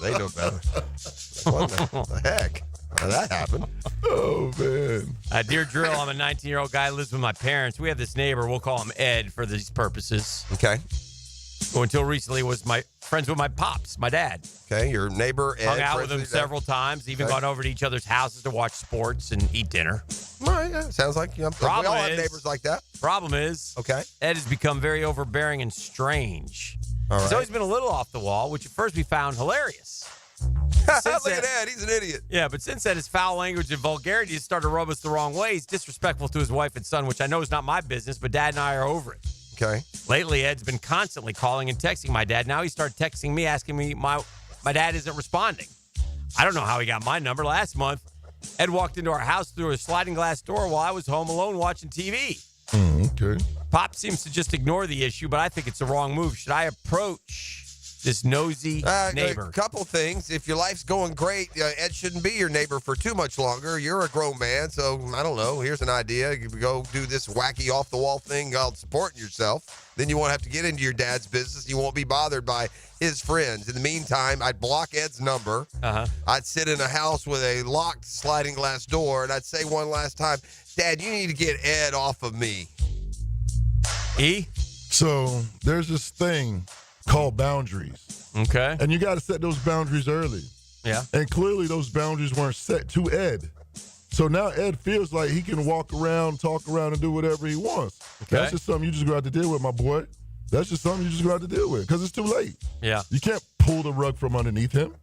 They know better. What the heck? How did that happen? Oh, man. Dear Drill, I'm a 19-year-old guy who lives with my parents. We have this neighbor. We'll call him Ed for these purposes. Okay. Who until recently was my friends with my pops, my dad. Okay, your neighbor Ed. Hung out with him several times. Even gone over to each other's houses to watch sports and eat dinner. Right, yeah, sounds like we all have neighbors like that. Problem is, Ed has become very overbearing and strange. All right. He's always been a little off the wall, which at first we found hilarious. Look at Ed, he's an idiot. Yeah, but since then, his foul language and vulgarity has started to rub us the wrong way. He's disrespectful to his wife and son, which I know is not my business, but Dad and I are over it. Okay. Lately, Ed's been constantly calling and texting my dad. Now he started texting me, asking me my dad isn't responding. I don't know how he got my number. Last month, Ed walked into our house through a sliding glass door while I was home alone watching TV. Okay. Pop seems to just ignore the issue, but I think it's the wrong move. Should I approach this nosy neighbor? A couple things. If your life's going great, Ed shouldn't be your neighbor for too much longer. You're a grown man, so I don't know. Here's an idea. You go do this wacky off-the-wall thing called supporting yourself. Then you won't have to get into your dad's business. You won't be bothered by his friends. In the meantime, I'd block Ed's number. I'd sit in a house with a locked sliding glass door, and I'd say one last time, Dad, you need to get Ed off of me. So there's this thing called boundaries. Okay. And you got to set those boundaries early. Yeah. And clearly those boundaries weren't set to Ed. So now Ed feels like he can walk around, talk around, and do whatever he wants. Okay. That's just something you just got to deal with, my boy. That's just something you just got to deal with because it's too late. Yeah. You can't pull the rug from underneath him.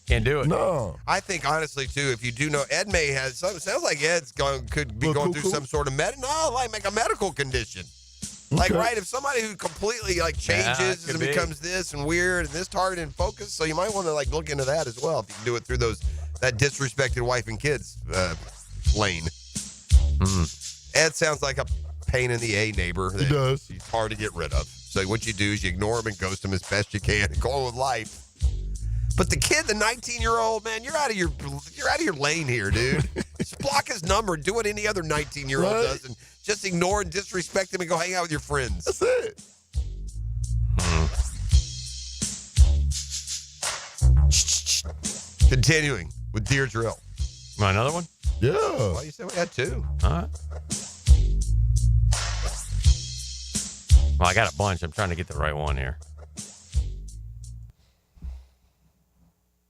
Can't do it. No. I think, honestly, too, if you do know, Ed may have, sounds like Ed's could be going through some sort of like a medical condition. Like, Okay. right, if somebody who completely, like, changes and becomes this and weird and this target and focus, so you might want to, like, look into that as well if you can do it through that disrespected wife and kids lane. Ed sounds like a pain in the A neighbor. He does. He's hard to get rid of. So what you do is you ignore him and ghost him as best you can and go on with life. But the kid, the 19-year-old, man, you're out of your lane here, dude. Just block his number. Do what any other 19-year-old does, and just ignore and disrespect him and go hang out with your friends. That's it. Continuing with Dear Drill. Want another one? Yeah. Well, you said we had 2. All right. Well, I got a bunch. I'm trying to get the right one here.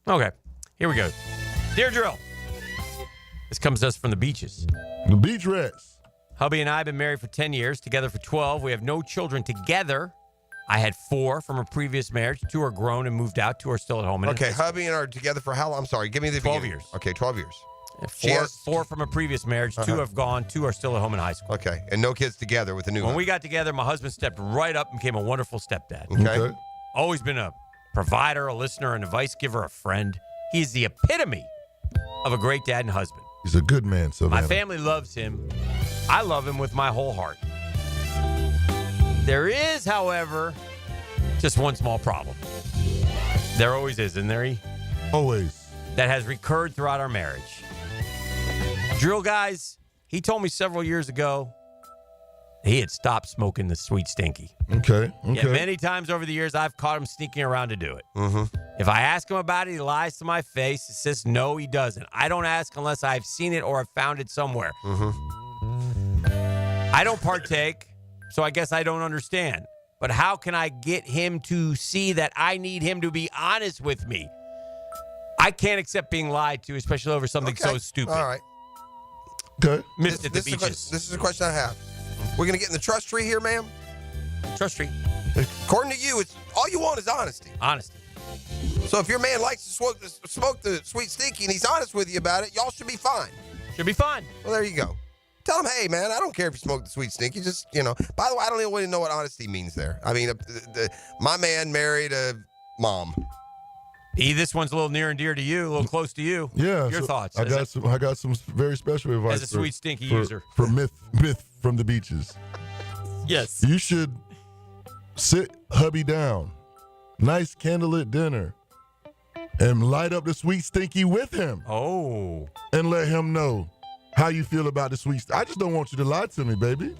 Okay. Here we go. Dear Drill. This comes to us from the beaches. The beach rats. Hubby and I have been married for 10 years, together for 12. We have no children together. I had 4 from a previous marriage. 2 are grown and moved out. 2 are still at home. Okay, hubby and I are together for how long? I'm sorry, give me the 12 beginning. years. Okay, 12 years. Four from a previous marriage. 2 have gone. 2 are still at home in high school. Okay, and no kids together with the new When one. we got together, my husband stepped right up and became a wonderful stepdad. Okay. Always been a provider, a listener, an advice giver, a friend. He is the epitome of a great dad and husband. He's a good man, Savannah. My family loves him. I love him with my whole heart. There is, however, just one small problem. There always is, isn't there? Always. That has recurred throughout our marriage. Drill guys, he told me several years ago he had stopped smoking the sweet stinky. Okay. Yet many times over the years, I've caught him sneaking around to do it. Mm-hmm. If I ask him about it, he lies to my face. He says, no, he doesn't. I don't ask unless I've seen it or have found it somewhere. Mm-hmm. I don't partake, so I guess I don't understand. But how can I get him to see that I need him to be honest with me? I can't accept being lied to, especially over something so stupid. All right. Okay. Missed at the beaches. This is a question I have. We're going to get in the trust tree here, ma'am? Trust tree. According to you, it's all you want is honesty. Honesty. So if your man likes to smoke the sweet stinky and he's honest with you about it, y'all should be fine. Should be fine. Well, there you go. Tell him, hey, man, I don't care if you smoke the sweet stinky. Just, by the way, I don't even know what honesty means there. I mean, my man married a mom. This one's a little near and dear to you, a little close to you. Yeah. Your thoughts? I got some very special advice. As a sweet stinky user. For myth from the beaches. Yes. You should sit hubby down. Nice candlelit dinner. And light up the sweet stinky with him. Oh. And let him know how you feel about the sweet stinky. I just don't want you to lie to me, baby.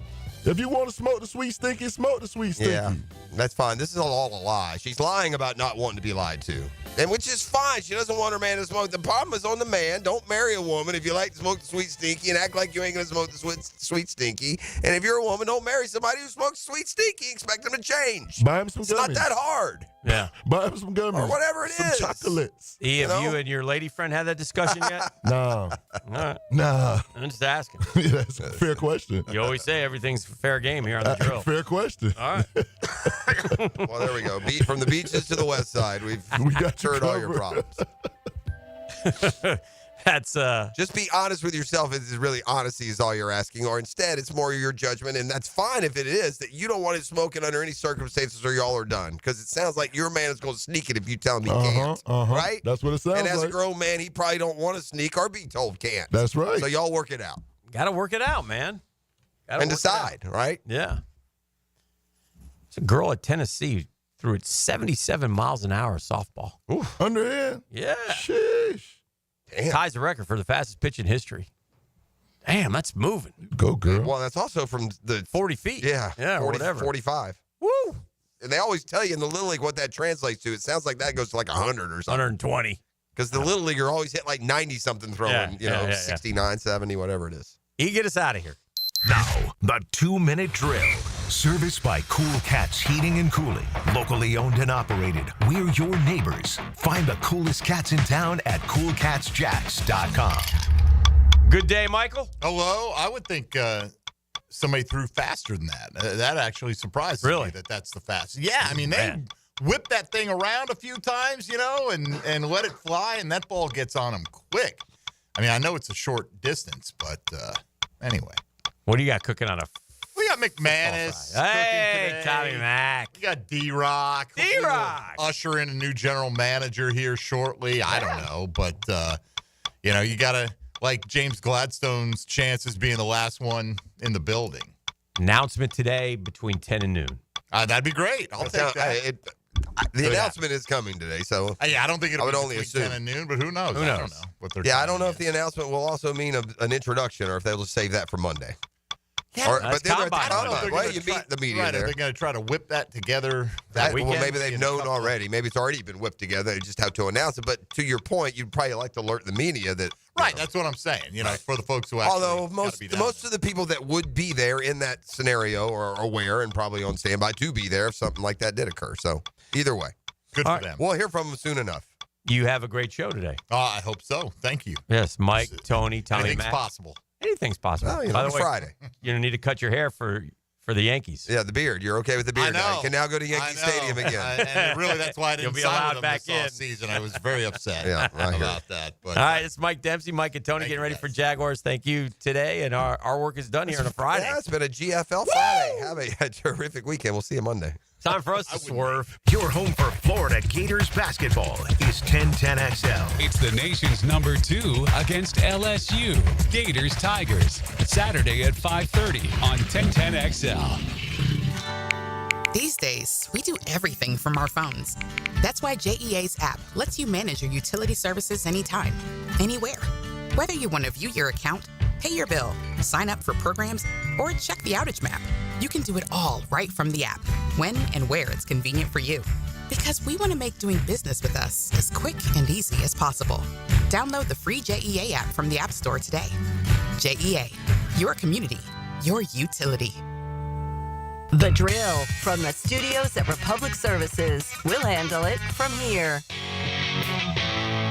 If you want to smoke the sweet stinky, smoke the sweet stinky. Yeah, that's fine. This is all a lie. She's lying about not wanting to be lied to. And which is fine. She doesn't want her man to smoke. The problem is on the man. Don't marry a woman if you like to smoke the sweet stinky and act like you ain't going to smoke the sweet stinky. And if you're a woman, don't marry somebody who smokes sweet stinky. Expect them to change. Buy him some gummies. It's not that hard. Yeah. Buy him some gummies. Or whatever it some is. Chocolates. Have you and your lady friend had that discussion yet? No. All right. Nah. I'm just asking. Yeah, that's a fair question. You always say everything's fair game here on the drill. Fair question. All right. Well, there we go. From the beaches to the west side, we got cured all your problems. That's just be honest with yourself. Is really honesty is all you're asking, or instead it's more your judgment, and that's fine if it is that you don't want to smoke it under any circumstances, or y'all are done. Because it sounds like your man is going to sneak it if you tell him he can't. Right? That's what it sounds like. And as a like. grown man, he probably don't want to sneak or be told can't. That's right. So y'all work it out. Got to work it out, man. And decide, right? Yeah. It's a girl at Tennessee threw it 77 miles an hour softball. Oof. Underhand? Yeah. Sheesh. Damn. Ties the record for the fastest pitch in history. Damn, that's moving. Go, girl. Well, that's also from the 40 feet. Yeah. Yeah, 40, or whatever. 45. Woo. And they always tell you in the Little League what that translates to. It sounds like that goes to like 100 or something. 120. Because the Little Leaguer always hit like 90-something throwing, 69, 70, whatever it is. Get us out of here. Now, the 2-minute drill. Serviced by Cool Cats Heating and Cooling. Locally owned and operated. We're your neighbors. Find the coolest cats in town at coolcatsjacks.com. Good day, Michael. Hello. I would think somebody threw faster than that. That actually surprises me that's the fastest. Yeah, I mean, they whip that thing around a few times, and let it fly, and that ball gets on them quick. I mean, I know it's a short distance, but anyway. What do you got cooking on a... We got McManus. Hey, Tommy Mac. You got D-Rock. D-Rock. Usher in a new general manager here shortly. I don't know, but, you got to, like James Gladstone's chances being the last one in the building. Announcement today between 10 and noon. That'd be great. I'll take that. The announcement is coming today, so I don't think it'll be only assume 10 and noon, but who knows? Who knows? I don't know what they're I don't know if the announcement will also mean an introduction or if they'll just save that for Monday. Yeah, but they're at the combine. Well, you meet the media right, there. Are they going to try to whip that together well, maybe they've known already. Maybe it's already been whipped together. They just have to announce it. But to your point, you'd probably like to alert the media that Right, that's what I'm saying. For the folks who actually. Although most of the people that would be there in that scenario are aware and probably on standby to be there if something like that did occur. So either way, good for them. We'll hear from them soon enough. You have a great show today. I hope so. Thank you. Yes, Mike, Tony, Tommy, Anything's Matt. possible. Anything's possible. Oh, By the way, Friday. You need to cut your hair for the Yankees. Yeah, the beard. You're okay with the beard now. You can now go to Yankee Stadium again. And really, that's why I didn't You'll be sign allowed with them back this in. season. I was very upset about that. All right, it's Mike Dempsey, Mike and Tony getting ready for Jaguars. Thank you today, and our work is done here on a Friday. Yeah, it's been a GFL Friday. Have a terrific weekend. We'll see you Monday. Time for us to swerve. Your home for Florida Gators basketball is 1010XL. It's the nation's number 2 against LSU. Gators Tigers. Saturday at 5:30 on 1010XL. These days, we do everything from our phones. That's why JEA's app lets you manage your utility services anytime, anywhere. Whether you want to view your account, pay your bill, sign up for programs, or check the outage map, you can do it all right from the app, when and where it's convenient for you. Because we want to make doing business with us as quick and easy as possible. Download the free JEA app from the App Store today. JEA, your community, your utility. The Drill from the studios at Republic Services. We'll handle it from here.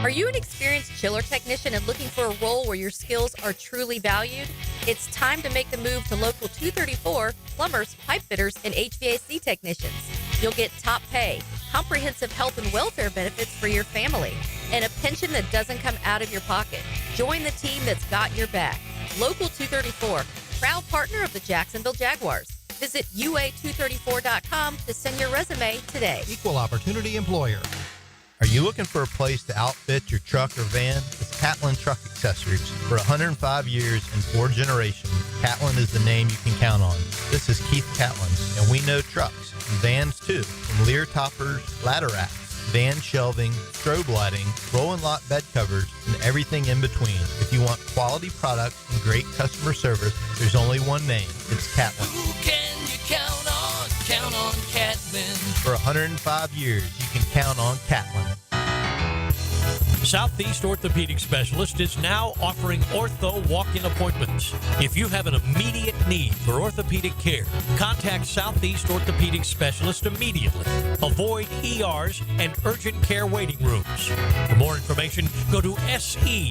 Are you an experienced chiller technician and looking for a role where your skills are truly valued? It's time to make the move to Local 234, plumbers, pipe fitters, and HVAC technicians. You'll get top pay, comprehensive health and welfare benefits for your family, and a pension that doesn't come out of your pocket. Join the team that's got your back. Local 234, proud partner of the Jacksonville Jaguars. Visit UA234.com to send your resume today. Equal opportunity employer. Are you looking for a place to outfit your truck or van? It's Catlin Truck Accessories. For 105 years and 4 generations, Catlin is the name you can count on. This is Keith Catlin, and we know trucks and vans too, from Lear toppers, ladder racks, van shelving, strobe lighting, roll and lock bed covers, and everything in between. If you want quality products and great customer service, there's only one name. It's Catlin. Who can you count on? Count on Catlin. For 105 years, you can count on Catlin. Southeast Orthopedic Specialist is now offering ortho walk-in appointments. If you have an immediate need for orthopedic care, contact Southeast Orthopedic Specialist immediately. Avoid ERs and urgent care waiting rooms. For more information, go to se-ortho.com.